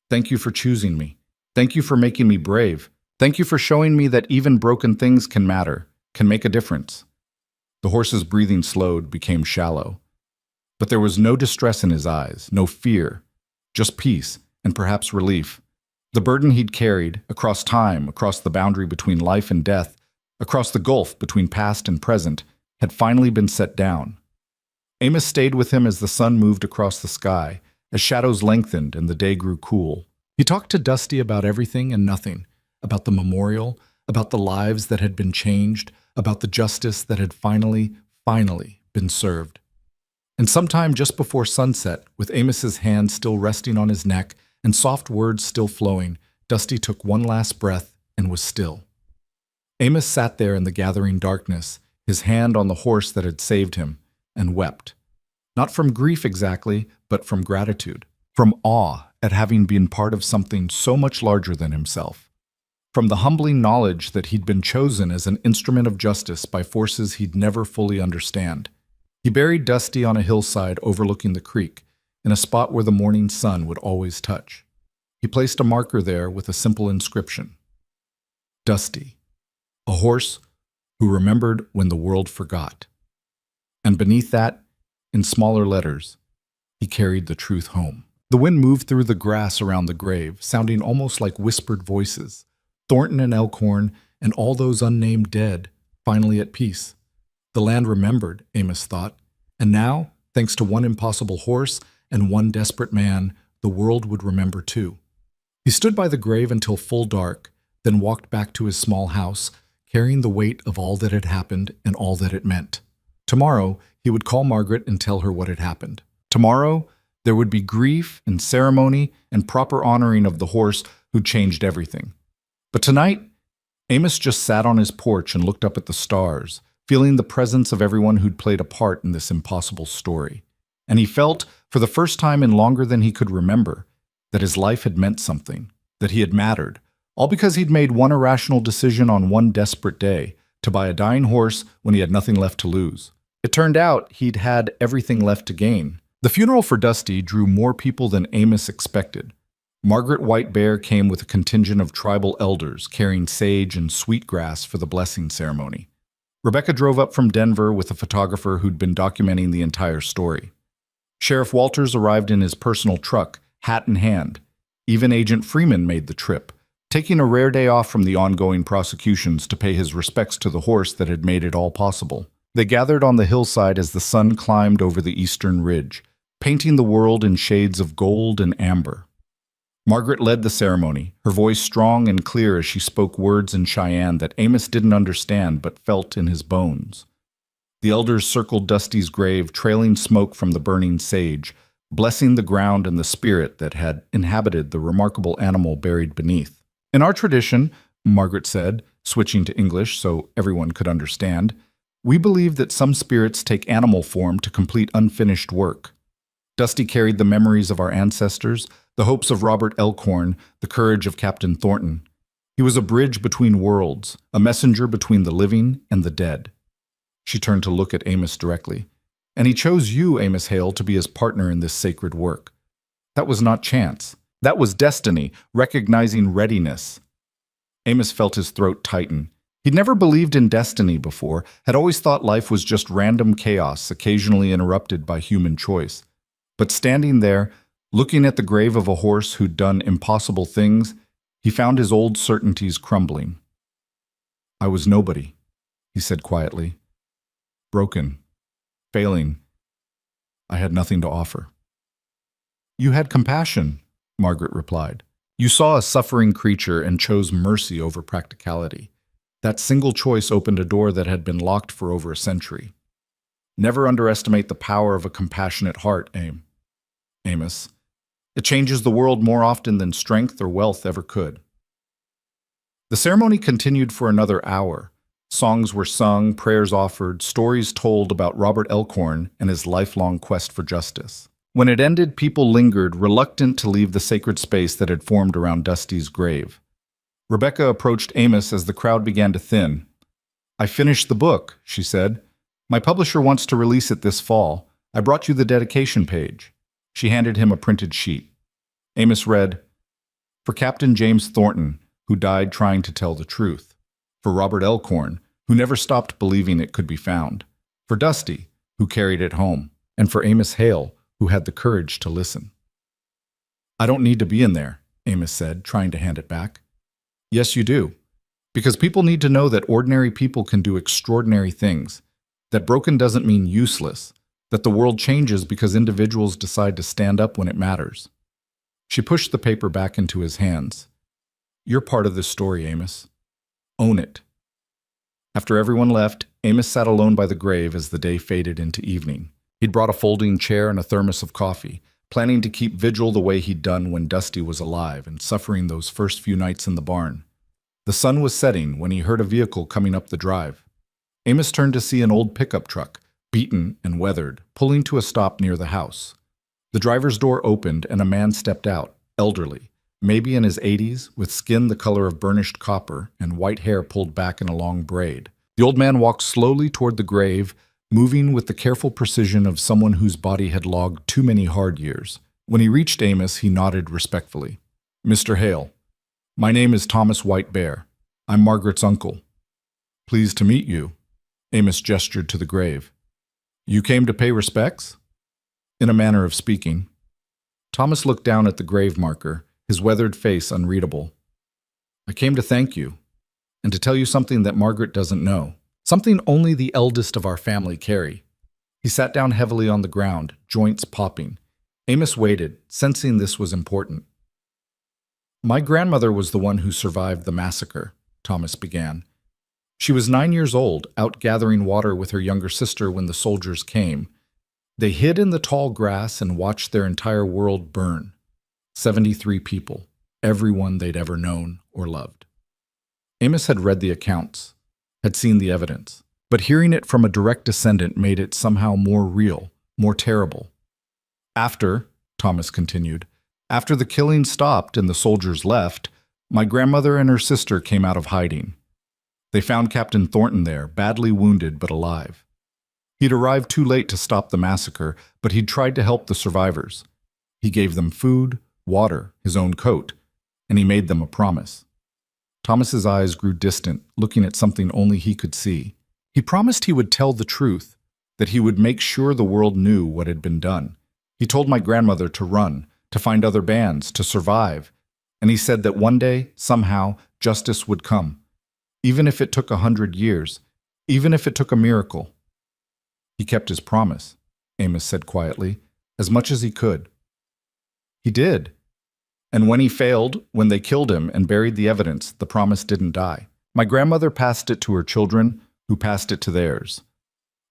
"Thank you for choosing me. Thank you for making me brave. Thank you for showing me that even broken things can matter, can make a difference." The horse's breathing slowed, became shallow. But there was no distress in his eyes, no fear, just peace and perhaps relief. The burden he'd carried, across time, across the boundary between life and death, across the gulf between past and present, had finally been set down. Amos stayed with him as the sun moved across the sky, as shadows lengthened and the day grew cool. He talked to Dusty about everything and nothing, about the memorial, about the lives that had been changed, about the justice that had finally been served. And sometime just before sunset, with Amos's hand still resting on his neck and soft words still flowing, Dusty took one last breath and was still. Amos sat there in the gathering darkness, his hand on the horse that had saved him, and wept. Not from grief exactly, but from gratitude. from awe at having been part of something so much larger than himself, from the humbling knowledge that he'd been chosen as an instrument of justice by forces he'd never fully understand. He buried Dusty on a hillside overlooking the creek, in a spot where the morning sun would always touch. He placed a marker there with a simple inscription: Dusty, a horse who remembered when the world forgot. And beneath that, in smaller letters, he carried the truth home. The wind moved through the grass around the grave, sounding almost like whispered voices. Thornton and Elkhorn and all those unnamed dead, finally at peace. The land remembered, Amos thought, and now, thanks to one impossible horse and one desperate man, the world would remember too. He stood by the grave until full dark, then walked back to his small house, carrying the weight of all that had happened and all that it meant. Tomorrow, he would call Margaret and tell her what had happened. Tomorrow, there would be grief and ceremony and proper honoring of the horse who changed everything. But tonight, Amos just sat on his porch and looked up at the stars, feeling the presence of everyone who'd played a part in this impossible story. And he felt, for the first time in longer than he could remember, that his life had meant something, that he had mattered, all because he'd made one irrational decision on one desperate day, to buy a dying horse when he had nothing left to lose. It turned out he'd had everything left to gain. The funeral for Dusty drew more people than Amos expected. Margaret White Bear came with a contingent of tribal elders carrying sage and sweetgrass for the blessing ceremony. Rebecca drove up from Denver with a photographer who'd been documenting the entire story. Sheriff Walters arrived in his personal truck, hat in hand. Even Agent Freeman made the trip, taking a rare day off from the ongoing prosecutions to pay his respects to the horse that had made it all possible. They gathered on the hillside as the sun climbed over the eastern ridge, painting the world in shades of gold and amber. Margaret led the ceremony, her voice strong and clear as she spoke words in Cheyenne that Amos didn't understand but felt in his bones. The elders circled Dusty's grave, trailing smoke from the burning sage, blessing the ground and the spirit that had inhabited the remarkable animal buried beneath. In our tradition, Margaret said, switching to English so everyone could understand, we believe that some spirits take animal form to complete unfinished work. Dusty carried the memories of our ancestors, the hopes of Robert Elkhorn, the courage of Captain Thornton. He was a bridge between worlds, a messenger between the living and the dead. She turned to look at Amos directly. And he chose you, Amos Hale, to be his partner in this sacred work. That was not chance. That was destiny, recognizing readiness. Amos felt his throat tighten. He'd never believed in destiny before, had always thought life was just random chaos, occasionally interrupted by human choice. But standing there, looking at the grave of a horse who'd done impossible things, he found his old certainties crumbling. I was nobody, he said quietly. Broken. Failing. I had nothing to offer. You had compassion, Margaret replied. You saw a suffering creature and chose mercy over practicality. That single choice opened a door that had been locked for over a century. Never underestimate the power of a compassionate heart, Amos. It changes the world more often than strength or wealth ever could. The ceremony continued for another hour. Songs were sung, prayers offered, stories told about Robert Elkhorn and his lifelong quest for justice. When it ended, people lingered, reluctant to leave the sacred space that had formed around Dusty's grave. Rebecca approached Amos as the crowd began to thin. I finished the book, she said. My publisher wants to release it this fall. I brought you the dedication page. She handed him a printed sheet. Amos read, For Captain James Thornton, who died trying to tell the truth. For Robert Elkhorn, who never stopped believing it could be found. For Dusty, who carried it home. And for Amos Hale, who had the courage to listen. I don't need to be in there, Amos said, trying to hand it back. Yes, you do. Because people need to know that ordinary people can do extraordinary things. That broken doesn't mean useless. That the world changes because individuals decide to stand up when it matters. She pushed the paper back into his hands. You're part of this story, Amos. Own it. After everyone left, Amos sat alone by the grave as the day faded into evening. He'd brought a folding chair and a thermos of coffee, planning to keep vigil the way he'd done when Dusty was alive and suffering those first few nights in the barn. The sun was setting when he heard a vehicle coming up the drive. Amos turned to see an old pickup truck, beaten and weathered, pulling to a stop near the house. The driver's door opened and a man stepped out, elderly, maybe in his 80s, with skin the color of burnished copper and white hair pulled back in a long braid. The old man walked slowly toward the grave, moving with the careful precision of someone whose body had logged too many hard years. When he reached Amos, he nodded respectfully. "Mr. Hale, my name is Thomas White Bear. I'm Margaret's uncle. Pleased to meet you." Amos gestured to the grave. "You came to pay respects?" In a manner of speaking. Thomas looked down at the grave marker, his weathered face unreadable. "I came to thank you, and to tell you something that Margaret doesn't know. Something only the eldest of our family carry." He sat down heavily on the ground, joints popping. Amos waited, sensing this was important. "My grandmother was the one who survived the massacre," Thomas began. "She was 9 years old, out gathering water with her younger sister when the soldiers came. They hid in the tall grass and watched their entire world burn. 73 people, everyone they'd ever known or loved." Amos had read the accounts, had seen the evidence, but hearing it from a direct descendant made it somehow more real, more terrible. "After," Thomas continued, "after the killing stopped and the soldiers left, my grandmother and her sister came out of hiding. They found Captain Thornton there, badly wounded but alive. He'd arrived too late to stop the massacre, but he'd tried to help the survivors. He gave them food, water, his own coat, and he made them a promise." Thomas's eyes grew distant, looking at something only he could see. "He promised he would tell the truth, that he would make sure the world knew what had been done. He told my grandmother to run, to find other bands, to survive, and he said that one day, somehow, justice would come, even if it took 100 years, even if it took a miracle." "He kept his promise," Amos said quietly, "as much as he could." "He did. And when he failed, when they killed him and buried the evidence, the promise didn't die. My grandmother passed it to her children, who passed it to theirs.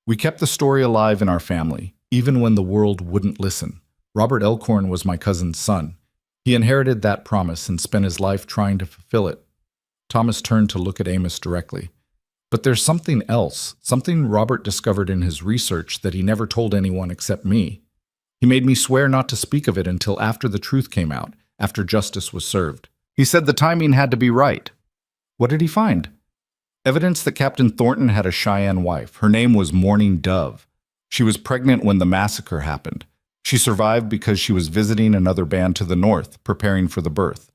We kept the story alive in our family, even when the world wouldn't listen. Robert Elkhorn was my cousin's son. He inherited that promise and spent his life trying to fulfill it." Thomas turned to look at Amos directly. "But there's something else, something Robert discovered in his research that he never told anyone except me. He made me swear not to speak of it until after the truth came out, after justice was served. He said the timing had to be right." "What did he find?" "Evidence that Captain Thornton had a Cheyenne wife. Her name was Morning Dove. She was pregnant when the massacre happened. She survived because she was visiting another band to the north, preparing for the birth.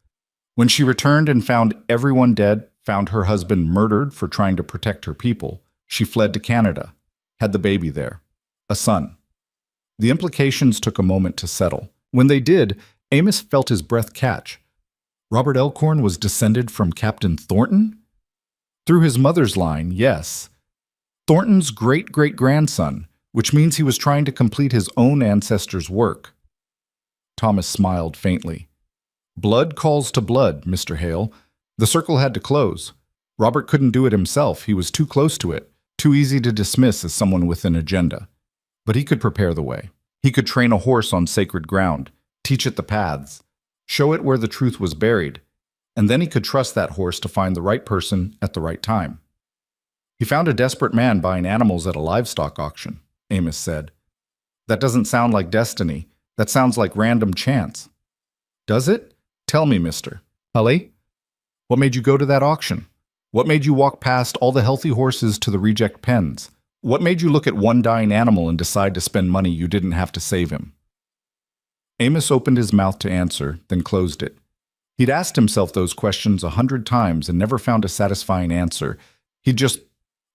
When she returned and found everyone dead, found her husband murdered for trying to protect her people, she fled to Canada, had the baby there, a son." The implications took a moment to settle. When they did, Amos felt his breath catch. Robert Elkhorn was descended from Captain Thornton? Through his mother's line, yes. Thornton's great-great-grandson, which means he was trying to complete his own ancestors' work. Thomas smiled faintly. "Blood calls to blood, Mr. Hale. The circle had to close. Robert couldn't do it himself. He was too close to it, too easy to dismiss as someone with an agenda. But he could prepare the way. He could train a horse on sacred ground, teach it the paths, show it where the truth was buried, and then he could trust that horse to find the right person at the right time." "He found a desperate man buying animals at a livestock auction," Amos said. "That doesn't sound like destiny. That sounds like random chance." "Does it? Tell me, Mr. Hully. What made you go to that auction? What made you walk past all the healthy horses to the reject pens? What made you look at one dying animal and decide to spend money you didn't have to save him?" Amos opened his mouth to answer, then closed it. He'd asked himself those questions 100 times and never found a satisfying answer. He'd just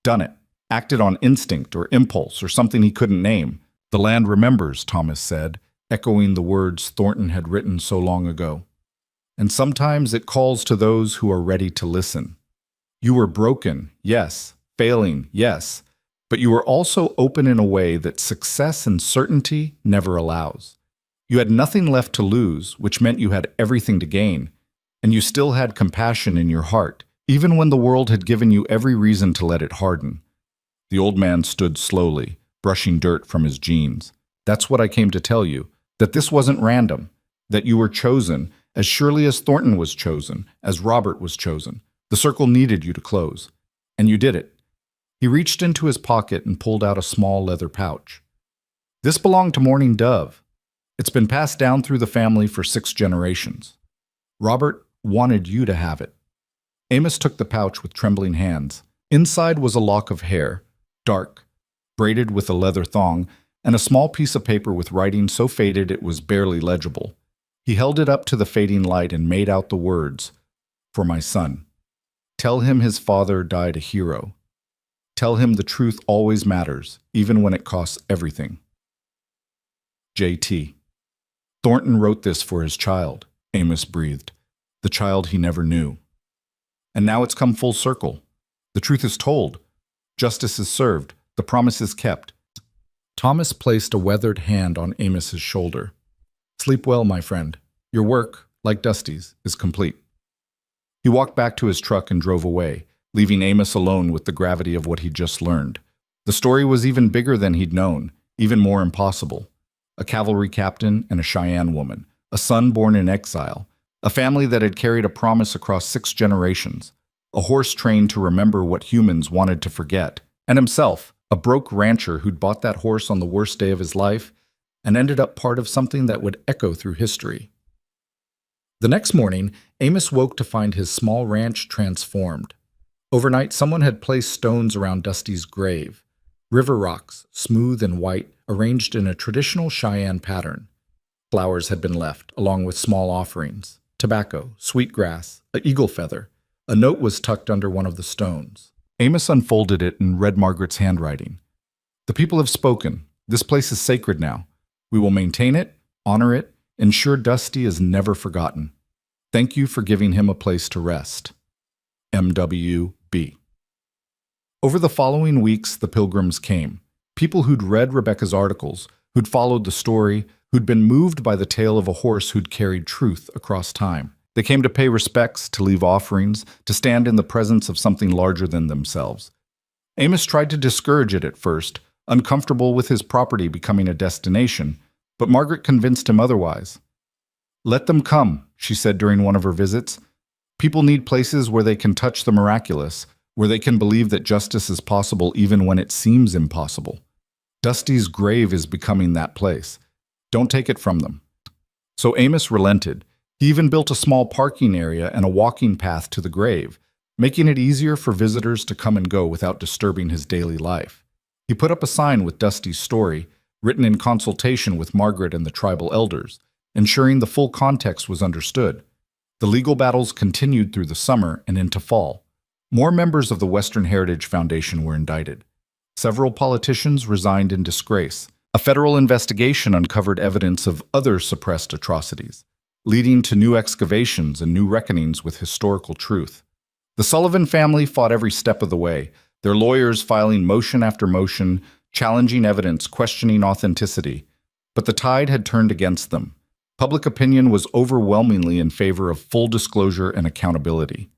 done it, acted on instinct or impulse or something he couldn't name. "The land remembers," Thomas said, echoing the words Thornton had written so long ago. "And sometimes it calls to those who are ready to listen. You were broken, yes, failing, yes, but you were also open in a way that success and certainty never allows. You had nothing left to lose, which meant you had everything to gain, and you still had compassion in your heart, even when the world had given you every reason to let it harden." The old man stood slowly, brushing dirt from his jeans. "That's what I came to tell you, that this wasn't random, that you were chosen, as surely as Thornton was chosen, as Robert was chosen. The circle needed you to close, and you did it." He reached into his pocket and pulled out a small leather pouch. "This belonged to Morning Dove. It's been passed down through the family for 6 generations. Robert wanted you to have it. Amos took the pouch with trembling hands. Inside was a lock of hair, dark, braided with a leather thong, and a small piece of paper with writing so faded it was barely legible. He held it up to the fading light and made out the words, "For my son. Tell him his father died a hero. Tell him the truth always matters, even when it costs everything. J.T." Thornton wrote this for his child, Amos breathed, the child he never knew. And now it's come full circle. The truth is told. Justice is served. The promise is kept. Thomas placed a weathered hand on Amos's shoulder. "Sleep well, my friend. Your work, like Dusty's, is complete." He walked back to his truck and drove away, leaving Amos alone with the gravity of what he'd just learned. The story was even bigger than he'd known, even more impossible. A cavalry captain and a Cheyenne woman, a son born in exile, a family that had carried a promise across 6 generations, a horse trained to remember what humans wanted to forget, and himself, a broke rancher who'd bought that horse on the worst day of his life and ended up part of something that would echo through history. The next morning, Amos woke to find his small ranch transformed. Overnight, someone had placed stones around Dusty's grave, river rocks, smooth and white, arranged in a traditional Cheyenne pattern. Flowers had been left, along with small offerings, tobacco, sweetgrass, an eagle feather. A note was tucked under one of the stones. Amos unfolded it and read Margaret's handwriting. "The people have spoken. This place is sacred now. We will maintain it, honor it, ensure Dusty is never forgotten. Thank you for giving him a place to rest. M.W.B." Over the following weeks, the pilgrims came. People who'd read Rebecca's articles, who'd followed the story, who'd been moved by the tale of a horse who'd carried truth across time. They came to pay respects, to leave offerings, to stand in the presence of something larger than themselves. Amos tried to discourage it at first, uncomfortable with his property becoming a destination, but Margaret convinced him otherwise. "Let them come," she said during one of her visits. "People need places where they can touch the miraculous, where they can believe that justice is possible even when it seems impossible. Dusty's grave is becoming that place. Don't take it from them." So Amos relented. He even built a small parking area and a walking path to the grave, making it easier for visitors to come and go without disturbing his daily life. He put up a sign with Dusty's story, written in consultation with Margaret and the tribal elders, ensuring the full context was understood. The legal battles continued through the summer and into fall. More members of the Western Heritage Foundation were indicted. Several politicians resigned in disgrace. A federal investigation uncovered evidence of other suppressed atrocities, leading to new excavations and new reckonings with historical truth. The Sullivan family fought every step of the way, their lawyers filing motion after motion, challenging evidence, questioning authenticity. But the tide had turned against them. Public opinion was overwhelmingly in favor of full disclosure and accountability.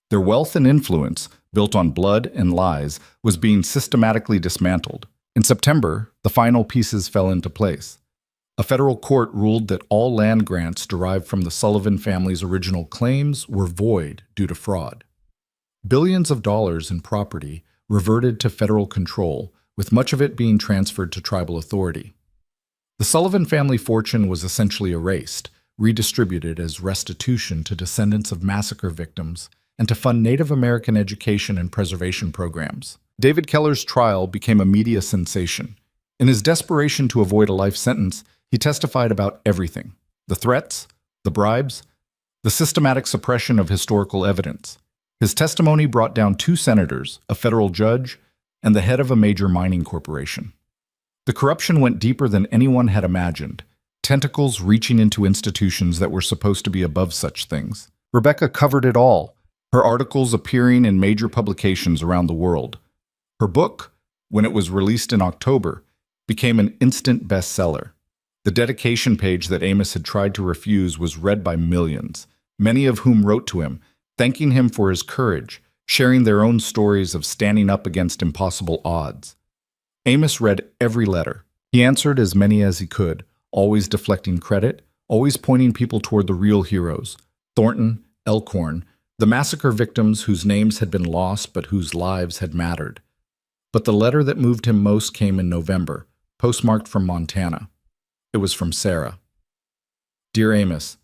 Their wealth and influence, built on blood and lies, was being systematically dismantled. In September, the final pieces fell into place. A federal court ruled that all land grants derived from the Sullivan family's original claims were void due to fraud. Billions of dollars in property reverted to federal control, with much of it being transferred to tribal authority. The Sullivan family fortune was essentially erased, redistributed as restitution to descendants of massacre victims and to fund Native American education and preservation programs. David Keller's trial became a media sensation. In his desperation to avoid a life sentence, he testified about everything: the threats, the bribes, the systematic suppression of historical evidence. His testimony brought down 2 senators, a federal judge, and the head of a major mining corporation. The corruption went deeper than anyone had imagined, tentacles reaching into institutions that were supposed to be above such things. Rebecca covered it all, her articles appearing in major publications around the world. Her book, when it was released in October, became an instant bestseller. The dedication page that Amos had tried to refuse was read by millions, many of whom wrote to him, thanking him for his courage, sharing their own stories of standing up against impossible odds. Amos read every letter. He answered as many as he could, always deflecting credit, always pointing people toward the real heroes: Thornton, Elkhorn, the massacre victims whose names had been lost but whose lives had mattered. But the letter that moved him most came in November, postmarked from Montana. It was from Sarah. Dear Amos,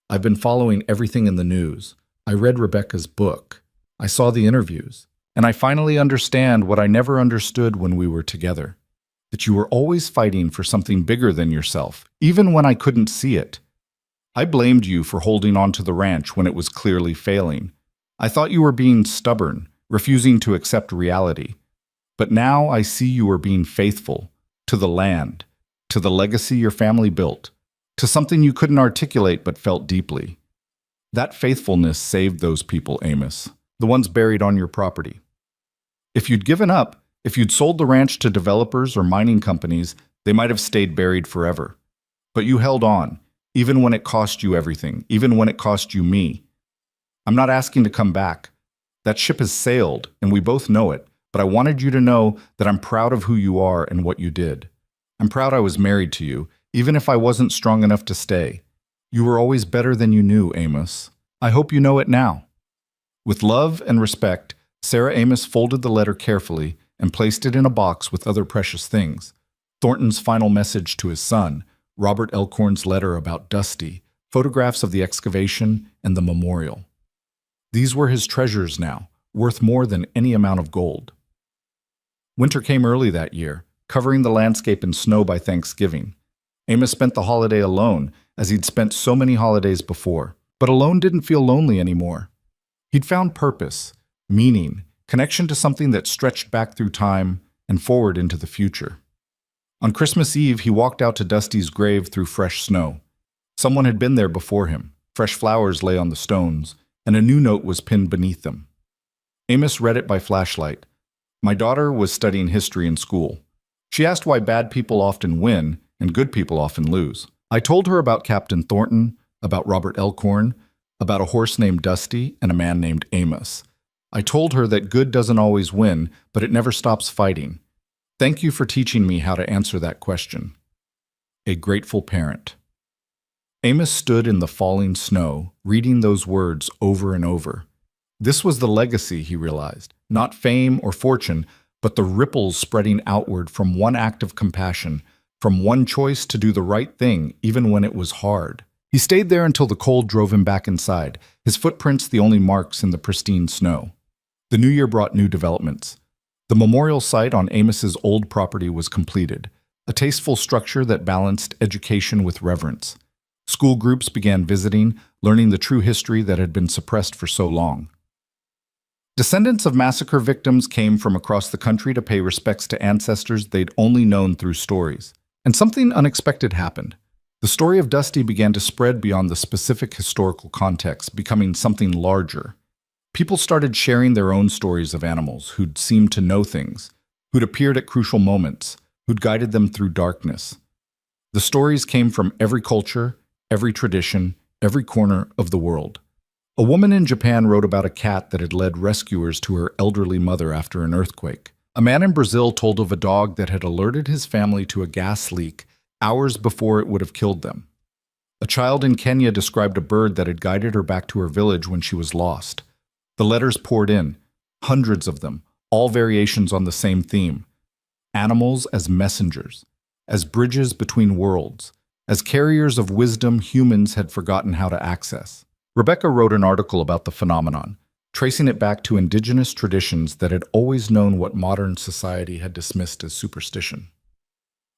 I've been following everything in the news. I read Rebecca's book. I saw the interviews. And I finally understand what I never understood when we were together. That you were always fighting for something bigger than yourself, even when I couldn't see it. I blamed you for holding on to the ranch when it was clearly failing. I thought you were being stubborn, refusing to accept reality. But now I see you were being faithful to the land, to the legacy your family built, to something you couldn't articulate but felt deeply. That faithfulness saved those people, Amos, the ones buried on your property. If you'd given up, if you'd sold the ranch to developers or mining companies, they might have stayed buried forever. But you held on, even when it cost you everything, even when it cost you me. I'm not asking to come back. That ship has sailed, and we both know it, but I wanted you to know that I'm proud of who you are and what you did. I'm proud I was married to you, even if I wasn't strong enough to stay. You were always better than you knew, Amos. I hope you know it now. With love and respect, Sarah Amos folded the letter carefully and placed it in a box with other precious things. Thornton's final message to his son, Robert Elkhorn's letter about Dusty, photographs of the excavation, and the memorial. These were his treasures now, worth more than any amount of gold. Winter came early that year, covering the landscape in snow by Thanksgiving. Amos spent the holiday alone, as he'd spent so many holidays before. But alone didn't feel lonely anymore. He'd found purpose, meaning, connection to something that stretched back through time and forward into the future. On Christmas Eve, he walked out to Dusty's grave through fresh snow. Someone had been there before him. Fresh flowers lay on the stones, and a new note was pinned beneath them. Amos read it by flashlight. My daughter was studying history in school. She asked why bad people often win and good people often lose. I told her about Captain Thornton, about Robert Elkhorn, about a horse named Dusty and a man named Amos. I told her that good doesn't always win, but it never stops fighting. Thank you for teaching me how to answer that question. A grateful parent. Amos stood in the falling snow, reading those words over and over. This was the legacy, he realized, not fame or fortune, but the ripples spreading outward from one act of compassion, from one choice to do the right thing, even when it was hard. He stayed there until the cold drove him back inside, his footprints the only marks in the pristine snow. The new year brought new developments. The memorial site on Amos's old property was completed, a tasteful structure that balanced education with reverence. School groups began visiting, learning the true history that had been suppressed for so long. Descendants of massacre victims came from across the country to pay respects to ancestors they'd only known through stories. And something unexpected happened. The story of Dusty began to spread beyond the specific historical context, becoming something larger. People started sharing their own stories of animals who'd seemed to know things, who'd appeared at crucial moments, who'd guided them through darkness. The stories came from every culture, every tradition, every corner of the world. A woman in Japan wrote about a cat that had led rescuers to her elderly mother after an earthquake. A man in Brazil told of a dog that had alerted his family to a gas leak hours before it would have killed them. A child in Kenya described a bird that had guided her back to her village when she was lost. The letters poured in, hundreds of them, all variations on the same theme. Animals as messengers, as bridges between worlds, as carriers of wisdom humans had forgotten how to access. Rebecca wrote an article about the phenomenon, tracing it back to indigenous traditions that had always known what modern society had dismissed as superstition.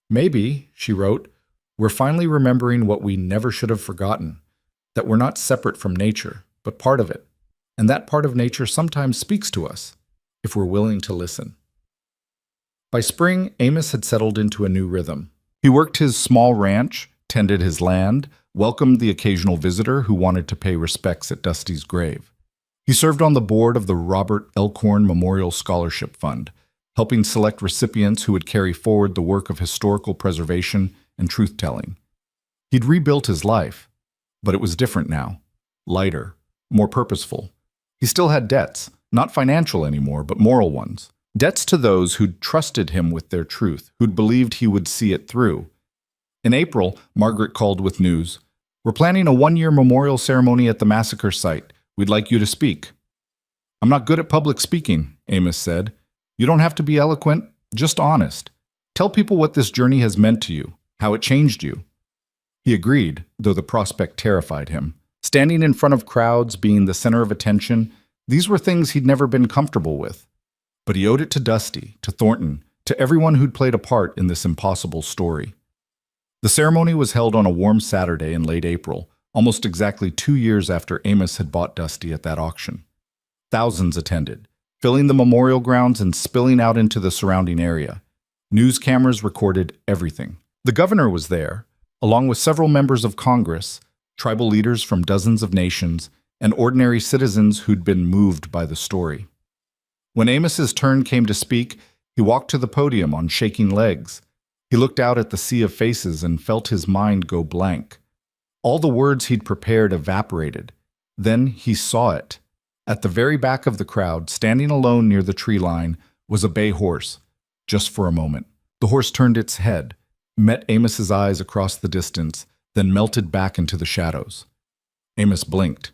Maybe, she wrote, we're finally remembering what we never should have forgotten, that we're not separate from nature, but part of it, and that part of nature sometimes speaks to us, if we're willing to listen. By spring, Amos had settled into a new rhythm. He worked his small ranch, tended his land, welcomed the occasional visitor who wanted to pay respects at Dusty's grave. He served on the board of the Robert Elkhorn Memorial Scholarship Fund, helping select recipients who would carry forward the work of historical preservation and truth-telling. He'd rebuilt his life, but it was different now, lighter, more purposeful. He still had debts, not financial anymore, but moral ones. Debts to those who'd trusted him with their truth, who'd believed he would see it through. In April, Margaret called with news. We're planning a one-year memorial ceremony at the massacre site. We'd like you to speak. I'm not good at public speaking, Amos said. You don't have to be eloquent, just honest. Tell people what this journey has meant to you, how it changed you. He agreed, though the prospect terrified him. Standing in front of crowds, being the center of attention, these were things he'd never been comfortable with. But he owed it to Dusty, to Thornton, to everyone who'd played a part in this impossible story. The ceremony was held on a warm Saturday in late April, almost exactly 2 years after Amos had bought Dusty at that auction. Thousands attended, filling the memorial grounds and spilling out into the surrounding area. News cameras recorded everything. The governor was there, along with several members of Congress, tribal leaders from dozens of nations, and ordinary citizens who'd been moved by the story. When Amos's turn came to speak, he walked to the podium on shaking legs. He looked out at the sea of faces and felt his mind go blank. All the words he'd prepared evaporated. Then he saw it. At the very back of the crowd, standing alone near the tree line, was a bay horse. Just for a moment, the horse turned its head, met Amos's eyes across the distance, then melted back into the shadows. Amos blinked.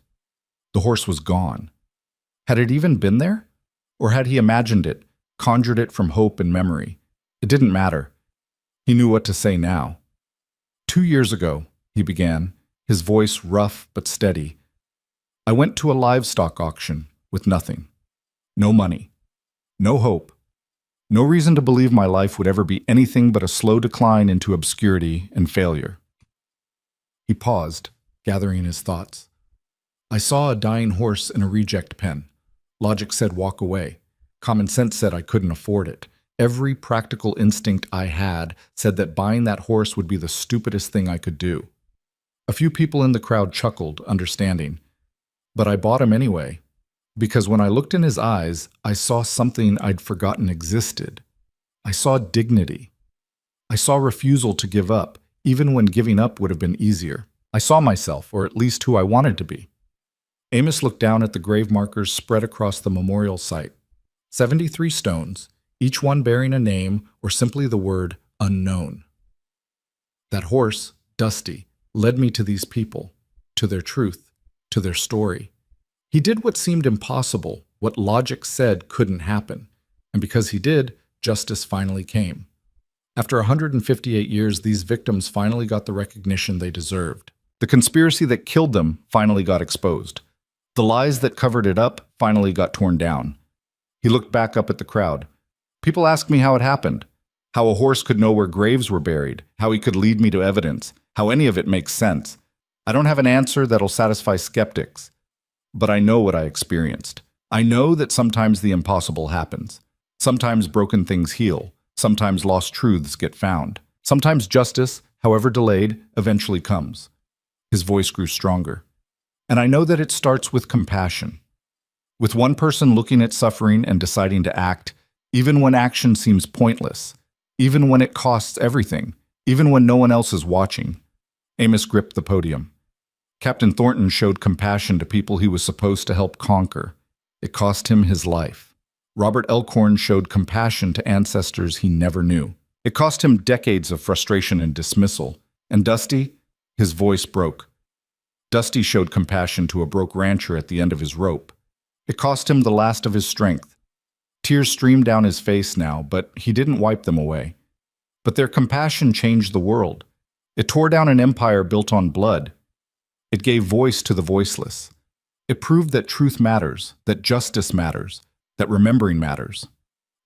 The horse was gone. Had it even been there? Or had he imagined it, conjured it from hope and memory? It didn't matter. He knew what to say now. 2 years ago, he began, his voice rough but steady. I went to a livestock auction with nothing. No money. No hope. No reason to believe my life would ever be anything but a slow decline into obscurity and failure. He paused, gathering his thoughts. I saw a dying horse in a reject pen. Logic said walk away. Common sense said I couldn't afford it. Every practical instinct I had said that buying that horse would be the stupidest thing I could do. A few people in the crowd chuckled, understanding. But I bought him anyway, because when I looked in his eyes, I saw something I'd forgotten existed. I saw dignity. I saw refusal to give up, even when giving up would have been easier. I saw myself, or at least who I wanted to be. Amos looked down at the grave markers spread across the memorial site. 73 stones, each one bearing a name or simply the word unknown. That horse, Dusty, led me to these people, to their truth, to their story. He did what seemed impossible, what logic said couldn't happen, and because he did, justice finally came. After 158 years, these victims finally got the recognition they deserved. The conspiracy that killed them finally got exposed. The lies that covered it up finally got torn down. He looked back up at the crowd. People asked me how it happened, how a horse could know where graves were buried, how he could lead me to evidence, how any of it makes sense. I don't have an answer that'll satisfy skeptics, but I know what I experienced. I know that sometimes the impossible happens. Sometimes broken things heal. Sometimes lost truths get found. Sometimes justice, however delayed, eventually comes. His voice grew stronger. And I know that it starts with compassion. With one person looking at suffering and deciding to act, even when action seems pointless, even when it costs everything, even when no one else is watching. Amos gripped the podium. Captain Thornton showed compassion to people he was supposed to help conquer. It cost him his life. Robert Elkhorn showed compassion to ancestors he never knew. It cost him decades of frustration and dismissal. And Dusty, his voice broke. Dusty showed compassion to a broke rancher at the end of his rope. It cost him the last of his strength. Tears streamed down his face now, but he didn't wipe them away. But their compassion changed the world. It tore down an empire built on blood. It gave voice to the voiceless. It proved that truth matters, that justice matters, that remembering matters.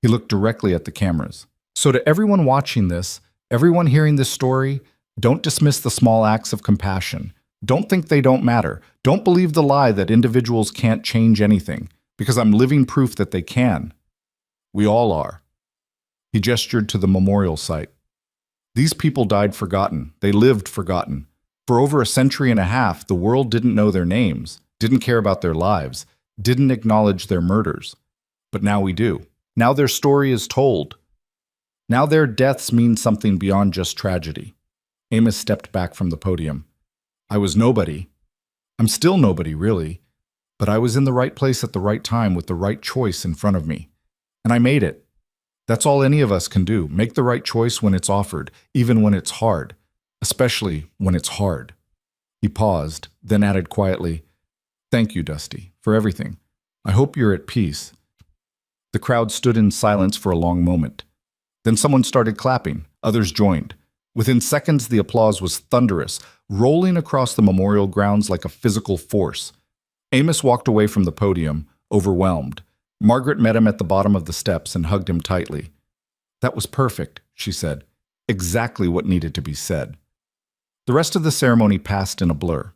He looked directly at the cameras. So to everyone watching this, everyone hearing this story, don't dismiss the small acts of compassion. Don't think they don't matter. Don't believe the lie that individuals can't change anything, because I'm living proof that they can. We all are. He gestured to the memorial site. These people died forgotten. They lived forgotten. For over a century and a half, the world didn't know their names, didn't care about their lives, didn't acknowledge their murders. But now we do. Now their story is told. Now their deaths mean something beyond just tragedy. Amos stepped back from the podium. I was nobody. I'm still nobody, really. But I was in the right place at the right time with the right choice in front of me. And I made it. That's all any of us can do. Make the right choice when it's offered, even when it's hard. Especially when it's hard. He paused, then added quietly, Thank you, Dusty, for everything. I hope you're at peace. The crowd stood in silence for a long moment. Then someone started clapping. Others joined. Within seconds, the applause was thunderous. rolling across the memorial grounds like a physical force. Amos walked away from the podium, overwhelmed. Margaret met him at the bottom of the steps and hugged him tightly. "That was perfect," she said. "Exactly what needed to be said." The rest of the ceremony passed in a blur.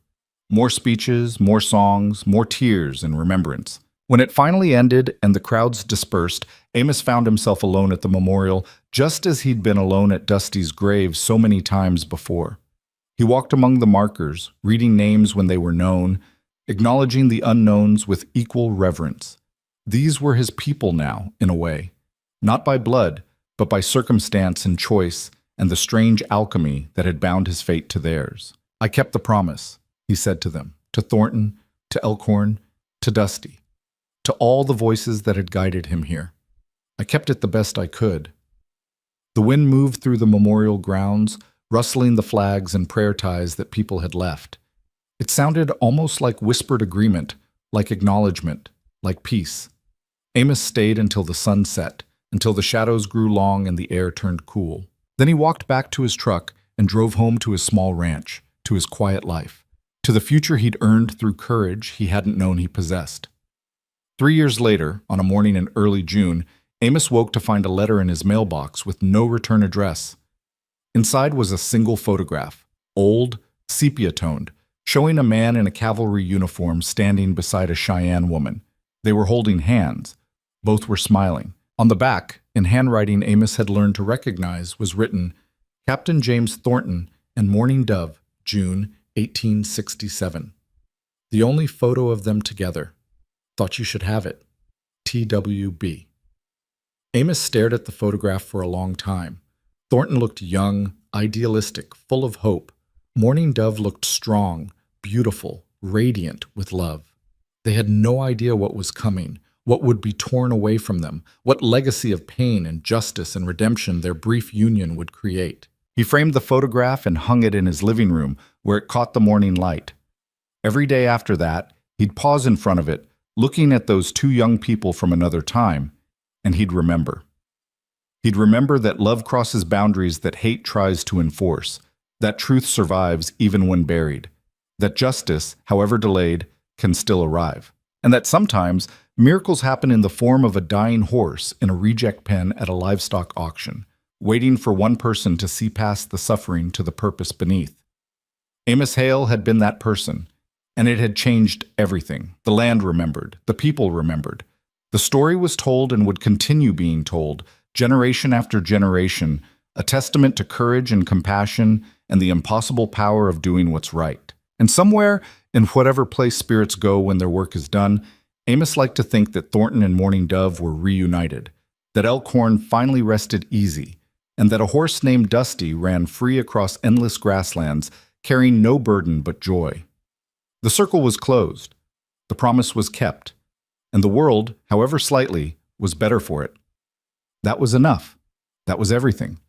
More speeches, more songs, more tears and remembrance. When it finally ended and the crowds dispersed, Amos found himself alone at the memorial, just as he'd been alone at Dusty's grave so many times before. He walked among the markers, reading names when they were known, acknowledging the unknowns with equal reverence. These were his people now, in a way. Not by blood, but by circumstance and choice, and the strange alchemy that had bound his fate to theirs. "I kept the promise," he said to them, to Thornton, to Elkhorn, to Dusty, to all the voices that had guided him here. "I kept it the best I could." The wind moved through the memorial grounds, rustling the flags and prayer ties that people had left. It sounded almost like whispered agreement, like acknowledgement, like peace. Amos stayed until the sun set, until the shadows grew long and the air turned cool. Then he walked back to his truck and drove home to his small ranch, to his quiet life, to the future he'd earned through courage he hadn't known he possessed. 3 years later, on a morning in early June, Amos woke to find a letter in his mailbox with no return address. Inside was a single photograph, old, sepia-toned, showing a man in a cavalry uniform standing beside a Cheyenne woman. They were holding hands. Both were smiling. On the back, in handwriting Amos had learned to recognize, was written, "Captain James Thornton and Morning Dove, June 1867. The only photo of them together. Thought you should have it. TWB." Amos stared at the photograph for a long time. Thornton looked young, idealistic, full of hope. Morning Dove looked strong, beautiful, radiant with love. They had no idea what was coming, what would be torn away from them, what legacy of pain and justice and redemption their brief union would create. He framed the photograph and hung it in his living room, where it caught the morning light. Every day after that, he'd pause in front of it, looking at those two young people from another time, and he'd remember. He'd remember that love crosses boundaries that hate tries to enforce, that truth survives even when buried, that justice, however delayed, can still arrive, and that sometimes miracles happen in the form of a dying horse in a reject pen at a livestock auction, waiting for one person to see past the suffering to the purpose beneath. Amos Hale had been that person, and it had changed everything. The land remembered, the people remembered. The story was told and would continue being told, generation after generation, a testament to courage and compassion and the impossible power of doing what's right. And somewhere, in whatever place spirits go when their work is done, Amos liked to think that Thornton and Morning Dove were reunited, that Elkhorn finally rested easy, and that a horse named Dusty ran free across endless grasslands, carrying no burden but joy. The circle was closed. The promise was kept. And the world, however slightly, was better for it. That was enough. That was everything.